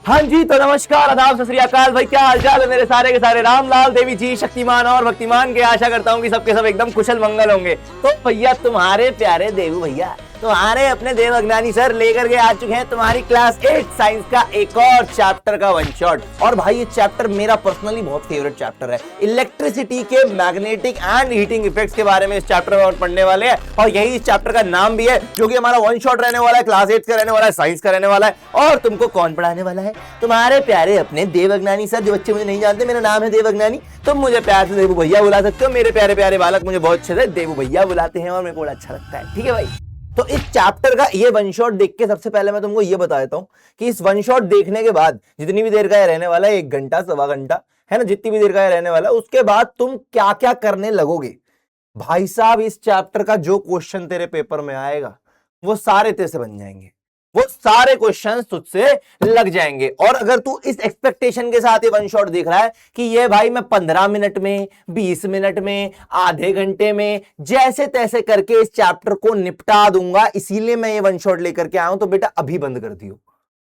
हाँ जी, तो नमस्कार, आदाब, सत श्री अकाल भाई। क्या हालचाल है मेरे सारे के सारे रामलाल, देवी जी, शक्तिमान और भक्तिमान के। आशा करता हूँ कि सबके सब एकदम कुशल मंगल होंगे। तो भैया तुम्हारे प्यारे देवू भैया, तुम्हारे अपने देवज्ञानी सर लेकर के आ चुके हैं तुम्हारी क्लास 8 साइंस का एक और चैप्टर का वन शॉट। और भाई ये चैप्टर मेरा पर्सनली बहुत फेवरेट चैप्टर है। इलेक्ट्रिसिटी के मैग्नेटिक एंड हीटिंग इफेक्ट्स के बारे में इस चैप्टर में पढ़ने वाले हैं, और यही इस चैप्टर का नाम भी है, जो कि हमारा वन शॉट रहने वाला है, क्लास 8 का रहने वाला है, साइंस का रहने वाला है। और तुमको कौन पढ़ाने वाला है? तुम्हारे प्यारे अपने देवज्ञानी सर। जो बच्चे मुझे नहीं जानते, मेरा नाम है देवज्ञानी, तुम मुझे प्यार से देवू भैया बुला सकते हो। मेरे प्यारे प्यारे बालक मुझे बहुत अच्छे से देवू भैया बुलाते हैं और मेरे को बड़ा अच्छा लगता है। ठीक है भाई, तो इस चैप्टर का ये वन शॉट देख के सबसे पहले मैं तुमको ये बता देता हूं कि इस वन शॉट देखने के बाद जितनी भी देर का ये रहने वाला है, 1 घंटा, सवा घंटा, है ना, जितनी भी देर का ये रहने वाला है, उसके बाद तुम क्या क्या करने लगोगे। भाई साहब, इस चैप्टर का जो क्वेश्चन तेरे पेपर में आएगा वो सारे तेरे से बन जाएंगे, वो सारे क्वेश्चंस तुझसे लग जाएंगे। और अगर तू इस एक्सपेक्टेशन के साथ ये वन शॉट देख रहा है कि ये भाई मैं 15 मिनट में, 20 मिनट में, आधे घंटे में, जैसे तैसे करके इस चैप्टर को निपटा दूंगा, इसीलिए मैं ये वन शॉट लेकर के आया हूं, तो बेटा अभी बंद कर दियो।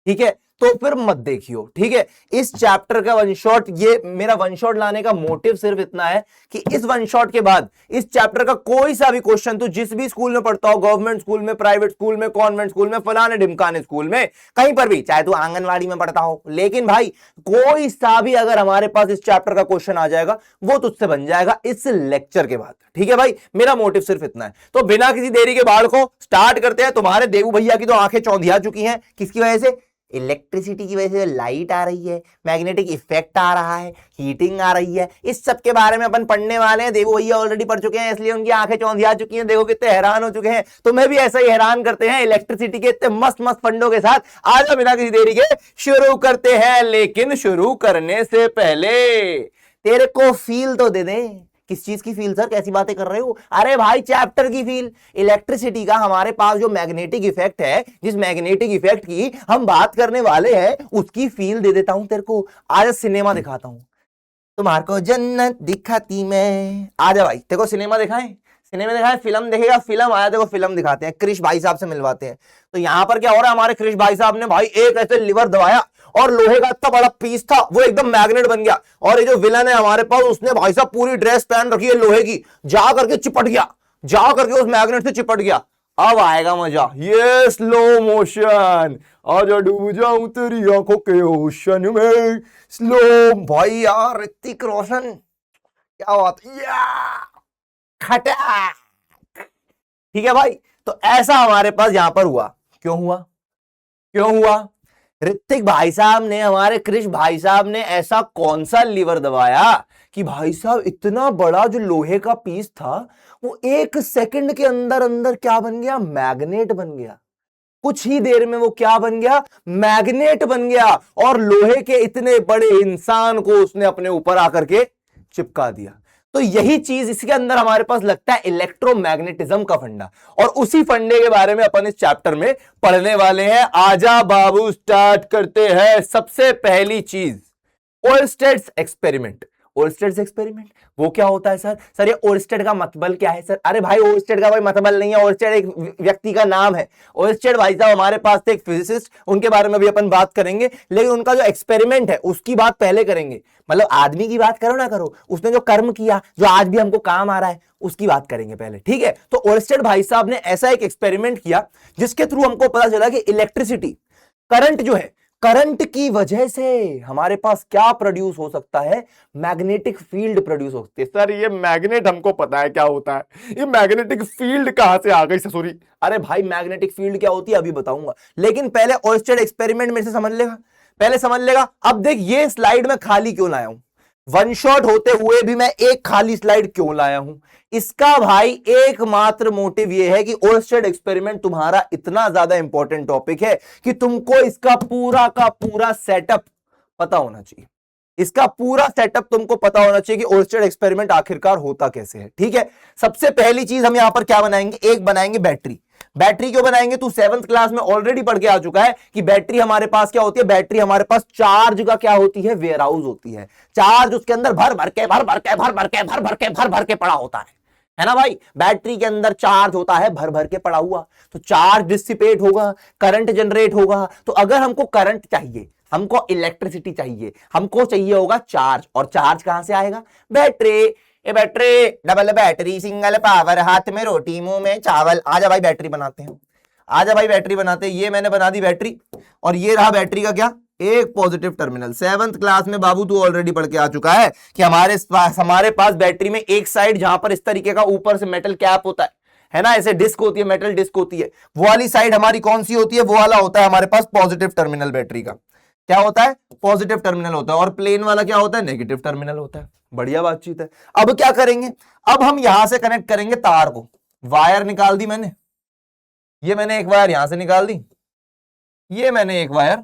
ठीक है, तो फिर मत देखियो। ठीक है, इस चैप्टर का वन शॉट, ये मेरा वन शॉट लाने का मोटिव सिर्फ इतना है कि इस वन शॉट के बाद इस चैप्टर का कोई सा भी क्वेश्चन तू जिस भी स्कूल में पढ़ता हो, गवर्नमेंट स्कूल में, प्राइवेट स्कूल में, कॉन्वेंट स्कूल में, फलाने ढिमकाने स्कूल में, कहीं पर भी, चाहे तू आंगनवाड़ी में पढ़ता हो, लेकिन भाई कोई सा भी अगर हमारे पास इस चैप्टर का क्वेश्चन आ जाएगा, वो तुझसे बन जाएगा इस लेक्चर के बाद। ठीक है भाई, मेरा मोटिव सिर्फ इतना है। तो बिना किसी देरी के बाल को स्टार्ट करते हैं। तुम्हारे देवू भैया की तो आंखें चौंधिया चुकी हैं। किसकी वजह से? इलेक्ट्रिसिटी की वजह से लाइट आ रही है, मैग्नेटिक इफेक्ट आ रहा है, हीटिंग आ रही है, इस सब के बारे में अपन पढ़ने वाले हैं। देवू भैया ऑलरेडी पढ़ चुके हैं, इसलिए उनकी आंखें चौंधिया चुकी हैं। देखो कितने हैरान हो चुके हैं। तुम्हें भी ऐसा ही हैरान करते हैं इलेक्ट्रिसिटी के इतने मस्त मस्त फंडों के साथ। आज बिना किसी देरी के शुरू करते हैं, लेकिन शुरू करने से पहले तेरे को फील तो दे दें। किस चीज की फील सर? कैसी बातें कर रहे हो? अरे भाई चैप्टर की फील। इलेक्ट्रिसिटी का हमारे पास जो मैग्नेटिक इफेक्ट है, जिस मैग्नेटिक इफेक्ट की हम बात करने वाले हैं, उसकी फील दे देता हूं तेरे को। आज सिनेमा दिखाता हूं तुम्हारे को, जन्नत दिखाती मैं। आजा भाई, तेरे को सिनेमा दिखाएं, सिनेमा दिखाएं, फिल्म देखेगा, फिल्म आया, देखो फिल्म दिखाते हैं, क्रिश भाई साहब से मिलवाते हैं। तो यहां पर क्या हो रहा है, हमारे क्रिश भाई साहब ने भाई एक ऐसे लिवर दबाया और लोहे का इतना बड़ा पीस था, वो एकदम मैग्नेट बन गया। और ये जो विलन है हमारे पास, उसने भाई साहब पूरी ड्रेस पहन रखी है लोहे की, जा करके चिपट गया, जा करके उस मैग्नेट से चिपट गया। अब आएगा मजा, ये स्लो मोशन, आजा डूब जाऊं तेरी आंखों के ओशन में। स्लो भाई यार, ऋतिक रोशन, क्या बात, खटाक। ठीक है भाई, तो ऐसा हमारे पास यहां पर हुआ। क्यों हुआ? क्यों हुआ? ऋतिक भाई साहब ने, हमारे क्रिश भाई साहब ने ऐसा कौन सा लीवर दबाया कि भाई साहब इतना बड़ा जो लोहे का पीस था, वो 1 सेकंड के अंदर अंदर क्या बन गया? मैग्नेट बन गया। कुछ ही देर में वो क्या बन गया? मैग्नेट बन गया। और लोहे के इतने बड़े इंसान को उसने अपने ऊपर आकर के चिपका दिया। तो यही चीज इसके अंदर हमारे पास लगता है इलेक्ट्रोमैग्नेटिज्म का फंडा, और उसी फंडे के बारे में अपन इस चैप्टर में पढ़ने वाले हैं। आजा बाबू, स्टार्ट करते हैं। सबसे पहली चीज, ओयरस्टेड्स एक्सपेरिमेंट। ओयरस्टेड्स एक्सपेरिमेंट वो क्या होता है सर? सर ये ओयरस्टेड का मतलब क्या है सर? अरे भाई ओयरस्टेड का कोई मतलब नहीं है, ओयरस्टेड एक व्यक्ति का नाम है। ओयरस्टेड भाई साहब हमारे पास थे एक फिजिसिस्ट, उनके बारे में भी अपन बात करेंगे, लेकिन उनका जो एक्सपेरिमेंट है उसकी बात पहले करेंगे। मतलब आदमी की बात करो ना करो, उसने जो कर्म किया, जो आज भी हमको काम आ रहा है, उसकी बात करेंगे पहले। ठीक है, तो ओयरस्टेड भाई साहब ने ऐसा एक एक्सपेरिमेंट किया जिसके थ्रू हमको पता चला कि इलेक्ट्रिसिटी, करंट जो है, करंट की वजह से हमारे पास क्या प्रोड्यूस हो सकता है? मैग्नेटिक फील्ड प्रोड्यूस हो सकती है। सर ये मैग्नेट हमको पता है क्या होता है, ये मैग्नेटिक फील्ड कहां से आ गई ससुरी? अरे भाई मैग्नेटिक फील्ड क्या होती है अभी बताऊंगा, लेकिन पहले ओयरस्टेड एक्सपेरिमेंट में से समझ लेगा, पहले समझ लेगा। अब देख ये स्लाइड में खाली क्यों लाया हूं, वन शॉट होते हुए भी मैं एक खाली स्लाइड क्यों लाया हूं? इसका भाई एकमात्र मोटिव यह है कि ओयरस्टेड एक्सपेरिमेंट तुम्हारा इतना ज्यादा इंपॉर्टेंट टॉपिक है कि तुमको इसका पूरा का पूरा सेटअप पता होना चाहिए। इसका पूरा सेटअप तुमको पता होना चाहिए कि ओयरस्टेड एक्सपेरिमेंट आखिरकार होता कैसे है। ठीक है, सबसे पहली चीज हम यहां पर क्या बनाएंगे? एक बनाएंगे बैटरी। बैटरी क्यों बनाएंगे? तू 7th क्लास में ऑलरेडी पढ़ के आ चुका है कि बैटरी हमारे पास क्या होती है? बैटरी हमारे पास चार्ज का क्या होती है? वेयर हाउस होती है। चार्ज उसके अंदर भर भर के पड़ा होता है ना भाई? बैटरी के अंदर चार्ज होता है भर भर के पड़ा हुआ, तो चार्ज डिसिपेट होगा, करंट जनरेट होगा। तो अगर हमको करंट चाहिए, हमको इलेक्ट्रिसिटी चाहिए, हमको चाहिए होगा चार्ज, और चार्ज कहां से आएगा? Battery. A battery, double battery, single power, हाथ में रोटी मुंह में चावल। आजा भाई बैटरी बनाते हैं, आजा भाई बैटरी बनाते हैं। ये मैंने बना दी बैटरी, और ये रहा बैटरी का क्या? एक पॉजिटिव टर्मिनल। 7th क्लास में बाबू तू ऑलरेडी पढ़ के आ चुका है कि हमारे पास बैटरी में एक साइड जहां पर इस तरीके का ऊपर से मेटल कैप होता है ना, ऐसे डिस्क होती है, मेटल डिस्क होती है, वो वाली साइड हमारी कौन सी होती है? वो वाला होता है हमारे पास पॉजिटिव टर्मिनल बैटरी का। क्या होता है? पॉजिटिव टर्मिनल होता है। और प्लेन वाला क्या होता है? नेगेटिव टर्मिनल होता है। बढ़िया बातचीत है। अब क्या करेंगे? अब हम यहां से कनेक्ट करेंगे तार को। वायर निकाल दी मैंने, ये मैंने एक वायर यहां से निकाल दी, ये मैंने एक वायर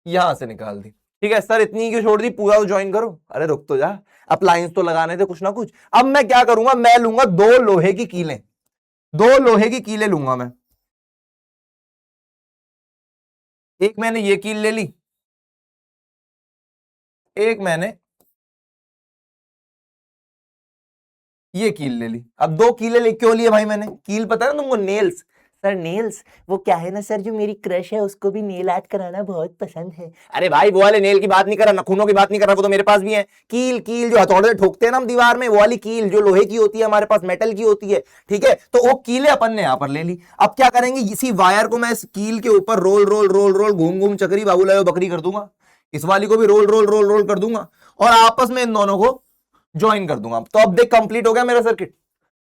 यहां से निकाल दी। ठीक है सर, इतनी क्यों छोड़ दी? पूरा तो ज्वाइन करो। अरे रुक तो जा, अप्लायंस तो लगाने थे कुछ ना कुछ। अब मैं क्या करूंगा? मैं लूंगा 2 लोहे की कीलें, 2 लोहे की कीलें लूंगा मैं। एक मैंने ये कील ले ली, एक मैंने ये कील ले ली। अब 2 कीलें ले क्यों लिए भाई मैंने? कील पता है ना तुमको? नेल्स। सर नेल्स, वो क्या है ना सर, जो मेरी क्रश है उसको भी नेल आर्ट कराना बहुत पसंद है। अरे भाई वो वाले नेल की बात नहीं कर रहा, नखूनों की बात नहीं कर रहा, वो तो मेरे पास भी है। कील, कील जो हथौड़े से ठोकते हैं ना हम दीवार में, वो वाली कील जो लोहे की होती है, हमारे पास मेटल की होती है। ठीक है, तो वो कीलें अपन ने यहां पर ले ली। अब क्या करेंगे? इसी वायर को मैं इस कील के ऊपर रोल रोल रोल रोल, घूम घूम चक्री, बाबू लायो बकरी कर दूंगा। इस वाली को भी रोल रोल रोल रोल कर दूंगा, और आपस में इन दोनों को ज्वाइन कर दूंगा। तो अब देख कंप्लीट हो गया मेरा सर्किट।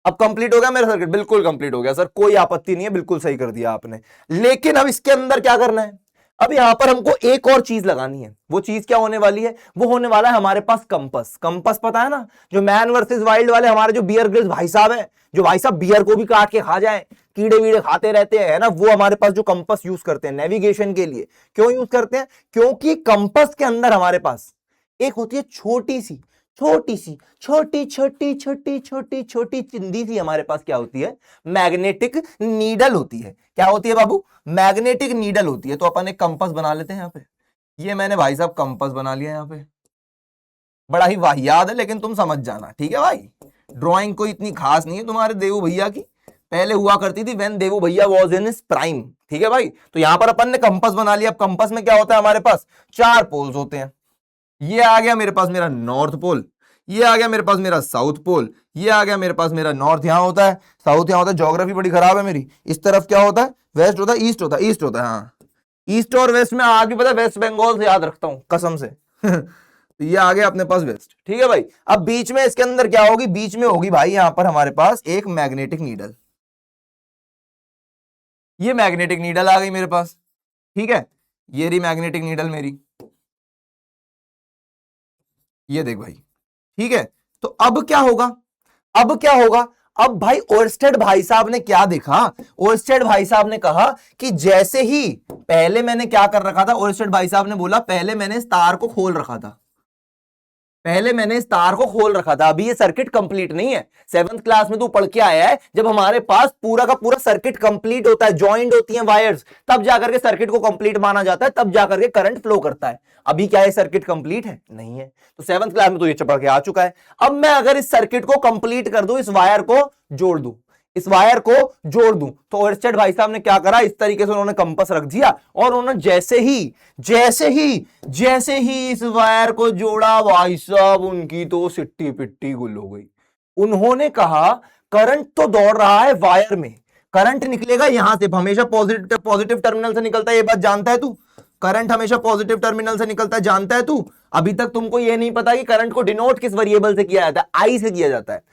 अब कंप्लीट हो गया मेरा सर्किट, बिल्कुल कंप्लीट हो गया सर, कोई आपत्ति नहीं है, बिल्कुल सही कर दिया आपने। लेकिन अब इसके अंदर क्या करना है? अब यहां पर हमको एक और चीज लगानी है। वो चीज क्या होने वाली है? वो होने वाला है हमारे पास कंपस। कंपस पता है ना, जो मैन वर्सेस वाइल्ड वाले हमारे जो बियर ग्रिल्स भाई साहब है, जो भाई साहब बियर को भी काट के खा जाए, कीड़े वीड़े खाते रहते हैं ना, वो हमारे पास जो कंपस यूज करते हैं नेविगेशन के लिए। क्यों यूज करते हैं? क्योंकि कंपस के अंदर हमारे पास एक होती है छोटी सी छोटी सी छोटी छोटी छोटी छोटी छोटी चिंदी सी, हमारे पास क्या होती है? मैग्नेटिक नीडल होती है। क्या होती है बाबू? मैग्नेटिक नीडल होती है। तो अपन एक कंपास बना लेते हैं यहाँ पे। ये मैंने भाई साहब कंपास बना लिया यहाँ पे। बड़ा ही वाहियात है, लेकिन तुम समझ जाना, ठीक है भाई। ड्राइंग कोई इतनी खास नहीं है तुम्हारे देवू भैया की, पहले हुआ करती थी व्हेन देवू भैया वाज इन हिज प्राइम। ठीक है भाई, तो यहां पर अपन ने कंपास बना लिया। अब कंपास में क्या होता है? हमारे पास 4 पोल्स होते हैं। ये आ गया मेरे पास मेरा नॉर्थ पोल, ये आ गया मेरे पास मेरा साउथ पोल, ये आ गया मेरे पास मेरा नॉर्थ यहां होता है, साउथ यहां होता है। ज्योग्राफी बड़ी खराब है मेरी। इस तरफ क्या होता है? वेस्ट होता है, ईस्ट होता है, ईस्ट होता है। हाँ, ईस्ट और वेस्ट में आगे पता है, वेस्ट बंगाल से याद रखता हूं कसम से। तो ये आ गया अपने पास वेस्ट। ठीक है भाई, अब बीच में इसके अंदर क्या होगी? बीच में होगी भाई यहां पर हमारे पास एक मैग्नेटिक नीडल। ये मैग्नेटिक नीडल आ गई मेरे पास। ठीक है, ये रही मैग्नेटिक नीडल मेरी, ये देख भाई। ठीक है, तो अब क्या होगा? अब क्या होगा? अब भाई ओरस्टेड भाई साहब ने क्या देखा? ओरस्टेड भाई साहब ने कहा कि जैसे ही पहले मैंने क्या कर रखा था, ओरस्टेड भाई साहब ने बोला पहले मैंने इस तार को खोल रखा था, पहले मैंने इस तार को खोल रखा था, अभी ये सर्किट कंप्लीट नहीं है। 7th क्लास में तू पढ़ के आया है, जब हमारे पास पूरा का पूरा सर्किट कंप्लीट होता है, जॉइंट होती हैं वायर्स, तब जाकर के सर्किट को कंप्लीट माना जाता है, तब जाकर के करंट फ्लो करता है। अभी क्या है? सर्किट कंप्लीट है नहीं है। तो 7th क्लास में तो ये पढ़ के आ चुका है। अब मैं अगर इस सर्किट को कंप्लीट कर दूं, इस वायर को जोड़ दूं, इस वायर को जोड़ दूं, तो ओरस्टेड भाई साहब ने क्या करा? इस तरीके से उन्होंने कंपास रख दिया, और उन्होंने जैसे ही इस वायर को जोड़ा, भाई साहब उनकी तो सिट्टी पिट्टी गुल हो गई। उन्होंने कहा करंट तो दौड़ रहा है वायर में, करंट निकलेगा यहां से, हमेशा पॉजिटिव टर्मिनल से निकलता है, ये बात जानता है तू? करंट हमेशा पॉजिटिव टर्मिनल से निकलता है, जानता है तू? अभी तक तुमको यह नहीं पता कि करंट को डिनोट किस वेरिएबल से किया जाता है? आई से किया जाता है,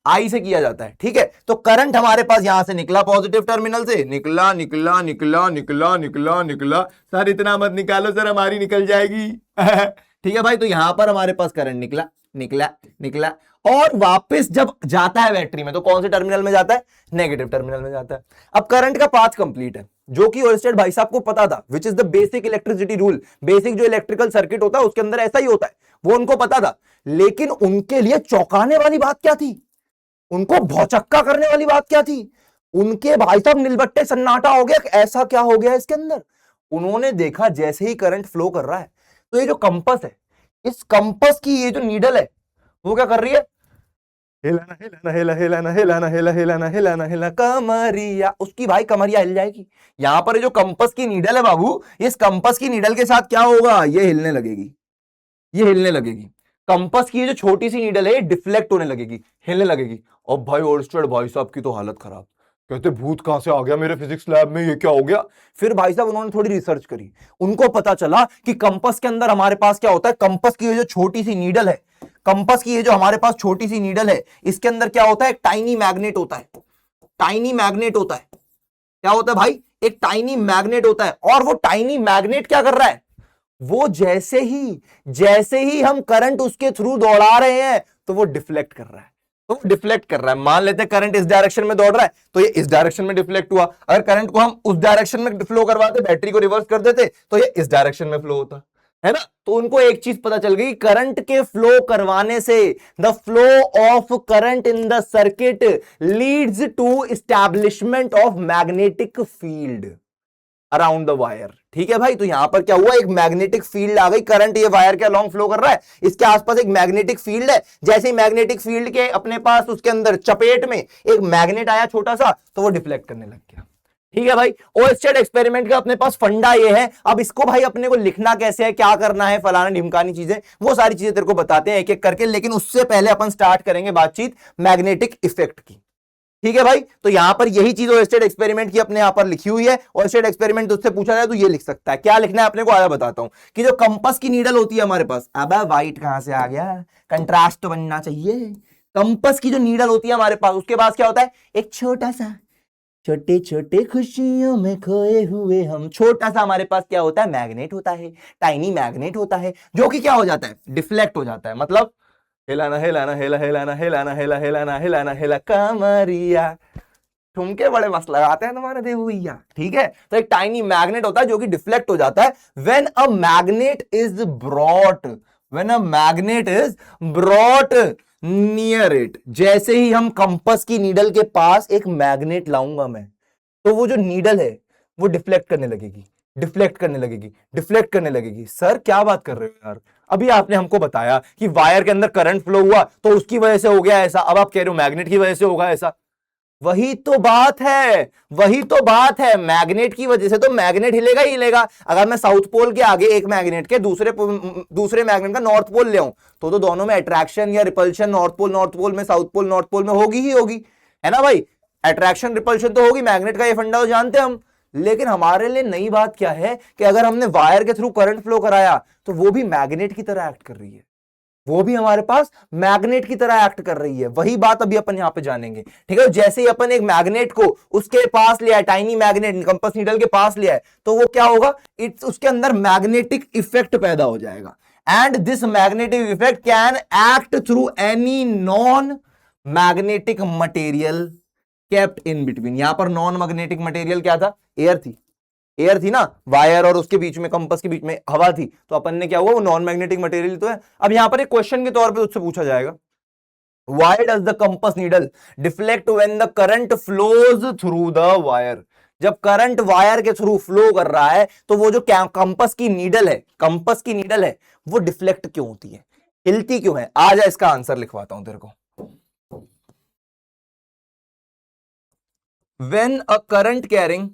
आई से किया जाता है। ठीक है, तो करंट हमारे पास यहां से निकला, पॉजिटिव टर्मिनल से निकला निकला निकला निकला निकला निकला। सर इतना मत निकालो सर, हमारी निकल जाएगी। ठीक है भाई, तो यहां पर हमारे पास करंट निकला निकला निकला, और वापस जब जाता है बैटरी में, तो कौन से टर्मिनल में जाता है? नेगेटिव टर्मिनल में जाता है। अब करंट का पाथ कंप्लीट है, जो कि ओरस्टेड भाई साहब को पता था, which is the basic electricity rule. Basic जो इलेक्ट्रिकल सर्किट होता है उसके अंदर ऐसा ही होता है, वो उनको पता था। लेकिन उनके लिए चौंकाने वाली बात क्या थी? उनको भौचक्का करने वाली बात क्या थी? उनके भाई साहब निलबट्टे सन्नाटा हो गया, ऐसा क्या हो गया इसके अंदर? उन्होंने देखा जैसे ही करंट फ्लो कर रहा है, तो ये जो कंपास है, इस कंपास की ये जो नीडल है, वो क्या कर रही है? हिलाना हिलाना हिला हिलाना हिलाना हिला हिलाना हिलाना हिला कमरिया, उसकी भाई कमरिया हिल जाएगी। यहां पर जो कंपस की नीडल है बाबू, इस कंपस की नीडल के साथ क्या होगा, ये हिलने लगेगी, ये हिलने लगेगी। कंपस की ये जो छोटी सी नीडल है ये डिफ्लेक्ट होने लगेगी, हिलने लगेगी। और भाई ओल्स्टेड भाई साहब की तो हालत खराब, कहते भूत कहां से आ गया मेरे फिजिक्स लैब में, ये क्या हो गया। फिर भाई साहब उन्होंने थोड़ी रिसर्च करी, उनको पता चला कि कंपस के अंदर हमारे पास क्या होता है, कंपस की ये जो छोटी सी नीडल है, कंपस की ये जो हमारे पास छोटी सी नीडल है, इसके अंदर क्या होता है, एक टाइनी मैग्नेट होता है, टाइनी मैग्नेट होता है। क्या होता है भाई, एक टाइनी मैग्नेट होता है। और वो टाइनी मैग्नेट क्या कर रहा है, वो जैसे ही हम करंट उसके थ्रू दौड़ा रहे हैं तो वो डिफ्लेक्ट कर रहा है, तो वो डिफ्लेक्ट कर रहा है। मान लेते हैं करंट इस डायरेक्शन में दौड़ रहा है तो ये इस डायरेक्शन में डिफ्लेक्ट हुआ। अगर करंट को हम उस डायरेक्शन में फ्लो करवाते, बैटरी को रिवर्स कर देते, तो ये इस डायरेक्शन में फ्लो होता है ना। तो उनको एक चीज पता चल गई, करंट के फ्लो करवाने से the flow of current in the circuit leads to establishment of magnetic field around the wire. ठीक है भाई, तो यहां पर क्या हुआ, एक मैग्नेटिक फील्ड आ गई, करंट ये वायर के अलोंग फ्लो कर रहा है, इसके आसपास एक मैग्नेटिक फील्ड है। जैसे ही मैग्नेटिक फील्ड के अपने पास उसके अंदर चपेट में एक मैग्नेट आया छोटा सा, तो वो डिफ्लेक्ट करने लग गया। ठीक है भाई, ओएस्टेड एक्सपेरिमेंट का अपने पास फंडा ये है। अब इसको भाई अपने को लिखना कैसे है, क्या करना है, फलाना ढिमकानी चीजें, वो सारी चीजें तेरे को बताते हैं एक एक करके। लेकिन उससे पहले अपन स्टार्ट करेंगे बातचीत मैग्नेटिक इफेक्ट की। ठीक है भाई, तो यहां पर यही चीज ओएस्टेड एक्सपेरिमेंट की अपने यहां पर लिखी हुई है। ओएस्टेड एक्सपेरिमेंट तुझसे पूछा जाए तो ये लिख सकता है, क्या लिखना है अपने को आया बताता हूं, कि जो कंपास की नीडल होती है हमारे पास, अब व्हाइट कहां से आ गया, कंट्रास्ट तो बनना चाहिए। कंपास की जो नीडल होती है हमारे पास, उसके पास क्या होता है, एक छोटा सा, छोटे छोटे खुशियों में खोए हुए हम, छोटा सा हमारे पास क्या होता है, मैग्नेट होता है, टाइनी मैग्नेट होता है, जो कि क्या हो जाता है, डिफ्लेक्ट हो जाता है। मतलब हिलाना हिलाना हिला हिलाना हिलाना हिला हिलाना हिलाना हिला कमरिया, ठुमके बड़े मस्त लगाते हैं तुम्हारे देव भैया। ठीक है, तो एक टाइनी मैग्नेट होता है जो कि डिफ्लेक्ट हो जाता है। When a magnet is brought, when a magnet is brought near it, जैसे ही हम कंपास की नीडल के पास एक मैग्नेट लाऊंगा मैं, तो वो जो नीडल है वो डिफ्लेक्ट करने लगेगी, डिफ्लेक्ट करने लगेगी, डिफ्लेक्ट करने लगेगी। सर क्या बात कर रहे हो यार, अभी आपने हमको बताया कि वायर के अंदर करंट फ्लो हुआ तो उसकी वजह से हो गया ऐसा, अब आप कह रहे हो मैग्नेट की वजह से होगा ऐसा। वही तो बात है, वही तो बात है, मैग्नेट की वजह से तो मैग्नेट हिलेगा ही हिलेगा। अगर मैं साउथ पोल के आगे एक मैग्नेट के दूसरे मैग्नेट का नॉर्थ पोल ले आऊं, तो दोनों में अट्रैक्शन या रिपल्शन नॉर्थ पोल में, साउथ पोल नॉर्थ पोल में होगी ही होगी, है ना भाई। अट्रैक्शन रिपल्शन तो होगी, मैग्नेट का ये फंडा तो जानते हैं हम। लेकिन हमारे लिए नई बात क्या है कि अगर हमने वायर के थ्रू करंट फ्लो कराया तो वो भी मैग्नेट की तरह एक्ट कर रही है, वो भी हमारे पास मैग्नेट की तरह एक्ट कर रही है। वही बात अभी अपन यहां पे जानेंगे। ठीक है, जैसे ही अपन एक मैग्नेट को उसके पास लिया है, टाइनी मैग्नेट कंपास नीडल के पास लिया है, तो वो क्या होगा, उसके अंदर मैग्नेटिक इफेक्ट पैदा हो जाएगा। And this magnetic effect can act through any non magnetic material kept in between. यहां पर नॉन मैग्नेटिक मटेरियल क्या था, एयर थी, एयर थी ना, वायर और उसके बीच में, कंपास के बीच में हवा थी, तो अपन ने क्या हुआ, वो नॉन मैग्नेटिक मटेरियल तो है। अब यहां पर एक क्वेश्चन के तौर पे उससे पूछा जाएगा, why does the compass needle deflect when the current flows through the wire. जब करंट वायर के थ्रू फ्लो कर रहा है तो वो जो कंपास की नीडल है, कंपास की नीडल है, वो डिफ्लेक्ट क्यों होती है, हिलती क्यों है। आ जा इसका आंसर लिखवाता हूं तेरे को। When a current carrying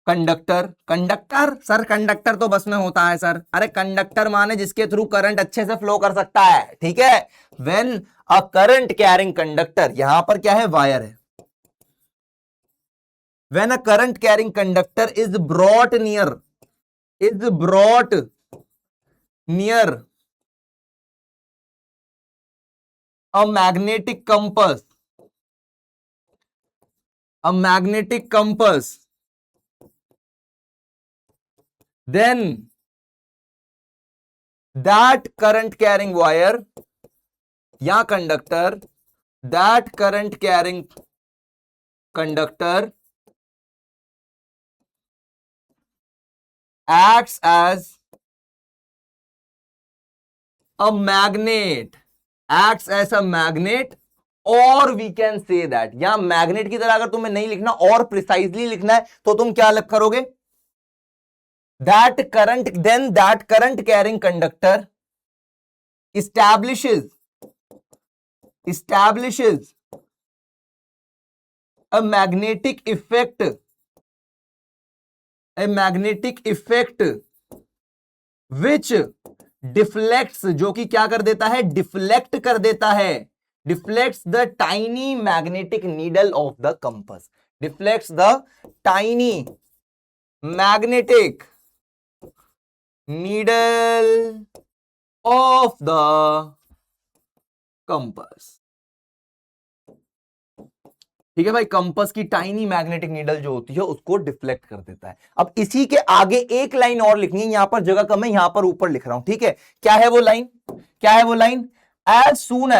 conductor, conductor sir, conductor तो बस में होता है सर, अरे कंडक्टर माने जिसके थ्रू करंट अच्छे से फ्लो कर सकता है। ठीक है, when a current carrying conductor, यहां पर क्या है, वायर है। When a current carrying conductor is brought near, is brought near a magnetic compass, a magnetic compass, then that current carrying wire या conductor, that current carrying conductor acts as a magnet, acts as a magnet, और we can say that, यहां magnet की तरह अगर तुम्हें नहीं लिखना और प्रिसाइजली लिखना है तो तुम क्या अलग करोगे, that current carrying conductor establishes a magnetic effect which deflects, जो कि क्या कर देता है, डिफ्लेक्ट कर देता है, deflects the tiny magnetic needle of the compass, deflects the tiny magnetic needle of the compass। ठीक है भाई, कंपास की टाइनी मैग्नेटिक नीडल जो होती है उसको डिफ्लेक्ट कर देता है। अब इसी के आगे एक लाइन और लिखनी है, यहां पर जगह कम है, यहां पर ऊपर लिख रहा हूं। ठीक है, क्या है वो line, as soon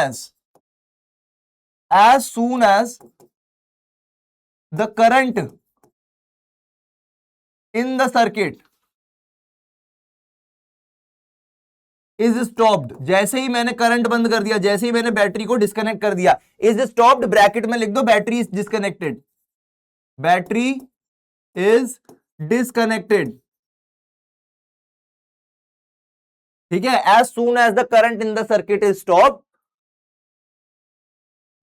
as the current in the circuit is stopped, जैसे ही मैंने करंट बंद कर दिया, जैसे ही मैंने बैटरी को डिस्कनेक्ट कर दिया, इज स्टॉप्ड, ब्रैकेट में लिख दो battery is disconnected, battery is disconnected. ठीक है, as soon as the current in the circuit is stop,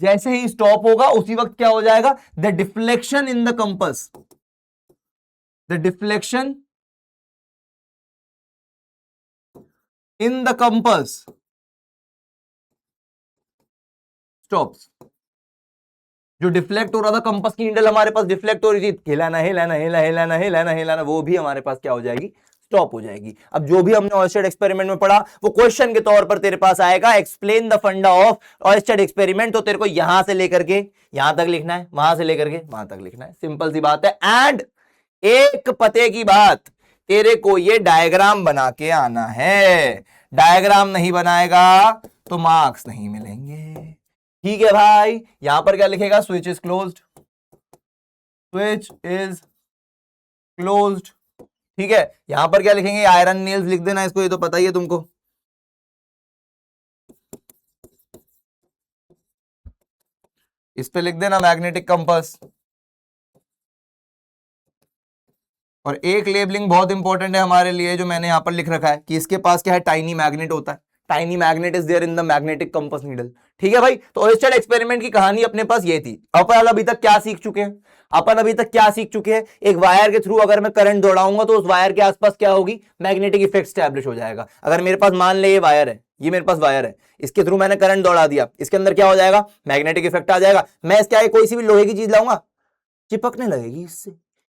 जैसे ही स्टॉप होगा उसी वक्त क्या हो जाएगा, the deflection in the compass, the deflection in the compass stops. जो डिफ्लेक्ट हो रहा था, कंपास की नीडल हमारे पास डिफ्लेक्ट हो रही थी, हिलाना, वो भी हमारे पास क्या हो जाएगी, स्टॉप हो जाएगी। अब जो भी हमने ऑयस्टेड एक्सपेरिमेंट में पढ़ा वो क्वेश्चन के तौर पर तेरे पास आएगा, एक्सप्लेन द फंडा ऑफ ऑयस्टेड एक्सपेरिमेंट, तो तेरे को यहां से लेकर के यहां तक लिखना है, वहां से लेकर के वहां तक लिखना है, सिंपल सी बात है। एंड एक पते की बात, तेरे को ये डायग्राम बना के आना है, डायग्राम नहीं बनाएगा तो मार्क्स नहीं मिलेंगे। ठीक है भाई, यहां पर क्या लिखेगा, switch is closed, switch is closed. ठीक है, यहां पर क्या लिखेंगे, आयरन नेल्स लिख देना इसको, ये तो पता ही है तुमको। इस पे लिख देना मैग्नेटिक कंपास। और एक लेबलिंग बहुत इंपॉर्टेंट है हमारे लिए, जो मैंने यहां पर लिख रखा है कि इसके पास क्या है, टाइनी मैग्नेट होता है, tiny magnet is there in the magnetic compass needle. ठीक है भाई, तो ऑयस्टेड एक्सपेरिमेंट की कहानी अपने पास ये थी। अपन अभी तक क्या सीख चुके हैं, एक वायर के थ्रू अगर मैं करंट दौड़ाऊंगा तो उस वायर के आसपास क्या होगी, मैग्नेटिक इफेक्ट स्टैब्लिश हो जाएगा। अगर मेरे पास मान ले ये वायर है, ये मेरे पास वायर है, इसके थ्रू मैंने करंट दौड़ा दिया, इसके अंदर क्या हो जाएगा, मैग्नेटिक इफेक्ट आ जाएगा। मैं इसके आगे कोई सी भी लोहे की चीज लाऊंगा, चिपकने लगेगी,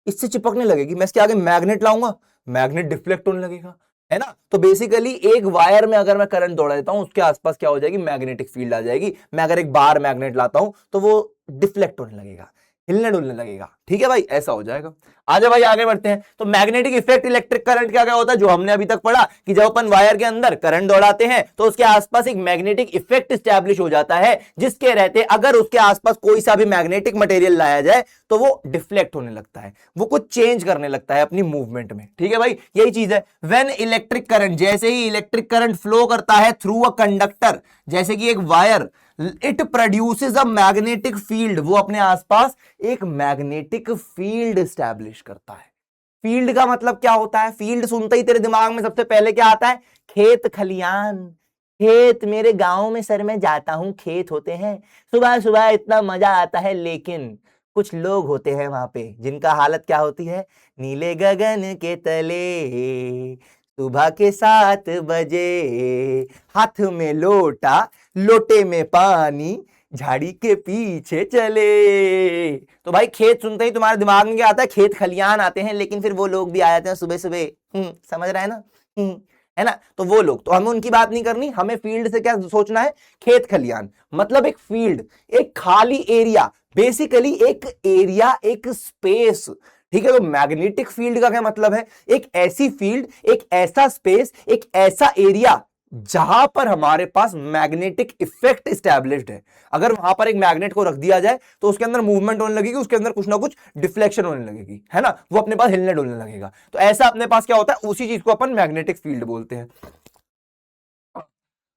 इससे चिपकने लगेगी। मैं इसके आगे मैग्नेट लाऊंगा, मैग्नेट डिफ्लेक्ट होने लगेगा, है ना। तो बेसिकली एक वायर में अगर मैं करंट दौड़ा देता हूं, उसके आसपास क्या हो जाएगी, मैग्नेटिक फील्ड आ जाएगी। मैं अगर एक बार मैग्नेट लाता हूं तो वो डिफ्लेक्ट होने लगेगा, हिलने डुलने लगेगा। ठीक है भाई, ऐसा हो जाएगा। आजा भाई आगे बढ़ते हैं। तो मैग्नेटिक इफेक्ट इलेक्ट्रिक करंट क्या क्या होता है, जो हमने अभी तक पढ़ा कि जब अपन वायर के अंदर करंट दौड़ाते हैं तो उसके आसपास एक मैग्नेटिक इफेक्ट स्टैब्लिश हो जाता है, जिसके रहते अगर उसके आसपास कोई सा भी मैग्नेटिक मटेरियल लाया जाए तो वो डिफ्लेक्ट होने लगता है, वो कुछ चेंज करने लगता है अपनी मूवमेंट में। ठीक है भाई, यही चीज है। व्हेन इलेक्ट्रिक करंट, जैसे ही इलेक्ट्रिक करंट फ्लो करता है थ्रू अ कंडक्टर, जैसे कि एक wire, it produces a magnetic field, वो अपने आसपास एक मैग्नेटिक फील्ड स्टैब्लिश करता है। फील्ड का मतलब क्या होता है, फील्ड सुनते ही तेरे दिमाग में सबसे पहले क्या आता है, खेत खलियान, खेत। मेरे गांव में सर मैं जाता हूं, खेत होते हैं, सुबह सुबह इतना मजा आता है, लेकिन कुछ लोग होते हैं वहां पे जिनका हालत क्या होती है, नीले गगन के तले सुबह के 7 बजे, हाथ में लोटा, लोटे में पानी, झाड़ी के पीछे चले। तो भाई खेत सुनते ही तुम्हारे दिमाग में क्या आता है, खेत खलियान आते हैं, लेकिन फिर वो लोग भी आ जाते हैं सुबह सुबह, समझ रहा है ना, है ना। तो वो लोग, तो हमें उनकी बात नहीं करनी, हमें फील्ड से क्या सोचना है, खेत खलियान मतलब एक फील्ड, एक खाली एरिया, बेसिकली एक एरिया, एक स्पेस। ठीक है, तो मैग्नेटिक फील्ड का क्या मतलब है, एक ऐसी फील्ड, एक ऐसा स्पेस, एक ऐसा एरिया जहां पर हमारे पास मैग्नेटिक इफेक्ट स्टैब्लिश्ड है। अगर वहां पर एक मैग्नेट को रख दिया जाए तो उसके अंदर मूवमेंट होने लगेगी, उसके अंदर कुछ ना कुछ डिफ्लेक्शन होने लगेगी, है ना, वो अपने पास हिलने डुलने लगेगा। तो ऐसा अपने पास क्या होता है, उसी चीज को अपन मैग्नेटिक फील्ड बोलते हैं,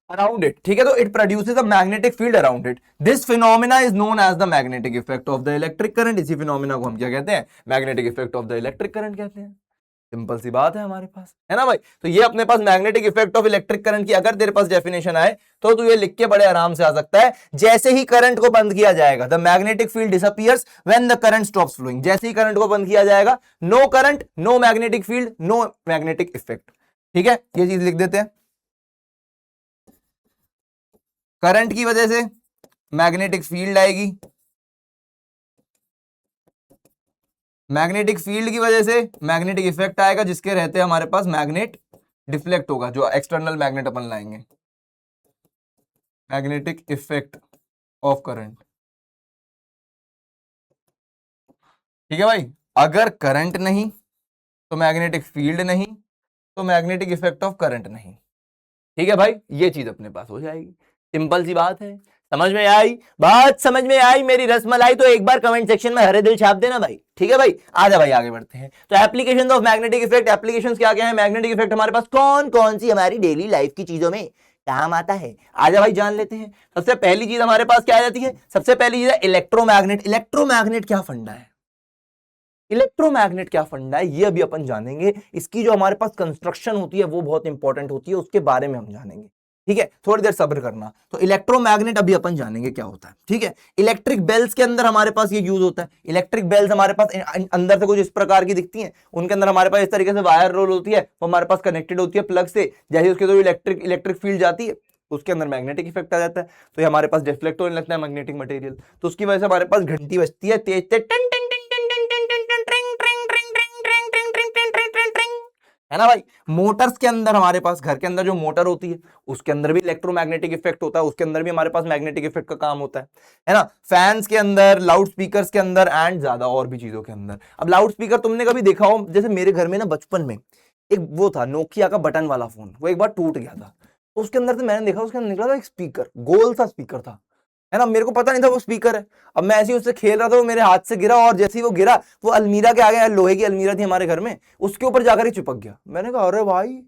अराउंड इट। ठीक है, तो it produces a magnetic field around it. This phenomena is known as the magnetic effect of the electric current. इसी फिनोमिना को हम क्या कहते हैं, magnetic effect of the electric current कहते हैं। सिंपल सी बात है हमारे पास, है ना भाई। तो ये अपने पास magnetic effect of electric current की अगर तेरे पास डेफिनेशन आए तो तू ये लिख के बड़े आराम से आ सकता है, जैसे ही करंट को बंद किया जाएगा the magnetic field disappears when the current stops flowing. जैसे ही करंट को बंद किया जाएगा, no current, no magnetic field, no magnetic effect. ठीक है, ये चीज लिख देते हैं। करंट की वजह से मैग्नेटिक फील्ड आएगी, मैग्नेटिक फील्ड की वजह से मैग्नेटिक इफेक्ट आएगा, जिसके रहते हमारे पास मैग्नेट डिफ्लेक्ट होगा, जो एक्सटर्नल मैग्नेट अपन लाएंगे, मैग्नेटिक इफेक्ट ऑफ करंट। ठीक है भाई, अगर करंट नहीं तो मैग्नेटिक फील्ड नहीं, तो मैग्नेटिक इफेक्ट ऑफ करंट नहीं। ठीक है भाई, ये चीज अपने पास हो जाएगी। सिंपल सी बात है, समझ में आई बात, समझ में आई मेरी रसमलाई? तो एक बार कमेंट सेक्शन में हरे दिल छाप देना भाई। ठीक है भाई, आजा भाई आगे बढ़ते हैं। तो applications of magnetic effect, applications क्या क्या है मैग्नेटिक इफेक्ट हमारे पास, कौन कौन सी हमारी डेली लाइफ की चीजों में काम आता है, आजा भाई जान लेते हैं। सबसे पहली चीज हमारे पास क्या आ जाती है, सबसे पहली चीज है इलेक्ट्रोमैग्नेट। इलेक्ट्रोमैग्नेट क्या फंडा है, इलेक्ट्रोमैग्नेट क्या फंडा है, ये अभी अपन जानेंगे। इसकी जो हमारे पास कंस्ट्रक्शन होती है वो बहुत इंपॉर्टेंट होती है, उसके बारे में हम जानेंगे। ठीक है, थोड़ी देर सब्र करना। तो इलेक्ट्रोमैग्नेट अभी अपन जानेंगे क्या होता है। ठीक है, इलेक्ट्रिक बेल्स के अंदर हमारे पास ये यूज होता है। इलेक्ट्रिक बेल्स हमारे पास अंदर से कुछ इस प्रकार की दिखती हैं, उनके अंदर हमारे पास इस तरीके से वायर रोल होती है, वो हमारे पास कनेक्टेड होती है प्लग से। जैसे उसके जो इलेक्ट्रिक फील्ड जाती है उसके अंदर मैग्नेटिक इफेक्ट आ जाता है, तो ये हमारे पास डिफ्लेक्ट होने लगता है मैग्नेटिक मटेरियल। तो उसकी वजह से हमारे पास घंटी बजती है तेज तेज, है ना भाई। मोटर्स के अंदर हमारे पास, घर के अंदर जो मोटर होती है उसके अंदर भी इलेक्ट्रोमैग्नेटिक इफेक्ट होता है, उसके अंदर भी हमारे पास मैग्नेटिक इफेक्ट का काम होता है ना। फैंस के अंदर, लाउड स्पीकर्स के अंदर एंड ज्यादा और भी चीजों के अंदर। अब लाउड स्पीकर तुमने कभी देखा हो, जैसे मेरे घर में ना बचपन में एक वो था नोकिया का बटन वाला फोन, वो एक बार टूट गया था, तो उसके अंदर से मैंने देखा उसके अंदर निकला था एक स्पीकर, गोल सा स्पीकर था, है ना। मेरे को पता नहीं था वो स्पीकर है। अब मैं ऐसे ही उससे खेल रहा था, वो मेरे हाथ से गिरा, और जैसे ही वो गिरा वो अलमीरा के आगे, लोहे की अलमीरा थी हमारे घर में, उसके ऊपर जाकर ही चिपक गया। मैंने कहा अरे भाई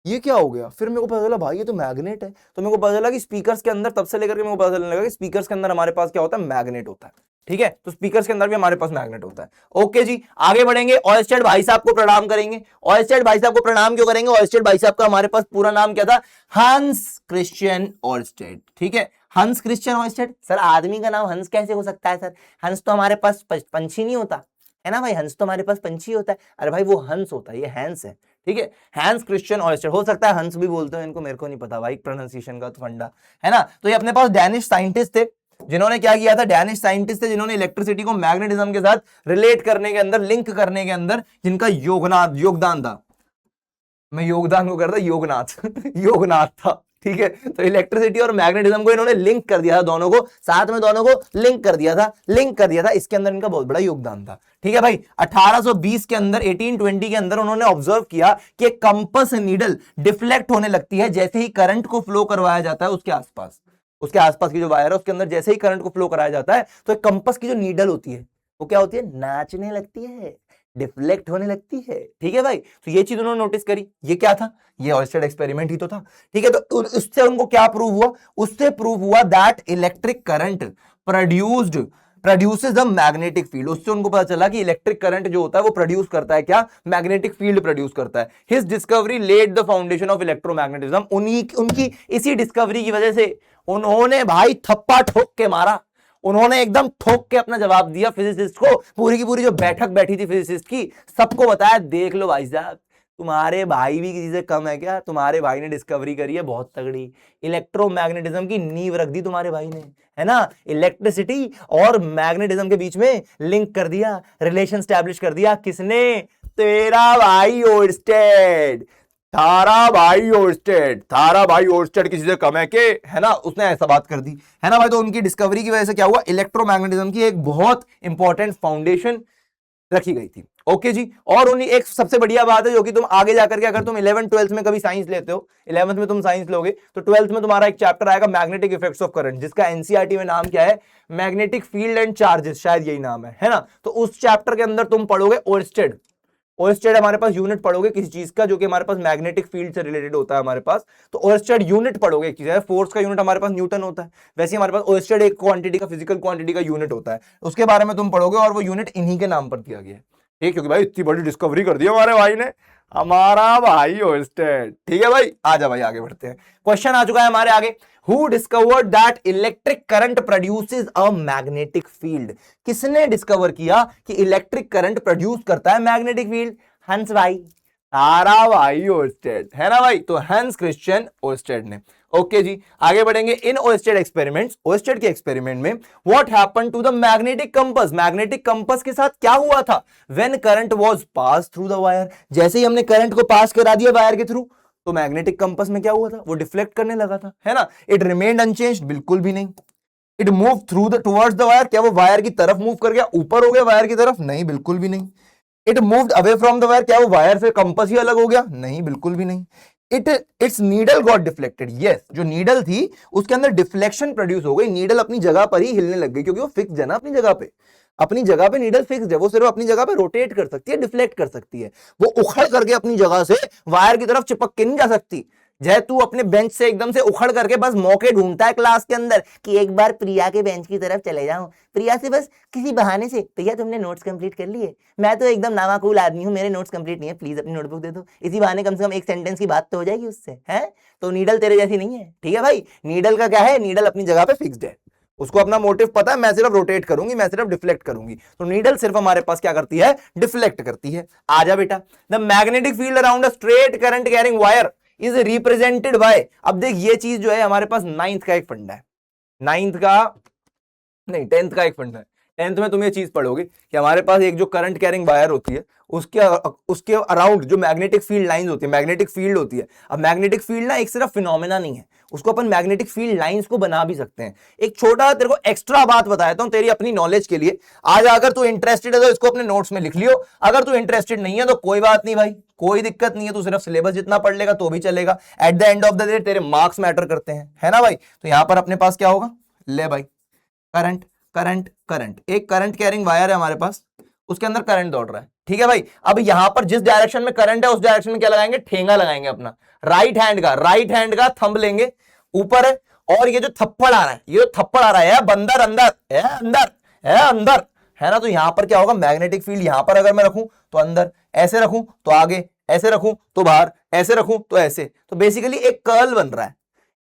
ये क्या हो गया। फिर मेरे को पता चला भाई ये तो मैग्नेट है। तो मेरे को पता चला कि स्पीकर्स के अंदर, तब से लेकर के मेरे को पता चलने लगा कि स्पीकर्स के अंदर हमारे पास क्या होता है, मैग्नेट होता है। ठीक है, तो स्पीकर्स के अंदर भी हमारे पास मैग्नेट होता है। ओके जी, आगे बढ़ेंगे। ऑयस्टेड भाई साहब को प्रणाम करेंगे। ऑयस्टेड भाई साहब को प्रणाम क्यों करेंगे, ऑयस्टेड भाई साहब का हमारे पास पूरा नाम क्या था, हंस क्रिश्चियन ऑयस्टेड। ठीक है, हंस क्रिश्चियन ऑयस्टेड। सर आदमी का नाम हंस कैसे हो सकता है सर, हंस तो हमारे पास पंछी नहीं होता है ना भाई, हंस तो हमारे पास पंछी होता है। अरे भाई वो हंस होता है, ये हैंस है। ठीक है, हैंस क्रिश्चियन ऑयस्टेड, हो सकता है हंस भी बोलते हो इनको, मेरे को नहीं पता भाई प्रोनाउंसिएशन का तो फंडा, है ना। तो ये अपने पास डैनिश साइंटिस्ट थे, जिन्होंने क्या किया था, डैनिश साइंटिस्ट थे जिन्होंने इलेक्ट्रिसिटी को मैग्नेटिज्म के साथ रिलेट करने के अंदर, लिंक करने के अंदर जिनका योगदान था। मैं योगदान को करता योगनाथ योगनाथ था। ठीक है, तो इलेक्ट्रिसिटी और मैग्नेटिज्म को इन्होंने लिंक कर दिया था, दोनों को साथ में, दोनों को लिंक कर दिया था। इसके अंदर इनका बहुत बड़ा योगदान था। ठीक है भाई, 1820 के अंदर, 1820 के अंदर उन्होंने ऑब्जर्व किया कि कंपास नीडल डिफ्लेक्ट होने लगती है जैसे ही करंट को फ्लो करवाया जाता है उसके आसपास की जो वायर है उसके अंदर जैसे ही करंट को फ्लो कराया जाता है, तो कंपास की जो नीडल होती है वो क्या होती है, नाचने लगती है, डिफ्लेक्ट होने लगती है। ठीक है भाई, तो ये चीज उन्होंने नोटिस करी। ये क्या था, ये ऑयस्टेड एक्सपेरिमेंट ही तो था। ठीक है, तो उससे उनको क्या प्रूव हुआ, उससे प्रूव हुआ that electric current produces the magnetic field. उससे उनको पता चला कि इलेक्ट्रिक करंट जो होता है वो प्रोड्यूस करता है क्या, मैग्नेटिक फील्ड प्रोड्यूस करता है। His discovery led the foundation of electromagnetism. उनकी इसी डिस्कवरी की वजह से उन्होंने भाई थप्पा ठोक के मारा, उन्होंने एकदम ठोक के अपना जवाब दिया फिजिसिस्ट को। पूरी की पूरी जो बैठक बैठी थी फिजिसिस्ट की, सबको बताया देख लो भाई साहब, तुम्हारे भाई भी किसी से कम है क्या, तुम्हारे भाई ने डिस्कवरी करी है बहुत तगड़ी, इलेक्ट्रोमैग्नेटिज्म की नींव रख दी तुम्हारे भाई ने, है ना। इलेक्ट्रिसिटी और मैग्नेटिज्म के बीच में लिंक कर दिया, रिलेशन स्टैब्लिश कर दिया, किसने, तेरा भाई ओर्स्टेड। थारा भाई ओर्स्टेड किसी से कम है के, है ना, उसने ऐसा बात कर दी, है ना भाई। तो उनकी डिस्कवरी की वजह से क्या हुआ, इलेक्ट्रोमैग्नेटिज्म की एक बहुत इंपॉर्टेंट फाउंडेशन रखी गई थी। ओके जी, और उन्हीं एक सबसे बढ़िया बात है जो कि तुम आगे जाकर के, अगर तुम 11th 12th में कभी साइंस लेते हो, 11th में तुम साइंस लोगे तो 12th में तुम्हारा एक चैप्टर आएगा मैग्नेटिक इफेक्ट्स ऑफ करंट, जिसका एनसीईआरटी में नाम क्या है, मैग्नेटिक फील्ड एंड चार्जेस, शायद यही नाम है ना। तो उस चैप्टर के अंदर तुम पढ़ोगे ओर्स्टेड हमारे पास यूनिट पढ़ोगे किसी चीज का जो कि हमारे पास मैग्नेटिक फील्ड से रिलेटेड होता है हमारे पास, तो ओर्स्टेड यूनिट पढ़ोगे। एक चीज है, फोर्स का यूनिट हमारे पास न्यूटन होता है, वैसे हमारे पास ओर्स्टेड एक क्वांटिटी का, फिजिकल क्वांटिटी का यूनिट होता है, उसके बारे में तुम पढ़ोगे और वो यूनिट इन्हीं के नाम पर दिया गया है। ठीक, क्योंकि भाई इतनी बड़ी डिस्कवरी कर दी हमारे भाई ने, हमारा भाई ओस्टेड। ठीक है भाई, आजा भाई आगे बढ़ते हैं। क्वेश्चन आ चुका है हमारे आगे, who discovered that electric current produces a magnetic field. किसने डिस्कवर किया कि इलेक्ट्रिक करंट प्रोड्यूस करता है मैग्नेटिक फील्ड? हंस भाई, सारा भाई ओस्टेड है ना भाई, तो हंस क्रिश्चियन ओस्टेड ने। ओके जी, आगे बढ़ेंगे। इन ओस्टेड एक्सपेरिमेंट्स, ओस्टेड के एक्सपेरिमेंट में what happened to the magnetic compass, magnetic compass के साथ क्या हुआ था? When current was pass through the wire, जैसे ही हमने करंट को पास करा दिया वायर के थ्रू, तो मैग्नेटिक कंपास में क्या हुआ था? वो डिफ्लेक्ट करने लगा था, है ना। इट रिमेन्ड अनचेंज्ड, बिल्कुल भी नहीं। It move through the towards the wire, क्या वो वायर की तरफ मूव कर गया, ऊपर हो गया वायर की तरफ? नहीं, बिल्कुल भी नहीं। It moved away from the wire, क्या वो वायर से कंपास ही अलग हो गया? नहीं, बिल्कुल भी नहीं। It's needle got deflected, yes, जो नीडल थी उसके अंदर डिफ्लेक्शन प्रोड्यूस हो गई, नीडल अपनी जगह पर ही हिलने लग गई, क्योंकि वो फिक्स है ना अपनी जगह पे, अपनी जगह पे नीडल फिक्स है, वो सिर्फ अपनी जगह पे रोटेट कर सकती है, डिफ्लेक्ट कर सकती है, वो उखड़ करके अपनी जगह से वायर की तरफ चिपक के नहीं जा सकती। जय तू अपने बेंच से एकदम से उखड़ करके बस मौके ढूंढता है क्लास के अंदर कि एक बार प्रिया के बेंच की तरफ चले जाऊं, प्रिया से बस किसी बहाने से, भैया तुमने नोट्स कंप्लीट कर लिए, मैं तो एकदम नामाकूल आदमी हूं, मेरे नोट्स कंप्लीट नहीं है, प्लीज अपनी नोटबुक दे दो, इसी बहाने कम से कम एक सेंटेंस की बात तो हो जाएगी उससे, है। तो नीडल तेरे जैसी नहीं है, ठीक है भाई। नीडल का क्या है, नीडल अपनी जगह पे फिक्स्ड है, उसको अपना मोटिव पता है, मैं सिर्फ रोटेट करूंगी, मैं सिर्फ डिफ्लेक्ट करूंगी। तो नीडल सिर्फ हमारे पास क्या करती है, डिफ्लेक्ट करती है। आजा बेटा, the magnetic field around a straight current carrying wire is represented by, अब देख ये चीज जो है हमारे पास 9th का एक फंडा है, 9th का नहीं 10th का एक फंडा है। 10th में तुम ये चीज पढ़ोगे कि हमारे पास एक जो करंट कैरिंग वायर होती है उसके अराउंड जो मैग्नेटिक फील्ड लाइंस होती है, मैग्नेटिक फील्ड होती है। अब मैग्नेटिक फील्ड ना एक सिर्फ फिनोमेना नहीं है, उसको अपन मैग्नेटिक फील्ड लाइंस को बना भी सकते हैं। एक छोटा तेरे को एक्स्ट्रा बात बताता हूं तेरी अपनी नॉलेज के लिए, आज अगर तू इंटरेस्टेड है तो इसको अपने नोट्स में लिख लियो, अगर तू इंटरेस्टेड नहीं है तो कोई बात नहीं भाई, कोई दिक्कत नहीं है, तू सिर्फ सिलेबस जितना पढ़ लेगा तो भी चलेगा। At the end of the day तेरे मार्क्स मैटर करते हैं, है ना भाई। तो यहां पर अपने पास क्या होगा, ले भाई, करंट करंट करंट, एक करंट कैरिंग वायर है हमारे पास, उसके अंदर करंट दौड़ रहा है, ठीक है भाई। अब यहां पर जिस डायरेक्शन में करंट है उस डायरेक्शन में क्या लगाएंगे, ठेंगा लगाएंगे अपना, राइट हैंड का थंब लेंगे, ऊपर है, और ये जो थप्पड़ आ रहा है, ये जो थप्पड़ आ रहा है बंदर अंदर है, अंदर है, अंदर है ना। तो यहां पर क्या होगा, मैग्नेटिक फील्ड यहां पर अगर मैं रखूं तो अंदर, ऐसे रखूं तो आगे, ऐसे रखूं तो बाहर, ऐसे रखूं तो ऐसे, तो बेसिकली एक कर्ल बन रहा है,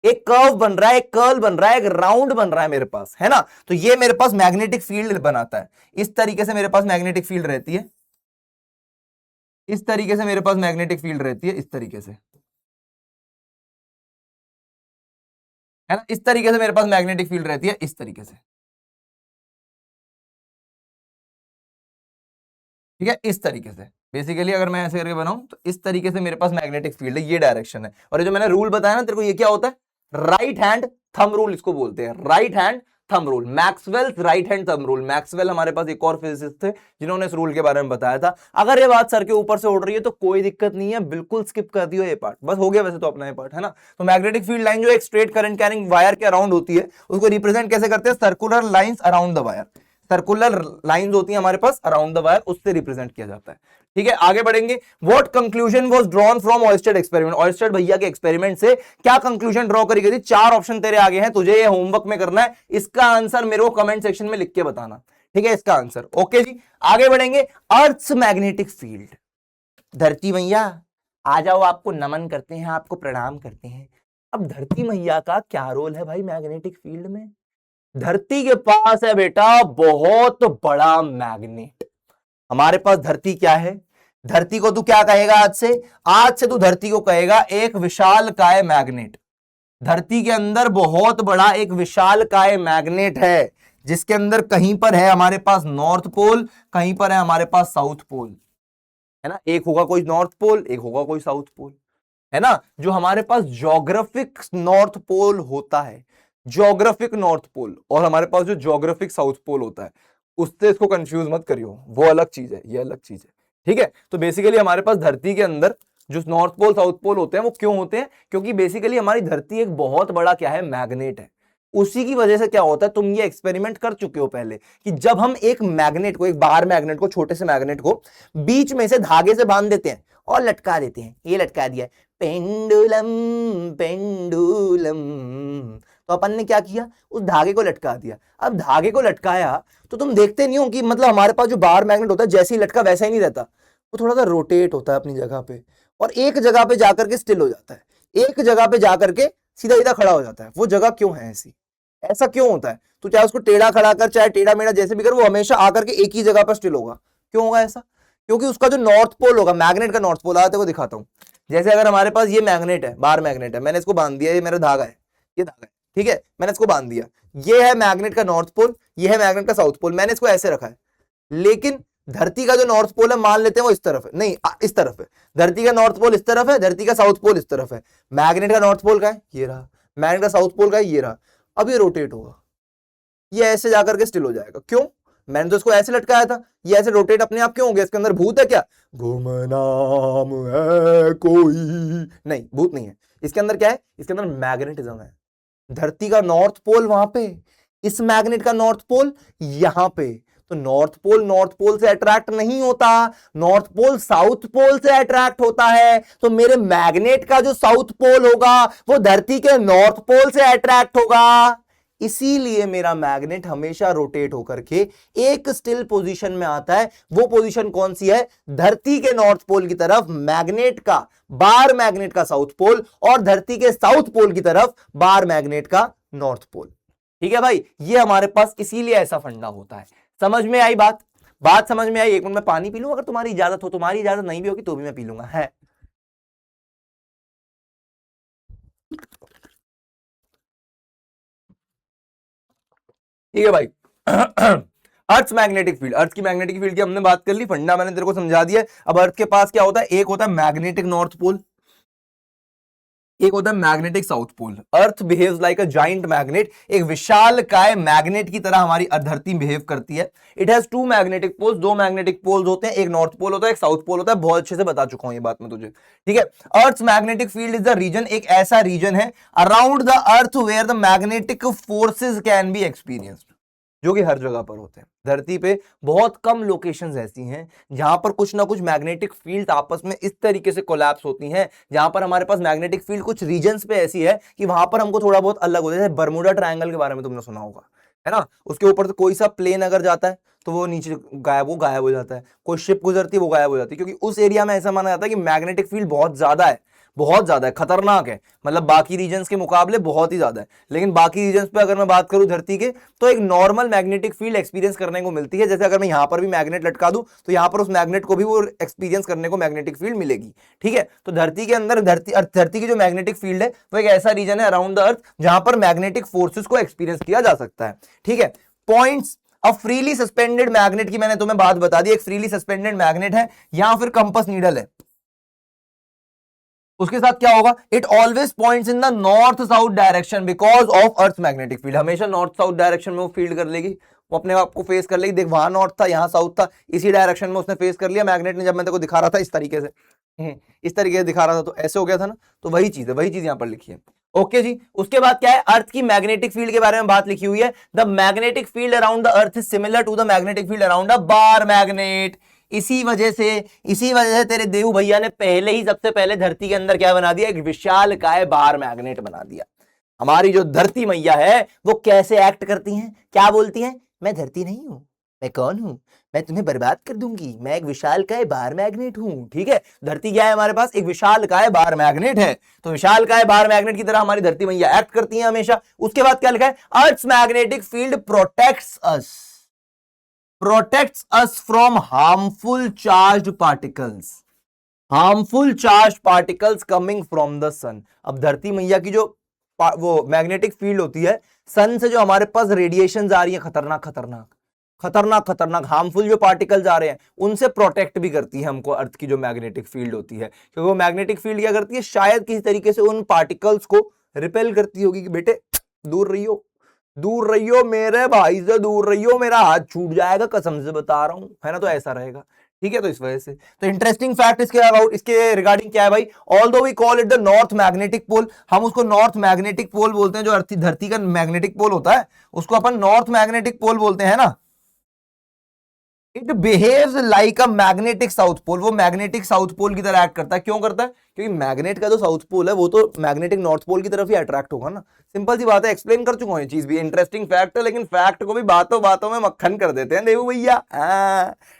एक कर्व बन रहा है, एक कर्ल बन रहा है, एक राउंड बन रहा है मेरे पास, है ना। तो ये मेरे पास मैग्नेटिक फील्ड बनाता है, इस तरीके से मेरे पास मैग्नेटिक फील्ड रहती है, इस तरीके से मेरे पास मैग्नेटिक फील्ड रहती है, इस तरीके से, है ना, इस तरीके से मेरे पास मैग्नेटिक फील्ड रहती है, इस तरीके से, ठीक है, इस तरीके से। बेसिकली अगर मैं ऐसे करके बनाऊं तो इस तरीके से मेरे पास मैग्नेटिक फील्ड है, ये डायरेक्शन है। और ये जो मैंने रूल बताया ना तेरे को, ये क्या होता है, राइट हैंड थंब रूल इसको बोलते हैं, right hand thumb rule, Maxwell's right hand thumb rule. Maxwell हमारे पास एक और फिजिसिस्ट थे जिन्होंने इस रूल के बारे में बताया था। अगर ये बात सर के ऊपर से उड़ रही है तो कोई दिक्कत नहीं है, बिल्कुल स्किप कर दियो ये पार्ट, बस हो गया वैसे तो अपना ये पार्ट, है ना। तो मैग्नेटिक फील्ड लाइन जो एक स्ट्रेट करंट कैरिंग वायर के अराउंड होती है, उसको रिप्रेजेंट कैसे करते हैं, circular lines around the wire, circular lines होती है हमारे पास अराउंड द वायर, उससे रिप्रेजेंट किया जाता है, ठीक है। आगे बढ़ेंगे, what conclusion was drawn from Oersted experiment, Oersted भैया के एक्सपेरिमेंट से क्या कंक्लूजन ड्रॉ करी गई थी। 4 ऑप्शन तेरे आगे हैं, तुझे ये होमवर्क में करना है, इसका आंसर मेरे को कमेंट सेक्शन में लिख के बताना, ठीक है, इसका आंसर। ओके जी, आगे बढ़ेंगे, अर्थ्स मैग्नेटिक फील्ड, धरती मैया आ जाओ, आपको नमन करते हैं, आपको प्रणाम करते हैं। अब धरती मैया का क्या रोल है भाई मैग्नेटिक फील्ड में, धरती के पास है बेटा बहुत बड़ा मैग्नेट। हमारे पास धरती क्या है, धरती को तू क्या कहेगा आज से तू धरती को कहेगा एक विशालकाय मैग्नेट। धरती के अंदर बहुत बड़ा एक विशालकाय मैग्नेट है, जिसके अंदर कहीं पर है हमारे पास नॉर्थ पोल, कहीं पर है हमारे पास साउथ पोल, है ना। एक होगा कोई नॉर्थ पोल, एक होगा कोई साउथ पोल, है ना। जो हमारे पास ज्योग्राफिक नॉर्थ पोल होता है, ज्योग्राफिक नॉर्थ पोल, और हमारे पास जो ज्योग्राफिक साउथ पोल होता है, उससे इसको कंफ्यूज मत करियो, वो अलग चीज है, ये अलग चीज है, ठीक है। तो बेसिकली हमारे पास धरती के अंदर जो नॉर्थ पोल साउथ पोल होते हैं वो क्यों होते हैं, क्योंकि बेसिकली हमारी धरती एक बहुत बड़ा क्या है, मैग्नेट है। उसी की वजह से क्या होता है, तुम ये एक्सपेरिमेंट कर चुके हो पहले, कि जब हम एक मैग्नेट को, एक बाहर मैग्नेट को, छोटे से मैग्नेट को बीच में से धागे से बांध देते हैं और लटका देते हैं, ये लटका दिया, पेंडुलम पेंडुलम, तो अपन ने क्या किया, उस धागे को लटका दिया। अब धागे को लटकाया तो तुम देखते नहीं हो कि मतलब हमारे पास जो बार मैग्नेट होता है जैसे ही लटका वैसा ही नहीं रहता, वो थोड़ा सा रोटेट होता है अपनी जगह पे और एक जगह पे जाकर के स्टिल हो जाता है, एक जगह पे जाकर के सीधा सीधा खड़ा हो जाता है। वो जगह क्यों है ऐसी, ऐसा क्यों होता है? तो चाहे उसको टेढ़ा खड़ा कर, चाहे टेढ़ा मेढ़ा जैसे भी कर, वो हमेशा आकर के एक ही जगह पर स्टिल होगा। क्यों होगा ऐसा? क्योंकि उसका जो नॉर्थ पोल होगा, मैग्नेट का नॉर्थ पोल, आते को दिखाता हूं। जैसे अगर हमारे पास ये मैग्नेट है, बार मैग्नेट है, मैंने इसको बांध दिया, ये मेरा धागा है, ये धागा है, ठीक है, मैंने इसको बांध दिया, ये है मैग्नेट का नॉर्थ पोल, ये है मैग्नेट का साउथ पोल, मैंने इसको ऐसे रखा है। लेकिन धरती का जो नॉर्थ पोल है मान लेते हैं वो इस तरफ है, नहीं इस तरफ है, धरती का नॉर्थ पोल इस तरफ है, धरती का साउथ पोल इस तरफ है, मैग्नेट का नॉर्थ पोल का है ये रहा, मैग्नेट का साउथ पोल का है ये रहा। अब ये रोटेट होगा, ये ऐसे जाकर के स्टिल हो जाएगा। क्यों? मैंने तो इसको ऐसे लटकाया था, ये ऐसे रोटेट अपने आप क्यों हो गया? इसके अंदर भूत है क्या? गुमनाम है कोई, नहीं भूत नहीं है। इसके अंदर क्या है? इसके अंदर मैग्नेटिज्म है। धरती का नॉर्थ पोल वहां पे, इस मैग्नेट का नॉर्थ पोल यहां पे, तो नॉर्थ पोल से अट्रैक्ट नहीं होता, नॉर्थ पोल साउथ पोल से अट्रैक्ट होता है। तो मेरे मैग्नेट का जो साउथ पोल होगा वो धरती के नॉर्थ पोल से अट्रैक्ट होगा। इसीलिए मेरा मैग्नेट हमेशा रोटेट होकर के एक स्टिल पोजीशन में आता है। वो पोजीशन कौन सी है? धरती के नॉर्थ पोल की तरफ मैग्नेट का, बार मैग्नेट का साउथ पोल, और धरती के साउथ पोल की तरफ बार मैग्नेट का नॉर्थ पोल। ठीक है भाई, ये हमारे पास इसीलिए ऐसा फंडा होता है। समझ में आई बात? बात समझ में आई? एक मिनट में पानी पी लूं अगर तुम्हारी इजाजत हो। तुम्हारी इजाजत नहीं भी होगी तो भी मैं पी लूंगा। है ठीक है भाई। अर्थ मैग्नेटिक फील्ड, अर्थ की मैग्नेटिक फील्ड की हमने बात कर ली, फंडा मैंने तेरे को समझा दिया। अब अर्थ के पास क्या होता है? एक होता है मैग्नेटिक नॉर्थ पोल, एक होता है magnetic south pole. Earth behaves like a giant magnet, एक विशाल काय मैग्नेट की तरह हमारी धरती बिहेव करती है। It has two magnetic poles, दो मैग्नेटिक पोल्स होते हैं, एक नॉर्थ पोल होता है, एक साउथ पोल होता है। बहुत अच्छे से बता चुका हूं ये बात मैं तुझे, ठीक है। Earth magnetic field is the region, एक ऐसा रीजन है around the earth where the magnetic forces can be experienced, जो कि हर जगह पर होते हैं। धरती पे बहुत कम लोकेशंस ऐसी हैं जहां पर कुछ ना कुछ मैग्नेटिक फील्ड आपस में इस तरीके से कोलैप्स होती हैं, जहां पर हमारे पास मैग्नेटिक फील्ड कुछ रीजन्स पे ऐसी है कि वहां पर हमको थोड़ा बहुत अलग हो जाए। बर्मुडा ट्रायंगल के बारे में तुमने सुना होगा, है ना? उसके ऊपर से कोई सा प्लेन अगर जाता है तो वो नीचे गायब हो जाता है, कोई शिप गुजरती है वो गायब हो जाती है, क्योंकि उस एरिया में ऐसा माना जाता है कि मैग्नेटिक फील्ड बहुत ज्यादा है, बहुत ज्यादा है, खतरनाक है, मतलब बाकी रीजन्स के मुकाबले बहुत ही ज्यादा है। लेकिन बाकी रीजन्स पे अगर मैं बात करूं धरती के, तो एक नॉर्मल मैग्नेटिक फील्ड एक्सपीरियंस करने को मिलती है। जैसे अगर मैं यहां पर भी मैग्नेट लटका दूं तो यहां पर उस मैग्नेट को भी वो एक्सपीरियंस करने को मैग्नेटिक फील्ड मिलेगी, ठीक है। तो धरती के अंदर धरती की जो मैग्नेटिक फील्ड है वो एक ऐसा रीजन है अराउंड द अर्थ जहां पर मैग्नेटिक फोर्सेस को एक्सपीरियंस किया जा सकता है, ठीक है। Points of freely suspended magnet की मैंने तुम्हें बात बता दी। एक फ्रीली सस्पेंडेड मैग्नेट है या फिर कंपास नीडल है, उसके साथ क्या होगा? It always points in the north south direction because of earth magnetic field. हमेशा नॉर्थ साउथ डायरेक्शन में वो फील्ड कर लेगी, वो अपने आप को फेस कर लेगी। देख वहां नॉर्थ था, यहाँ साउथ था, इसी डायरेक्शन में उसने फेस कर लिया मैग्नेट ने। जब मैं तेरे को दिखा रहा था इस तरीके से, इस तरीके से दिखा रहा था तो ऐसे हो गया था ना, तो वही चीज है, वही चीज यहां पर लिखी है। ओके जी। उसके बाद क्या है? अर्थ की मैग्नेटिक फील्ड के बारे में बात लिखी हुई है। The magnetic field around the earth is similar to the magnetic field around a bar magnet. इसी वजह से तेरे देव भैया ने पहले ही सबसे पहले धरती के अंदर क्या बना दिया? एक विशाल काय बार मैग्नेट बना दिया। हमारी जो धरती मैया है वो कैसे एक्ट करती हैं? क्या बोलती हैं? मैं धरती नहीं हूं, मैं कौन हूं? मैं तुम्हें बर्बाद कर दूंगी, मैं एक विशाल काय बार मैग्नेट हूं, ठीक है। धरती क्या है हमारे पास? एक विशाल काय बार मैग्नेट है। तो विशाल काय बार मैग्नेट की तरह हमारी धरती मैया एक्ट करती है हमेशा। उसके बाद क्या लिखा है? Earth's magnetic field protects us from harmful charged particles coming from the sun। अब धरती मैया की जो वो मैग्नेटिक फील्ड होती है, सन से जो हमारे पास रेडिएशंस आ रही है खतरनाक हार्मफुल जो पार्टिकल्स आ रहे हैं, उनसे प्रोटेक्ट भी करती है हमको अर्थ की जो मैग्नेटिक फील्ड होती है। क्योंकि वो मैग्नेटिक फील्ड क्या करती है? शायद किसी तरीके से उन पार्टिकल्स को रिपेल करती होगी कि बेटे दूर रहियो मेरे भाई से, दूर रहियो, मेरा हाथ छूट जाएगा, कसम से बता रहा हूं, है ना। तो ऐसा रहेगा, ठीक है। तो इस वजह से तो इंटरेस्टिंग फैक्ट इसके रिगार्डिंग क्या है भाई? Although we call it the north magnetic pole, हम उसको नॉर्थ मैग्नेटिक पोल बोलते हैं। जो धरती का मैग्नेटिक पोल होता है उसको अपन नॉर्थ मैग्नेटिक पोल बोलते हैं ना। It behaves like a magnetic south pole, वो मैग्नेटिक साउथ पोल की तरह एक्ट करता है। क्यों करता है? क्योंकि मैग्नेट का जो साउथ पोल है वो तो मैग्नेटिक नॉर्थ पोल की तरफ ही अट्रैक्ट होगा ना। सिंपल सी बात है, एक्सप्लेन कर चुका हूं ये चीज भी, इंटरेस्टिंग फैक्ट है, लेकिन फैक्ट को भी बातों बातों में मक्खन कर देते हैं देवू भैया।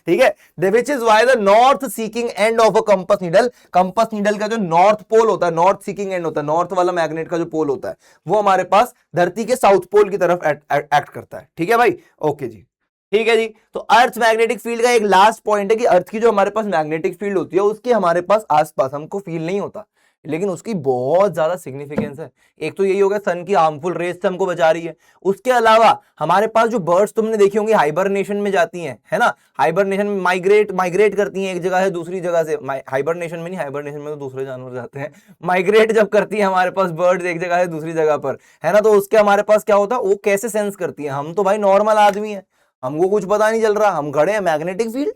ठीक है, which is why the north seeking end of a compass needle, compass needle का जो नॉर्थ पोल होता है, नॉर्थ सीकिंग एंड होता है, नॉर्थ वाला मैग्नेट का जो पोल होता है वो हमारे पास धरती के साउथ पोल की तरफ एक्ट करता है। ठीक है भाई, ओके जी, ठीक है जी। तो अर्थ मैग्नेटिक फील्ड का एक लास्ट पॉइंट है कि अर्थ की जो हमारे पास मैग्नेटिक फील्ड होती है उसके हमारे पास आसपास हमको फील नहीं होता, लेकिन उसकी बहुत ज्यादा सिग्निफिकेंस है। एक तो यही हो गया सन की हार्मफुल रेस से हमको बचा रही है, उसके अलावा हमारे पास जो बर्ड्स तुमने देखी होंगी हाइबरनेशन में जाती हैं, है ना, हाइबरनेशन में माइग्रेट करती हैं एक जगह से दूसरी जगह से, हाइबरनेशन में नहीं, हाइबरनेशन में तो दूसरे जानवर जाते हैं, माइग्रेट जब करती है हमारे पास बर्ड्स एक जगह से दूसरी जगह पर, है ना, तो उसके हमारे पास क्या होता है, वो कैसे सेंस करती है। हम तो भाई नॉर्मल आदमी है, हमको कुछ पता नहीं चल रहा, हम खड़े हैं मैग्नेटिक फील्ड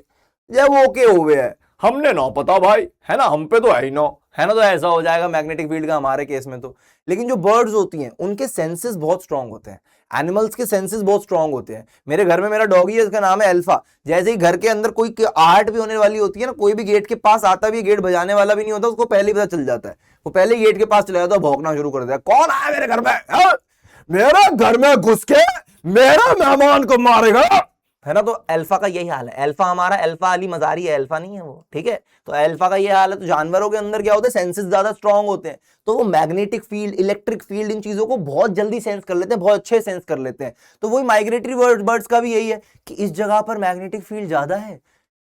जब ओके हो गया है, हमने ना पता भाई, है ना, हम पे तो है ही नो, है ना, तो ऐसा हो जाएगा मैग्नेटिक फील्ड का हमारे केस में तो। लेकिन जो बर्ड्स होती हैं उनके सेंसेस बहुत स्ट्रांग होते हैं, एनिमल्स के सेंसेस बहुत स्ट्रांग होते हैं। मेरे घर में मेरा डॉगी है, इसका नाम है अल्फा। जैसे ही घर के अंदर कोई आहट भी होने वाली होती है ना, कोई भी गेट के पास आता भी, गेट बजाने वाला भी नहीं होता, उसको पहले ही पता चल जाता है, वो पहले ही गेट के पास चला जाता है, भौंकना शुरू कर देता है, कौन आया मेरे घर में, मेरे घर में घुस के मेरा मेहमान को मारेगा, है ना। तो अल्फा का यही हाल है, अल्फा हमारा अल्फा अली मजारी है, अल्फा नहीं है वो, ठीक है। तो अल्फा का ये हाल है। तो जानवरों के अंदर क्या होता है, सेंसेस ज्यादा स्ट्रांग होते हैं, तो वो मैग्नेटिक फील्ड, इलेक्ट्रिक फील्ड, इन चीजों को बहुत जल्दी सेंस कर लेते हैं, बहुत अच्छे सेंस कर लेते हैं। तो वही माइग्रेटरी बर्ड्स का भी यही है कि इस जगह पर मैग्नेटिक फील्ड ज्यादा है,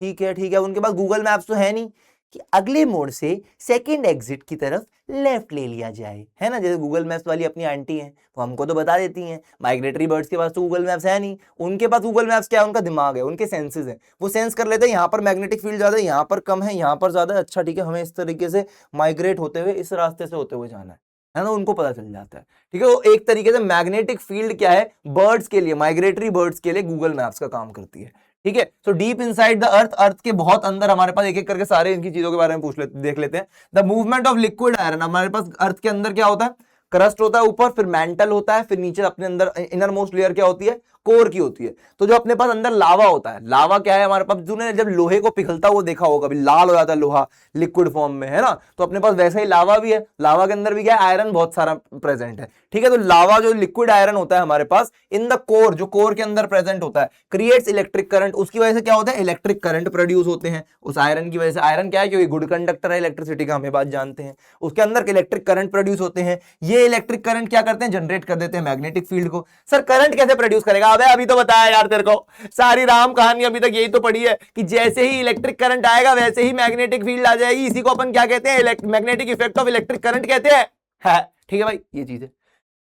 ठीक है, ठीक है। उनके पास गूगल मैप्स तो है नहीं कि अगले मोड़ से सेकंड एग्जिट की तरफ लेफ्ट ले लिया जाए, है ना, जैसे गूगल मैप्स वाली अपनी आंटी हैं वो हमको तो बता देती हैं। माइग्रेटरी बर्ड्स के पास तो गूगल मैप्स है नहीं, उनके पास गूगल मैप्स क्या है, उनका दिमाग है, उनके सेंसेस हैं, वो सेंस कर लेते हैं यहाँ पर मैग्नेटिक फील्ड ज्यादा है, यहाँ पर कम है, यहाँ पर ज्यादा है, अच्छा ठीक है, हमें इस तरीके से माइग्रेट होते हुए इस रास्ते से होते हुए जाना है ना, उनको पता चल जाता है। ठीक है, वो एक तरीके से मैग्नेटिक फील्ड क्या है, बर्ड्स के लिए, माइग्रेटरी बर्ड्स के लिए गूगल मैप्स का काम करती है। ठीक है, so deep inside the earth, earth के बहुत अंदर हमारे पास एक एक करके सारे इनकी चीजों के बारे में देख लेते हैं। The movement of liquid iron, हमारे पास अर्थ के अंदर क्या होता है, क्रस्ट होता है ऊपर, फिर मेंटल होता है, फिर नीचे अपने अंदर इनर मोस्ट लेयर क्या होती है, कोर की होती है। तो जो अपने पास अंदर लावा होता है, लावा क्या है हमारे पास, तूने जब लोहे को पिघलता हुआ देखा होगा, कभी लाल हो जाता है लोहा लिक्विड फॉर्म में, है ना, तो अपने पास वैसा ही लावा भी है, लावा के अंदर भी क्या है, आयरन बहुत सारा प्रेजेंट है। ठीक है, तो लावा जो लिक्विड आयरन होता है हमारे पास इन द कोर, जो कोर के अंदर प्रेजेंट होता है, क्रिएट्स इलेक्ट्रिक करंट, उसकी वजह से क्या होता है, इलेक्ट्रिक करंट प्रोड्यूस होते हैं उस आयरन की वजह से। आयरन क्या है, क्योंकि गुड कंडक्टर है इलेक्ट्रिसिटी का, हमें बात जानते हैं, उसके अंदर इलेक्ट्रिक करंट प्रोड्यूस होते हैं। ये इलेक्ट्रिक करंट क्या करते हैं, जनरेट कर देते हैं मैग्नेटिक फील्ड को। सर करंट कैसे प्रोड्यूस करेगा, अभी तो बताया यार तेरे को, सारी राम कहानी अभी तक यही तो पड़ी है कि जैसे ही इलेक्ट्रिक करंट आएगा वैसे ही मैग्नेटिक फील्ड आ जाएगी, इसी को अपन क्या कहते हैं, magnetic effect of electric current कहते हैं, है, ठीक है भाई, ये चीज है।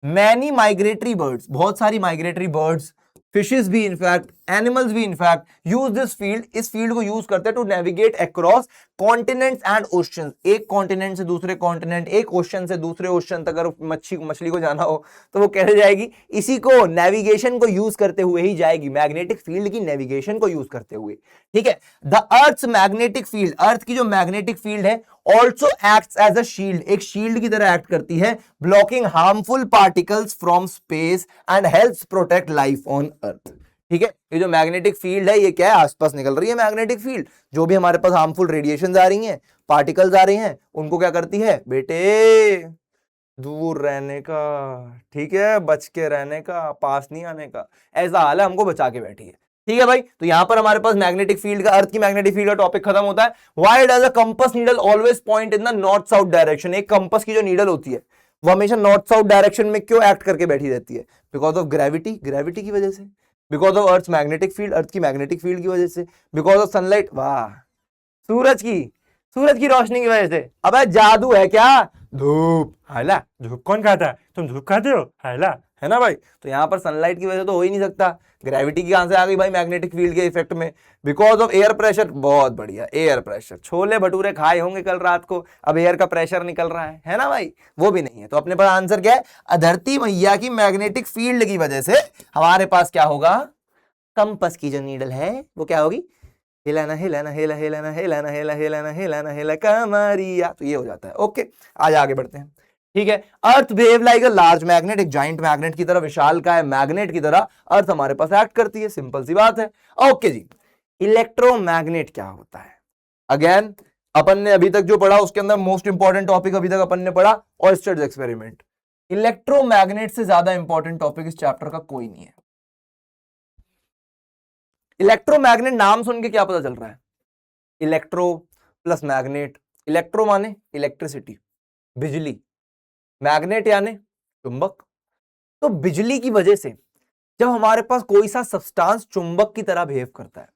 मैनी माइग्रेटरी बर्ड्स, बहुत सारी माइग्रेटरी बर्ड्स, फिशेस भी इनफैक्ट, एनिमल्स भी इनफैक्ट यूज दिस फील्ड, इस फील्ड को यूज करते हैं to navigate across continents and oceans, एक कॉन्टिनेंट से दूसरे कॉन्टिनेंट, एक ओशन से दूसरे ओशन तक अगर मछली को जाना हो तो वो कैसे जाएगी, इसी को नेविगेशन को यूज करते हुए ही जाएगी, मैग्नेटिक फील्ड की नेविगेशन को यूज करते हुए। ठीक है, the earth's magnetic field, earth की जो मैग्नेटिक फील्ड है also acts as a shield, एक शील्ड की तरह एक्ट करती है, blocking harmful particles from space and helps protect life on earth. ठीक है, ये जो मैग्नेटिक फील्ड है ये क्या है, आसपास निकल रही है मैग्नेटिक फील्ड, जो भी हमारे पास हार्मफुल रेडिएशन आ रही हैं, पार्टिकल्स आ रही हैं, उनको क्या करती है बेटे, दूर रहने का, ठीक है, बच के रहने का, पास नहीं आने का, ऐसा हाल है, हमको बचा के बैठी है। ठीक है भाई, तो यहां पर हमारे पास मैग्नेटिक फील्ड का, अर्थ की मैग्नेटिक फील्ड का टॉपिक खत्म होता है। Why does a compass needle always point in the north south direction, एक कंपास की जो नीडल होती है वो हमेशा नॉर्थ साउथ डायरेक्शन में क्यों एक्ट करके बैठी रहती है, बिकॉज ऑफ ग्रेविटी, ग्रेविटी की वजह से, because of earth magnetic field, earth की मैग्नेटिक फील्ड की वजह से, बिकॉज ऑफ सनलाइट, वाह, सूरज की रोशनी की वजह से। अबे जादू है क्या, धूप, हैला, धूप कौन खाता है, तुम धूप खाते हो, हैला, है ना भाई। तो यहाँ पर सनलाइट की वजह तो हो ही नहीं सकता, ग्रेविटी की कहां से आ गई भाई, मैग्नेटिक फील्ड के इफेक्ट में। बिकॉज ऑफ एयर प्रेशर, बहुत बढ़िया, एयर प्रेशर, छोले भटूरे खाए होंगे कल रात को, अब एयर का प्रेशर निकल रहा है ना भाई, वो भी नहीं है। तो अपने पास आंसर क्या है, धरती मैया की मैग्नेटिक फील्ड की वजह से हमारे पास क्या होगा, कंपास की जो नीडल है वो क्या होगी, हिलाना हिलाना हिला हिलाना हिलाना हिला हिलाना हिलाना हिला कमरिया, तो ये हो जाता है। ओके, आज आगे बढ़ते हैं। ठीक है, earth behave like a large magnet, एक जाइंट मैग्नेट की तरह, विशाल का है मैग्नेट की तरह अर्थ हमारे पास एक्ट करती है, सिंपल सी बात है। ओके जी, इलेक्ट्रोमैग्नेट क्या होता है? अगेन अपन ने अभी तक जो पढ़ा उसके अंदर मोस्ट इंपॉर्टेंट टॉपिक अभी तक अपन ने पढ़ा ऑयस्टर्स एक्सपेरिमेंट। इलेक्ट्रोमैग्नेट से ज्यादा इंपॉर्टेंट टॉपिक इस चैप्टर का कोई नहीं है। इलेक्ट्रोमैग्नेट नाम सुन के क्या पता चल रहा है? इलेक्ट्रो प्लस मैग्नेट, इलेक्ट्रो माने इलेक्ट्रिसिटी, बिजली, मैग्नेट यानी चुंबक। तो बिजली की वजह से जब हमारे पास कोई सा सब्सटेंस चुंबक की तरह बिहेव करता है,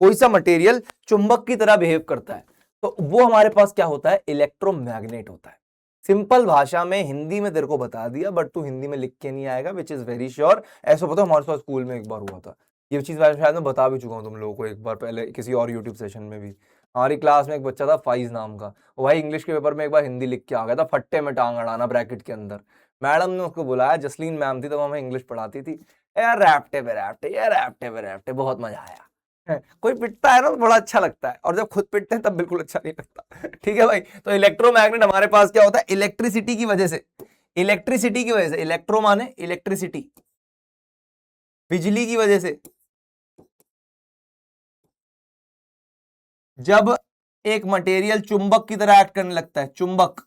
कोई सा मटेरियल चुंबक की तरह बिहेव करता है, तो वो हमारे पास क्या होता है? इलेक्ट्रोमैग्नेट होता है। सिंपल भाषा में हिंदी में तेरे को बता दिया, बट तू हिंदी में लिख के नहीं आएगा, विच इज वेरी श्योर। ऐसा पता हमारे साथ स्कूल में एक बार हुआ था, ये चीज शायद मैं बता भी चुका हूँ तुम लोगों को एक बार पहले किसी और यूट्यूब सेशन में भी। हमारी क्लास में एक बच्चा था फाइज नाम का, वो भाई इंग्लिश के पेपर में एक बार हिंदी लिख के आ गया था, फट्टे में टांग अड़ाना ब्रैकेट के अंदर। मैडम ने उसको बुलाया, जसलीन मैम थी, तो हमें इंग्लिश पढ़ाती थी, यार रैप्टे पे रैप्टे, यार रैप्टे पे रैप्टे, बहुत मजा आया। कोई पिटता है ना तो बड़ा अच्छा लगता है, और जब खुद पिटते हैं तब बिल्कुल अच्छा नहीं लगता। ठीक है भाई, तो इलेक्ट्रोमैग्नेट हमारे पास क्या होता है? इलेक्ट्रिसिटी की वजह से, इलेक्ट्रिसिटी की वजह से, इलेक्ट्रो माने इलेक्ट्रिसिटी, बिजली की वजह से जब एक मटेरियल चुंबक की तरह एक्ट करने लगता है, चुंबक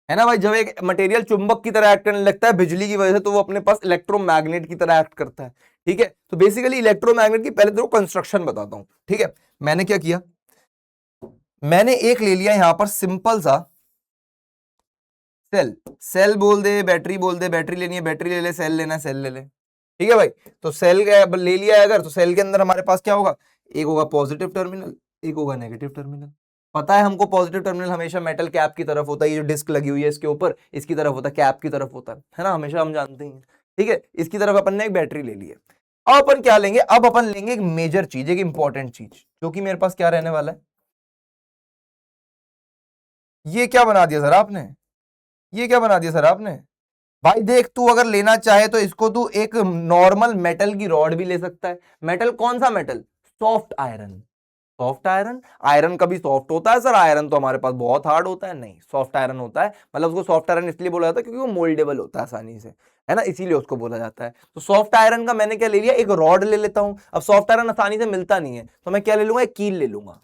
है ना भाई, जब एक मटेरियल चुंबक की तरह एक्ट करने लगता है बिजली की वजह से, तो वो अपने पास इलेक्ट्रोमैग्नेट की तरह एक्ट करता है। ठीक है, तो बेसिकली इलेक्ट्रोमैग्नेट की पहले तो कंस्ट्रक्शन बताता हूं। ठीक है, मैंने क्या किया, मैंने एक ले लिया यहां पर सिंपल सा सेल, सेल बोल दे, बैटरी बोल दे, बैटरी लेनी है बैटरी ले ले, सेल लेना है सेल ले ले। ठीक है भाई, तो सेल ले लिया है अगर, तो सेल के अंदर हमारे पास क्या होगा? एक होगा पॉजिटिव टर्मिनल, एक होगा नेगेटिव टर्मिनल। पता है हमको पॉजिटिव टर्मिनल हमेशा मेटल कैप की तरफ होता है, ये जो डिस्क लगी हुई है इसके ऊपर, इसकी तरफ होता है, कैप की तरफ होता है ना, हमेशा हम जानते हैं। ठीक है, इसकी तरफ अपन ने एक बैटरी ले ली है। अब अपन क्या लेंगे? अब अपन लेंगे एक मेजर चीज, एक इंपॉर्टेंट चीज, जो कि मेरे पास क्या रहने वाला है? ये क्या बना दिया सर आपने? ये क्या बना दिया सर आपने? भाई देख, तू अगर लेना चाहे तो इसको तू एक नॉर्मल मेटल की रॉड भी ले सकता है। मेटल कौन सा metal? Soft iron. Soft iron, iron कभी सॉफ्ट होता है सर? आयरन तो हमारे पास बहुत हार्ड होता है। नहीं, सॉफ्ट आयरन होता है, मतलब उसको सॉफ्ट आयरन इसलिए बोला जाता है क्योंकि वो मोल्डेबल होता है आसानी से, है ना, इसीलिए उसको बोला जाता है। तो सॉफ्ट आयरन का मैंने क्या ले लिया? एक रॉड ले लेता हूं। अब सॉफ्ट आयरन आसानी से मिलता नहीं है, तो मैं क्या ले लूंगा? एक कील ले लूंगा।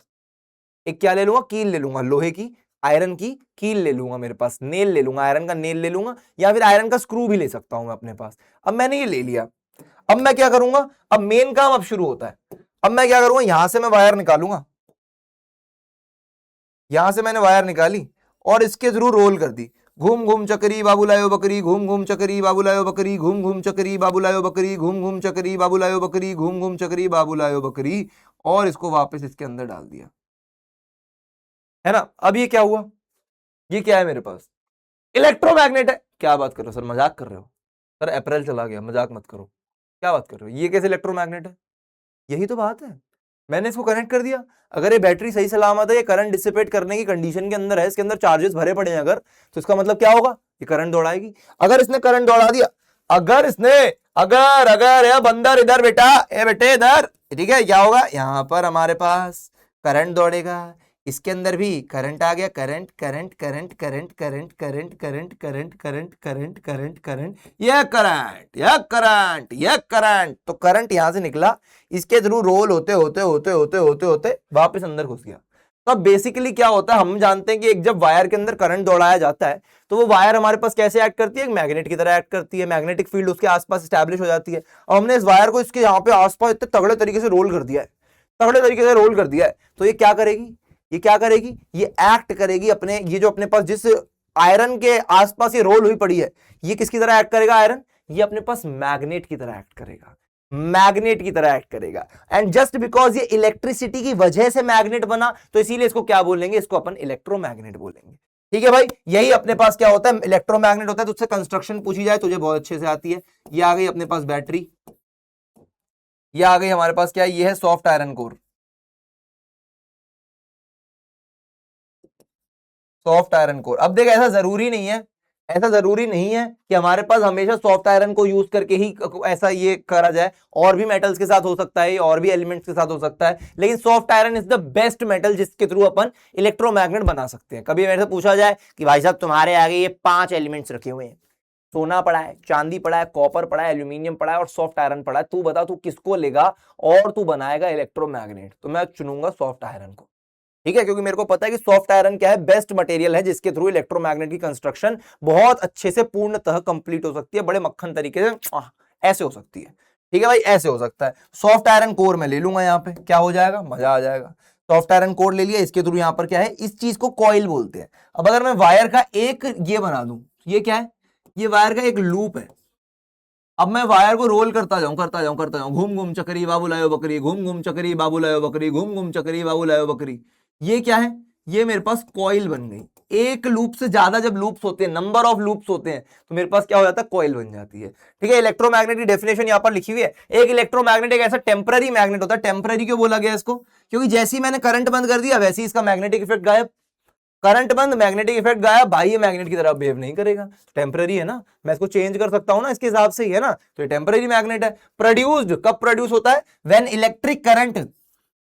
एक क्या ले लूंगा? कील ले लूंगा, लोहे की, आयरन की कील ले लूंगा। मेरे पास नेल ले लूंगा, आयरन का नेल ले लूंगा, या फिर आयरन का स्क्रू भी ले सकता हूं मैं अपने पास। अब मैंने ये ले लिया, अब मैं क्या करूंगा? अब मेन काम अब शुरू होता है। अब मैं क्या करूंगा? यहां से मैं वायर निकालूंगा, यहां से मैंने वायर निकाली और इसके थ्रू रोल कर दी। घूम घूम चकरी बाबू लायो बकरी, घूम घूम चकरी बाबू लायो बकरी, घूम घूम चकरी बाबू लायो बकरी, घूम घूम चकरी बाबू लायो बकरी, घूम घूम चकरी बाबू लायो बकरी, और इसको वापस इसके अंदर डाल दिया, है ना। अब ये क्या हुआ? ये क्या है मेरे पास? इलेक्ट्रोमैग्नेट है। क्या बात कर रहे हो सर, मजाक कर रहे हो सर? अप्रैल चला गया, मजाक मत करो। क्या बात कर रहे हो? ये कैसे इलेक्ट्रोमैग्नेट है? यही तो बात है, मैंने इसको कनेक्ट कर दिया। अगर ये बैटरी सही सलामत है, ये करंट डिसिपेट करने की कंडीशन के अंदर है, इसके अंदर चार्जेस भरे पड़े हैं अगर, तो इसका मतलब क्या होगा? ये करंट दौड़ाएगी। अगर इसने करंट दौड़ा दिया, अगर इसने अगर अगर ये बंदर इधर बेटा, ए बेटे इधर, ठीक है, क्या होगा? यहां पर हमारे पास करंट दौड़ेगा, इसके अंदर भी करंट आ गया। Current current current current current current current current current current current current, यह करंट यह करंट यह करंट, तो करंट यहां से निकला, इसके थ्रू रोल होते होते होते होते होते होते वापस अंदर घुस गया। तो अब बेसिकली क्या होता है, हम जानते हैं कि एक जब वायर के अंदर करंट दौड़ाया जाता है, तो वो वायर हमारे पास कैसे एक्ट करती है? एक मैग्नेट की तरह एक्ट करती है, मैग्नेटिक फील्ड उसके आसपास स्टैब्लिश हो जाती है। और हमने इस वायर को इसके यहाँ पे आसपास इतने तगड़े तरीके से रोल कर दिया है, तगड़े तरीके से रोल कर दिया है, तो ये क्या करेगी? ये क्या करेगी? ये एक्ट करेगी अपने, ये जो अपने पास जिस आयरन के आसपास ये रोल हुई पड़ी है, ये किसकी तरह एक्ट करेगा? आयरन, ये अपने पास मैग्नेट की तरह एक्ट करेगा, मैग्नेट की तरह एक्ट करेगा। एंड जस्ट बिकॉज ये इलेक्ट्रिसिटी की वजह से मैग्नेट बना, तो इसीलिए इसको क्या बोलेंगे? इसको अपन इलेक्ट्रोमैग्नेट बोलेंगे। ठीक है भाई, यही अपने पास क्या होता है? इलेक्ट्रोमैग्नेट होता है। तुझसे कंस्ट्रक्शन पूछी जाए तुझे बहुत अच्छे से आती है। ये आ गई अपने पास बैटरी, ये आ गई हमारे पास क्या है? ये है soft iron core, soft iron core. अब देख, ऐसा जरूरी नहीं है, ऐसा जरूरी नहीं है कि हमारे पास हमेशा सॉफ्ट आयरन को यूज करके ही ऐसा ये करा जाए, और भी मेटल्स के साथ हो सकता है, और भी एलिमेंट्स के साथ हो सकता है, लेकिन soft iron is the best metal जिसके थ्रू अपन इलेक्ट्रोमैग्नेट बना सकते हैं। कभी मेरे से पूछा जाए कि भाई साहब तुम्हारे आगे ये 5 एलिमेंट्स रखे हुए हैं, सोना पड़ा है, चांदी पड़ा है, कॉपर पड़ा है, एल्यूमिनियम पड़ा है और सॉफ्ट आयरन पड़ा है। तू बता तू किसको लेगा और तू बनाएगा इलेक्ट्रोमैग्नेट। तो मैं चुनूंगा सॉफ्ट आयरन को, ठीक है, क्योंकि मेरे को पता है कि सॉफ्ट आयरन क्या है, बेस्ट मटेरियल है जिसके थ्रू इलेक्ट्रोमैग्नेट की कंस्ट्रक्शन बहुत अच्छे से पूर्णतः कंप्लीट हो सकती है, बड़े मक्खन तरीके से ऐसे हो सकती है। ठीक है भाई, ऐसे हो सकता है। सॉफ्ट आयरन कोर में ले लूंगा, यहाँ पे क्या हो जाएगा, मजा आ जाएगा। सॉफ्ट आयरन कोर ले लिया, इसके थ्रू यहाँ पर क्या है, इस चीज को कॉइल बोलते हैं। अब अगर मैं वायर का एक ये बना दूं, ये क्या है, ये वायर का एक लूप है। अब मैं वायर को रोल करता जाऊं करता जाऊं करता जाऊं, घूम घूम चक्री बाबू लायो बकरी, घूम घूम चक्री बाबू लायो बकरी, घूम घूम चक्री बाबू लायो बकरी। ये क्या है, ये मेरे पास कॉइल बन गई। एक लूप से ज्यादा जब लूप्स होते हैं, नंबर ऑफ लूप्स होते हैं, तो मेरे पास क्या हो जाता है, कॉइल बन जाती है। ठीक है, इलेक्ट्रोमैग्नेट की डेफिनेशन यहां पर लिखी हुई है। एक इलेक्ट्रोमैग्नेट एक ऐसा टेम्पररी मैग्नेट होता है। टेम्पररी क्यों बोला गया इसको, क्योंकि जैसे ही मैंने करंट बंद कर दिया वैसे ही इसका मैग्नेटिक इफेक्ट गायब। करंट बंद, मैग्नेटिक इफेक्ट गायब, बाह्य मैग्नेट की तरह बिहेव नहीं करेगा, टेम्पररी है ना, मैं इसको चेंज कर सकता हूं ना इसके हिसाब से ही, है ना, तो ये टेम्पररी मैग्नेट है। प्रोड्यूस्ड कब प्रोड्यूस होता है, व्हेन इलेक्ट्रिक करंट,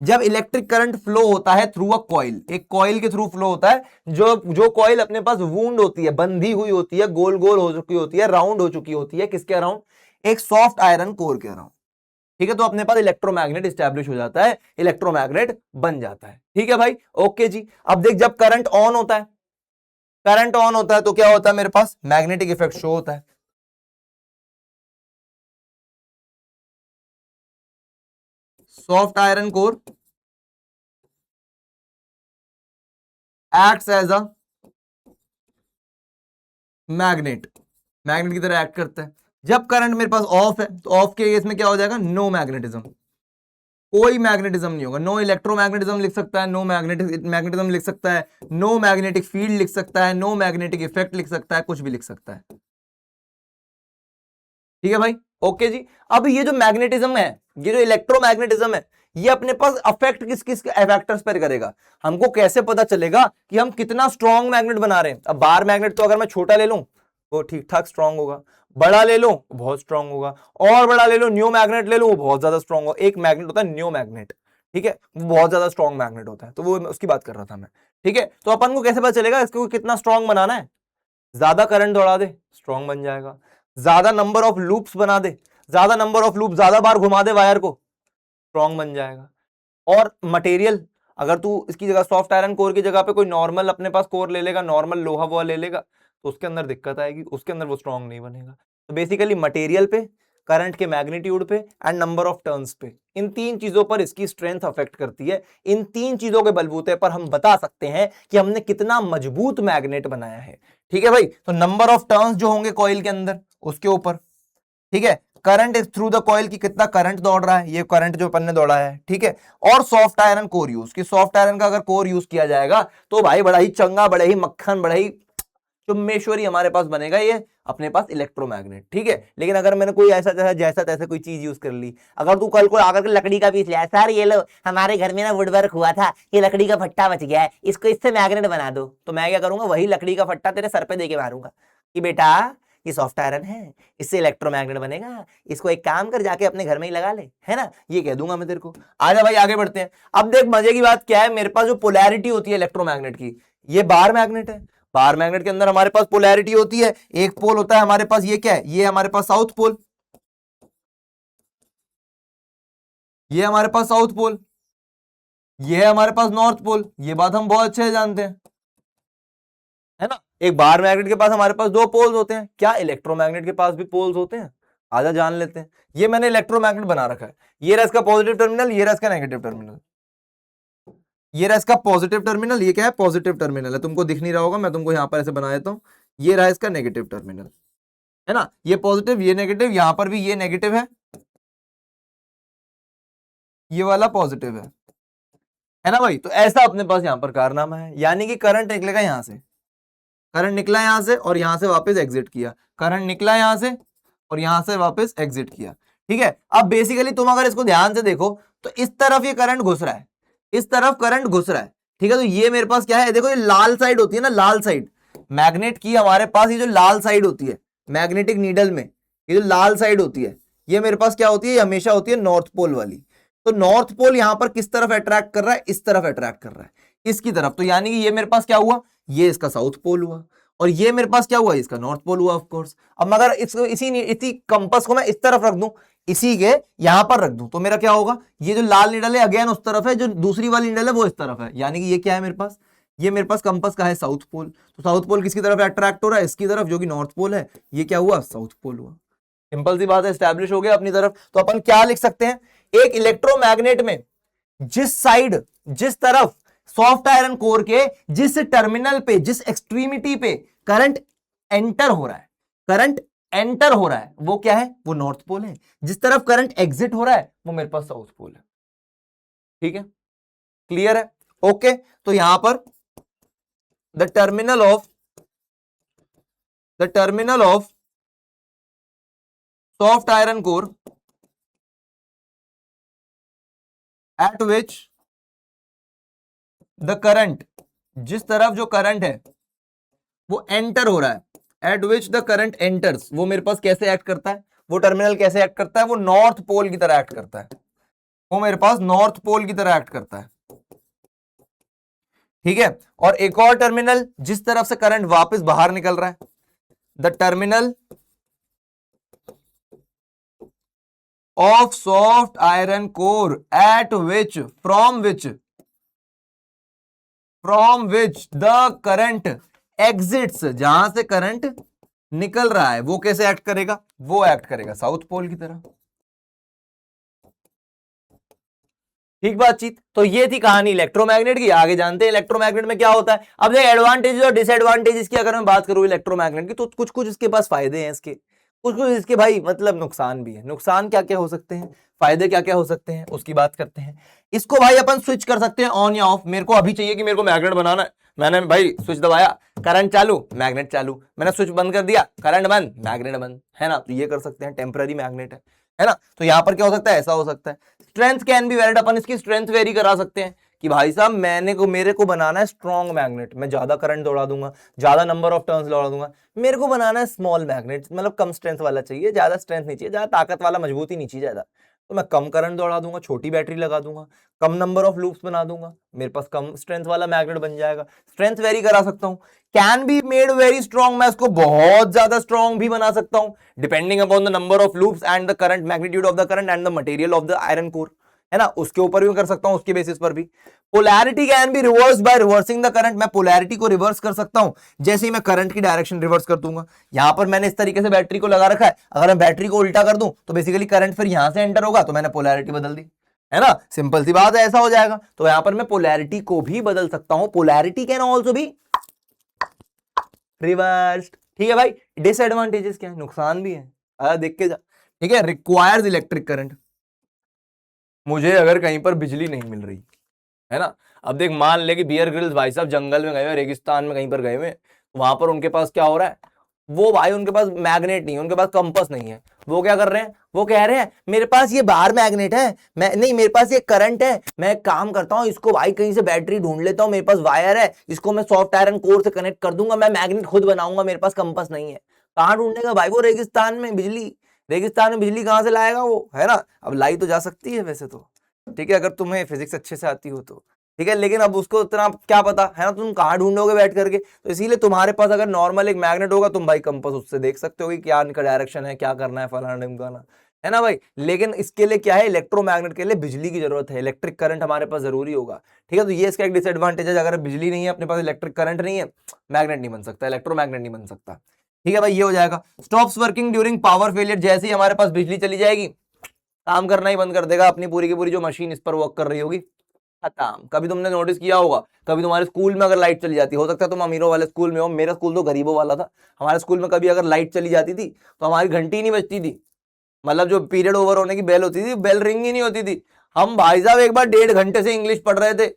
जब इलेक्ट्रिक करंट फ्लो होता है थ्रू अ कॉइल, एक कॉइल के थ्रू फ्लो होता है। जो कॉइल अपने पास वूंड होती है, बंधी हुई होती है, गोल गोल हो चुकी होती है, राउंड हो चुकी होती है, किसके अराउंड, एक सॉफ्ट आयरन कोर के अराउंड। ठीक है, तो अपने पास इलेक्ट्रोमैग्नेट स्टैब्लिश हो जाता है, इलेक्ट्रोमैग्नेट बन जाता है। ठीक है भाई, ओके जी। अब देख, जब करंट ऑन होता है, करंट ऑन होता है तो क्या होता है, मेरे पास मैग्नेटिक इफेक्ट शो होता है। Soft iron core acts as a magnet, magnet की तरह एक्ट करता है। जब करंट मेरे पास ऑफ है तो ऑफ के केस में क्या हो जाएगा, नो मैग्नेटिज्म, कोई मैग्नेटिज्म नहीं होगा। नो इलेक्ट्रोमैग्नेटिज्म लिख सकता है, नो मैग्नेटिज्म लिख सकता है, नो मैग्नेटिक फील्ड लिख सकता है, नो मैग्नेटिक इफेक्ट लिख सकता है, कुछ भी लिख सकता है। ठीक है भाई, ओके जी। अब ये जो मैग्नेटिज्म है, ये जो इलेक्ट्रोमैग्नेटिज्म है, ये अपने पास अफेक्ट किस किस फैक्टर्स पर करेगा, हमको कैसे पता चलेगा कि हम कितना स्ट्रॉन्ग मैग्नेट बना रहे हैं। अब बार मैग्नेट तो अगर मैं छोटा ले लूं वो ठीक ठाक स्ट्रॉन्ग होगा, बड़ा ले लूं बहुत स्ट्रॉन्ग होगा, और बड़ा ले लूं न्यू मैग्नेट ले लूं वो बहुत ज्यादा स्ट्रॉन्ग होगा। एक मैग्नेट होता है न्यू मैग्नेट, ठीक है, वो बहुत ज्यादा स्ट्रॉन्ग मैग्नेट होता है, तो वो उसकी बात कर रहा था मैं। ठीक है, तो अपन को कैसे पता चलेगा इसको कितना स्ट्रॉन्ग बनाना है, ज्यादा करंट दौड़ा दे स्ट्रॉन्ग बन जाएगा, ज्यादा नंबर ऑफ लूप्स बना दे, ज्यादा नंबर ऑफ लूप, ज्यादा बार घुमा दे वायर को, स्ट्रॉन्ग बन जाएगा। और मटेरियल, अगर तू इसकी जगह सॉफ्ट आयरन कोर की जगह पे कोई नॉर्मल अपने पास कोर ले लेगा, नॉर्मल लोहा वोहा ले लेगा, तो उसके अंदर दिक्कत आएगी, उसके अंदर वो स्ट्रॉन्ग नहीं बनेगा। तो बेसिकली मटेरियल पे, करंट के मैग्नीट्यूड पे एंड नंबर ऑफ टर्न्स पे, इन तीन चीजों पर इसकी स्ट्रेंथ अफेक्ट करती है। इन तीन चीजों के बलबूते पर हम बता सकते हैं कि हमने कितना मजबूत मैग्नेट बनाया है। ठीक है भाई, तो नंबर ऑफ टर्न्स जो होंगे कॉइल के अंदर उसके ऊपर, ठीक है, current is through the coil की कितना करंट दौड़ रहा है, ये करंट जो अपन ने दौड़ा है, ठीक है, और सॉफ्ट आयरन कोर यूज की, सॉफ्ट आयरन का अगर कोर यूज किया जाएगा तो भाई बड़ा ही चंगा, बड़ा ही मक्खन, बड़ा ही चुम्मेश्वरी हमारे पास बनेगा ये अपने पास इलेक्ट्रोमैग्नेट। ठीक है, लेकिन अगर मैंने कोई ऐसा जैसा तैसा कोई चीज यूज कर ली, अगर तू कल को आकर के लकड़ी का पीस लिया, सर ये लो हमारे घर में ना वुड वर्क हुआ था, ये लकड़ी का फट्टा बच गया है, इसको इससे मैग्नेट बना दो, तो मैं क्या करूंगा, वही लकड़ी का फट्टा तेरे सर पे देके मारूंगा कि बेटा ये सॉफ्ट आयरन है, इससे इलेक्ट्रोमैग्नेट बनेगा, इसको एक काम कर जाके अपने घर में ही लगा ले, है ना, ये कह दूंगा मैं तेरे को। आजा भाई आगे बढ़ते हैं। अब देख मजे की बात क्या है, मेरे पास जो पोलैरिटी होती है इलेक्ट्रोमैग्नेट की, ये बार मैग्नेट है। बार मैग्नेट के अंदर हमारे पास पोलैरिटी होती है, एक पोल होता है हमारे पास, ये क्या है, ये हमारे पास साउथ पोल, ये हमारे पास साउथ पोल, ये है हमारे पास नॉर्थ पोल, ये बात हम बहुत अच्छे से जानते हैं, है ना। एक बार मैग्नेट के पास हमारे पास दो पोल्स होते हैं, क्या इलेक्ट्रोमैग्नेट के पास भी पोल्स होते हैं, आजा जान लेते हैं। ये मैंने इलेक्ट्रोमैग्नेट बना रखा है, ये रहा इसका पॉजिटिव टर्मिनल, ये रहा इसका नेगेटिव टर्मिनल, ये रहा इसका पॉजिटिव टर्मिनल, ये क्या है पॉजिटिव टर्मिनल है, तुमको दिख नहीं रहा होगा, मैं तुमको यहां पर ऐसे बना देता हूं, ये रहा इसका नेगेटिव टर्मिनल, है ना, ये पॉजिटिव ये नेगेटिव, यहां पर भी ये नेगेटिव है, ये वाला पॉजिटिव है ना भाई। तो ऐसा अपने पास यहां पर कारनामा है, यानी कि करंट निकलेगा यहां से, करंट निकला यहां से और यहां से वापस एग्जिट किया, करंट निकला यहां से और यहां से वापस एग्जिट किया। ठीक है, अब बेसिकली तुम अगर इसको ध्यान से देखो तो इस तरफ ये करंट घुस रहा है, इस तरफ करंट घुस रहा है, ठीक है, तो ये मेरे पास क्या है, देखो ये लाल साइड होती है ना, लाल साइड मैग्नेट की हमारे पास, ये जो लाल साइड होती है मैग्नेटिक नीडल में, ये जो लाल साइड होती है, ये मेरे पास क्या होती है, ये हमेशा होती है नॉर्थ पोल वाली। तो नॉर्थ पोल यहां पर किस तरफ अट्रैक्ट कर रहा है, इस तरफ अट्रैक्ट कर रहा है, इसकी तरफ, तो यानी कि ये मेरे पास क्या हुआ, ये इसका साउथ पोल हुआ, और ये मेरे पास क्या हुआ, इसका नॉर्थ पोल हुआ ऑफ कोर्स। अब मगर इसको इसी कंपास को मैं इस तरफ रख दूं, इसी के यहां पर रख दूं, तो मेरा क्या होगा, ये जो लाल निडल है अगेन उस तरफ है, जो दूसरी वाली निडल है वो इस तरफ है, यानी कि ये क्या है मेरे पास, ये मेरे पास कंपास का है साउथ पोल। तो साउथ पोल किसकी तरफ अट्रैक्ट हो रहा है, इसकी तरफ, जो कि नॉर्थ पोल है। ये क्या हुआ, साउथ पोल हुआ। सिंपल सी बात है, एस्टैब्लिश हो गया अपनी तरफ। तो अपन क्या लिख सकते हैं, एक इलेक्ट्रोमैग्नेट में जिस साइड, जिस तरफ सॉफ्ट आयरन कोर के जिस टर्मिनल पे, जिस एक्सट्रीमिटी पे करंट एंटर हो रहा है, करंट एंटर हो रहा है, वो क्या है, वो नॉर्थ पोल है। जिस तरफ करंट एग्जिट हो रहा है वो मेरे पास साउथ पोल है। ठीक है, क्लियर है, ओके। तो यहां पर the terminal of soft iron core eight which the current, जिस तरफ जो करंट है वो एंटर हो रहा है, eight which the current enters, वो मेरे पास कैसे एक्ट करता है, वो टर्मिनल कैसे एक्ट करता है, वो नॉर्थ पोल की तरह एक्ट करता है, वो मेरे पास नॉर्थ पोल की तरह एक्ट करता है। ठीक है, और एक और टर्मिनल जिस तरफ से करंट वापस बाहर निकल रहा है, the terminal of soft iron core eight which, from which the current exits, जहां से करंट निकल रहा है, वो कैसे एक्ट करेगा, वो एक्ट करेगा साउथ पोल की तरह। ठीक बातचीत। तो ये थी कहानी इलेक्ट्रोमैग्नेट की। आगे जानते हैं इलेक्ट्रोमैग्नेट में क्या होता है। अब देख, एडवांटेजेस और डिसएडवांटेजेस की अगर मैं बात करूं इलेक्ट्रोमैग्नेट की, तो कुछ कुछ इसके पास फायदे हैं, इसके कुछ कुछ इसके भाई मतलब नुकसान भी है। नुकसान क्या क्या हो सकते हैं, फायदे क्या क्या हो सकते हैं, उसकी बात करते हैं। इसको भाई अपन स्विच कर सकते हैं ऑन या ऑफ। मेरे को अभी चाहिए कि मेरे को मैग्नेट बनाना है, मैंने भाई स्विच दबाया, करंट चालू, मैग्नेट चालू, मैंने स्विच बंद कर दिया, करंट बंद, मैग्नेट बंद, है ना। तो ये कर सकते हैं, टेम्पररी मैग्नेट है ना। तो यहां पर क्या हो सकता है, ऐसा हो सकता है। स्ट्रेंथ कैन बी वेरिड, अपन इसकी स्ट्रेंथ वेरी करा सकते हैं कि भाई साहब मेरे को बनाना है स्ट्रॉन्ग मैग्नेट, मैं ज्यादा करंट दौड़ा दूंगा, ज्यादा नंबर ऑफ टर्न्स दौड़ा दूंगा। मेरे को बनाना है स्मॉल मैग्नेट, मतलब कम स्ट्रेंथ वाला चाहिए, ज्यादा स्ट्रेंथ नहीं चाहिए, ज्यादा ताकत वाला, मजबूती नहीं चाहिए ज्यादा। तो मैं कम करंट दौड़ा दूंगा, छोटी बैटरी लगा दूंगा, कम नंबर ऑफ लूप्स बना दूंगा, मेरे पास कम स्ट्रेंथ वाला मैग्नेट बन जाएगा। स्ट्रेंथ वेरी करा सकता हूं। Can be made very strong, मैं इसको बहुत ज्यादा स्ट्रॉन्ग भी बना सकता हूं, depending upon the number of loops and the current, magnitude of the current and the material of the iron core, है ना, उसके ऊपर भी कर सकता हूं, उसके बेसिस पर भी। Polarity can be reverse by reversing the current, मैं पोलैरिटी को रिवर्स कर सकता हूं जैसे ही मैं करंट की डायरेक्शन रिवर्स कर दूंगा। यहां पर मैंने इस तरीके से बैटरी को लगा रखा है, अगर मैं बैटरी को उल्टा कर दूं तो बेसिकली करंट फिर यहां से एंटर होगा, तो मैंने पोलैरिटी बदल दी, है ना, सिंपल सी बात है, ऐसा हो जाएगा। तो यहां पर मैं पोलैरिटी को भी बदल सकता हूं, polarity can also be reversed. ठीक है भाई, डिसएडवांटेजेस क्या है, नुकसान भी है, देख के जा। ठीक है, रिक्वायर्स इलेक्ट्रिक करंट, मुझे अगर कहीं पर बिजली नहीं मिल रही है ना, अब देख मान ले कि बियर ग्रिल्स भाई साहब जंगल में गए हुए, रेगिस्तान में कहीं पर गए हुए, वहां पर उनके पास क्या हो रहा है, वो भाई उनके पास मैग्नेट नहीं है, उनके पास कंपास नहीं है, वो क्या कर रहे हैं, वो कह रहे हैं मेरे पास ये बाहर मैग्नेट है, मैं नहीं, मेरे पास ये करंट है, मैं एक काम करता हूँ, इसको भाई कहीं से बैटरी ढूंढ लेता हूँ, मेरे पास वायर है, इसको मैं सॉफ्ट आयरन कोर से कनेक्ट कर दूंगा, मैं मैग्नेट खुद बनाऊंगा, मेरे पास कंपास नहीं है। कहाँ ढूंढेगा भाई वो, रेगिस्तान में बिजली, रेगिस्तान में बिजली कहाँ से लाएगा वो, है ना। अब लाई तो जा सकती है वैसे तो, ठीक है, अगर तुम्हें फिजिक्स अच्छे से आती हो तो, ठीक है, लेकिन अब उसको इतना क्या पता है ना, तुम कहाँ ढूंढोगे बैठ करके। तो इसीलिए तुम्हारे पास अगर नॉर्मल एक मैग्नेट होगा, तुम भाई कंपास उससे देख सकते हो कि क्या इनका डायरेक्शन है, क्या करना है, फलाना ढिमकाना, है ना भाई। लेकिन इसके लिए क्या है, इलेक्ट्रोमैग्नेट के लिए बिजली की जरूरत है, इलेक्ट्रिक करंट हमारे पास जरूरी होगा। ठीक है, तो ये इसका एक डिसएडवांटेज है, अगर बिजली नहीं है अपने पास, इलेक्ट्रिक करंट नहीं है, मैग्नेट नहीं बन सकता, इलेक्ट्रोमैग्नेट नहीं बन सकता। ठीक है भाई, ये हो जाएगा। Stops working during power failure, जैसे ही हमारे पास बिजली चली जाएगी, काम करना ही बंद कर देगा, अपनी पूरी की पूरी जो मशीन इस पर वर्क कर रही होगी, खत्म। कभी तुमने नोटिस किया होगा, कभी तुम्हारे स्कूल में अगर लाइट चली जाती, हो सकता है तुम अमीरों वाले स्कूल में हो, मेरा स्कूल तो गरीबों वाला था, हमारे स्कूल में कभी अगर लाइट चली जाती थी तो हमारी घंटी ही नहीं बजती थी, मतलब जो पीरियड ओवर होने की बेल होती थी, बेल रिंग ही नहीं होती थी। हम भाई साहब एक बार 1.5 घंटे से इंग्लिश पढ़ रहे थे,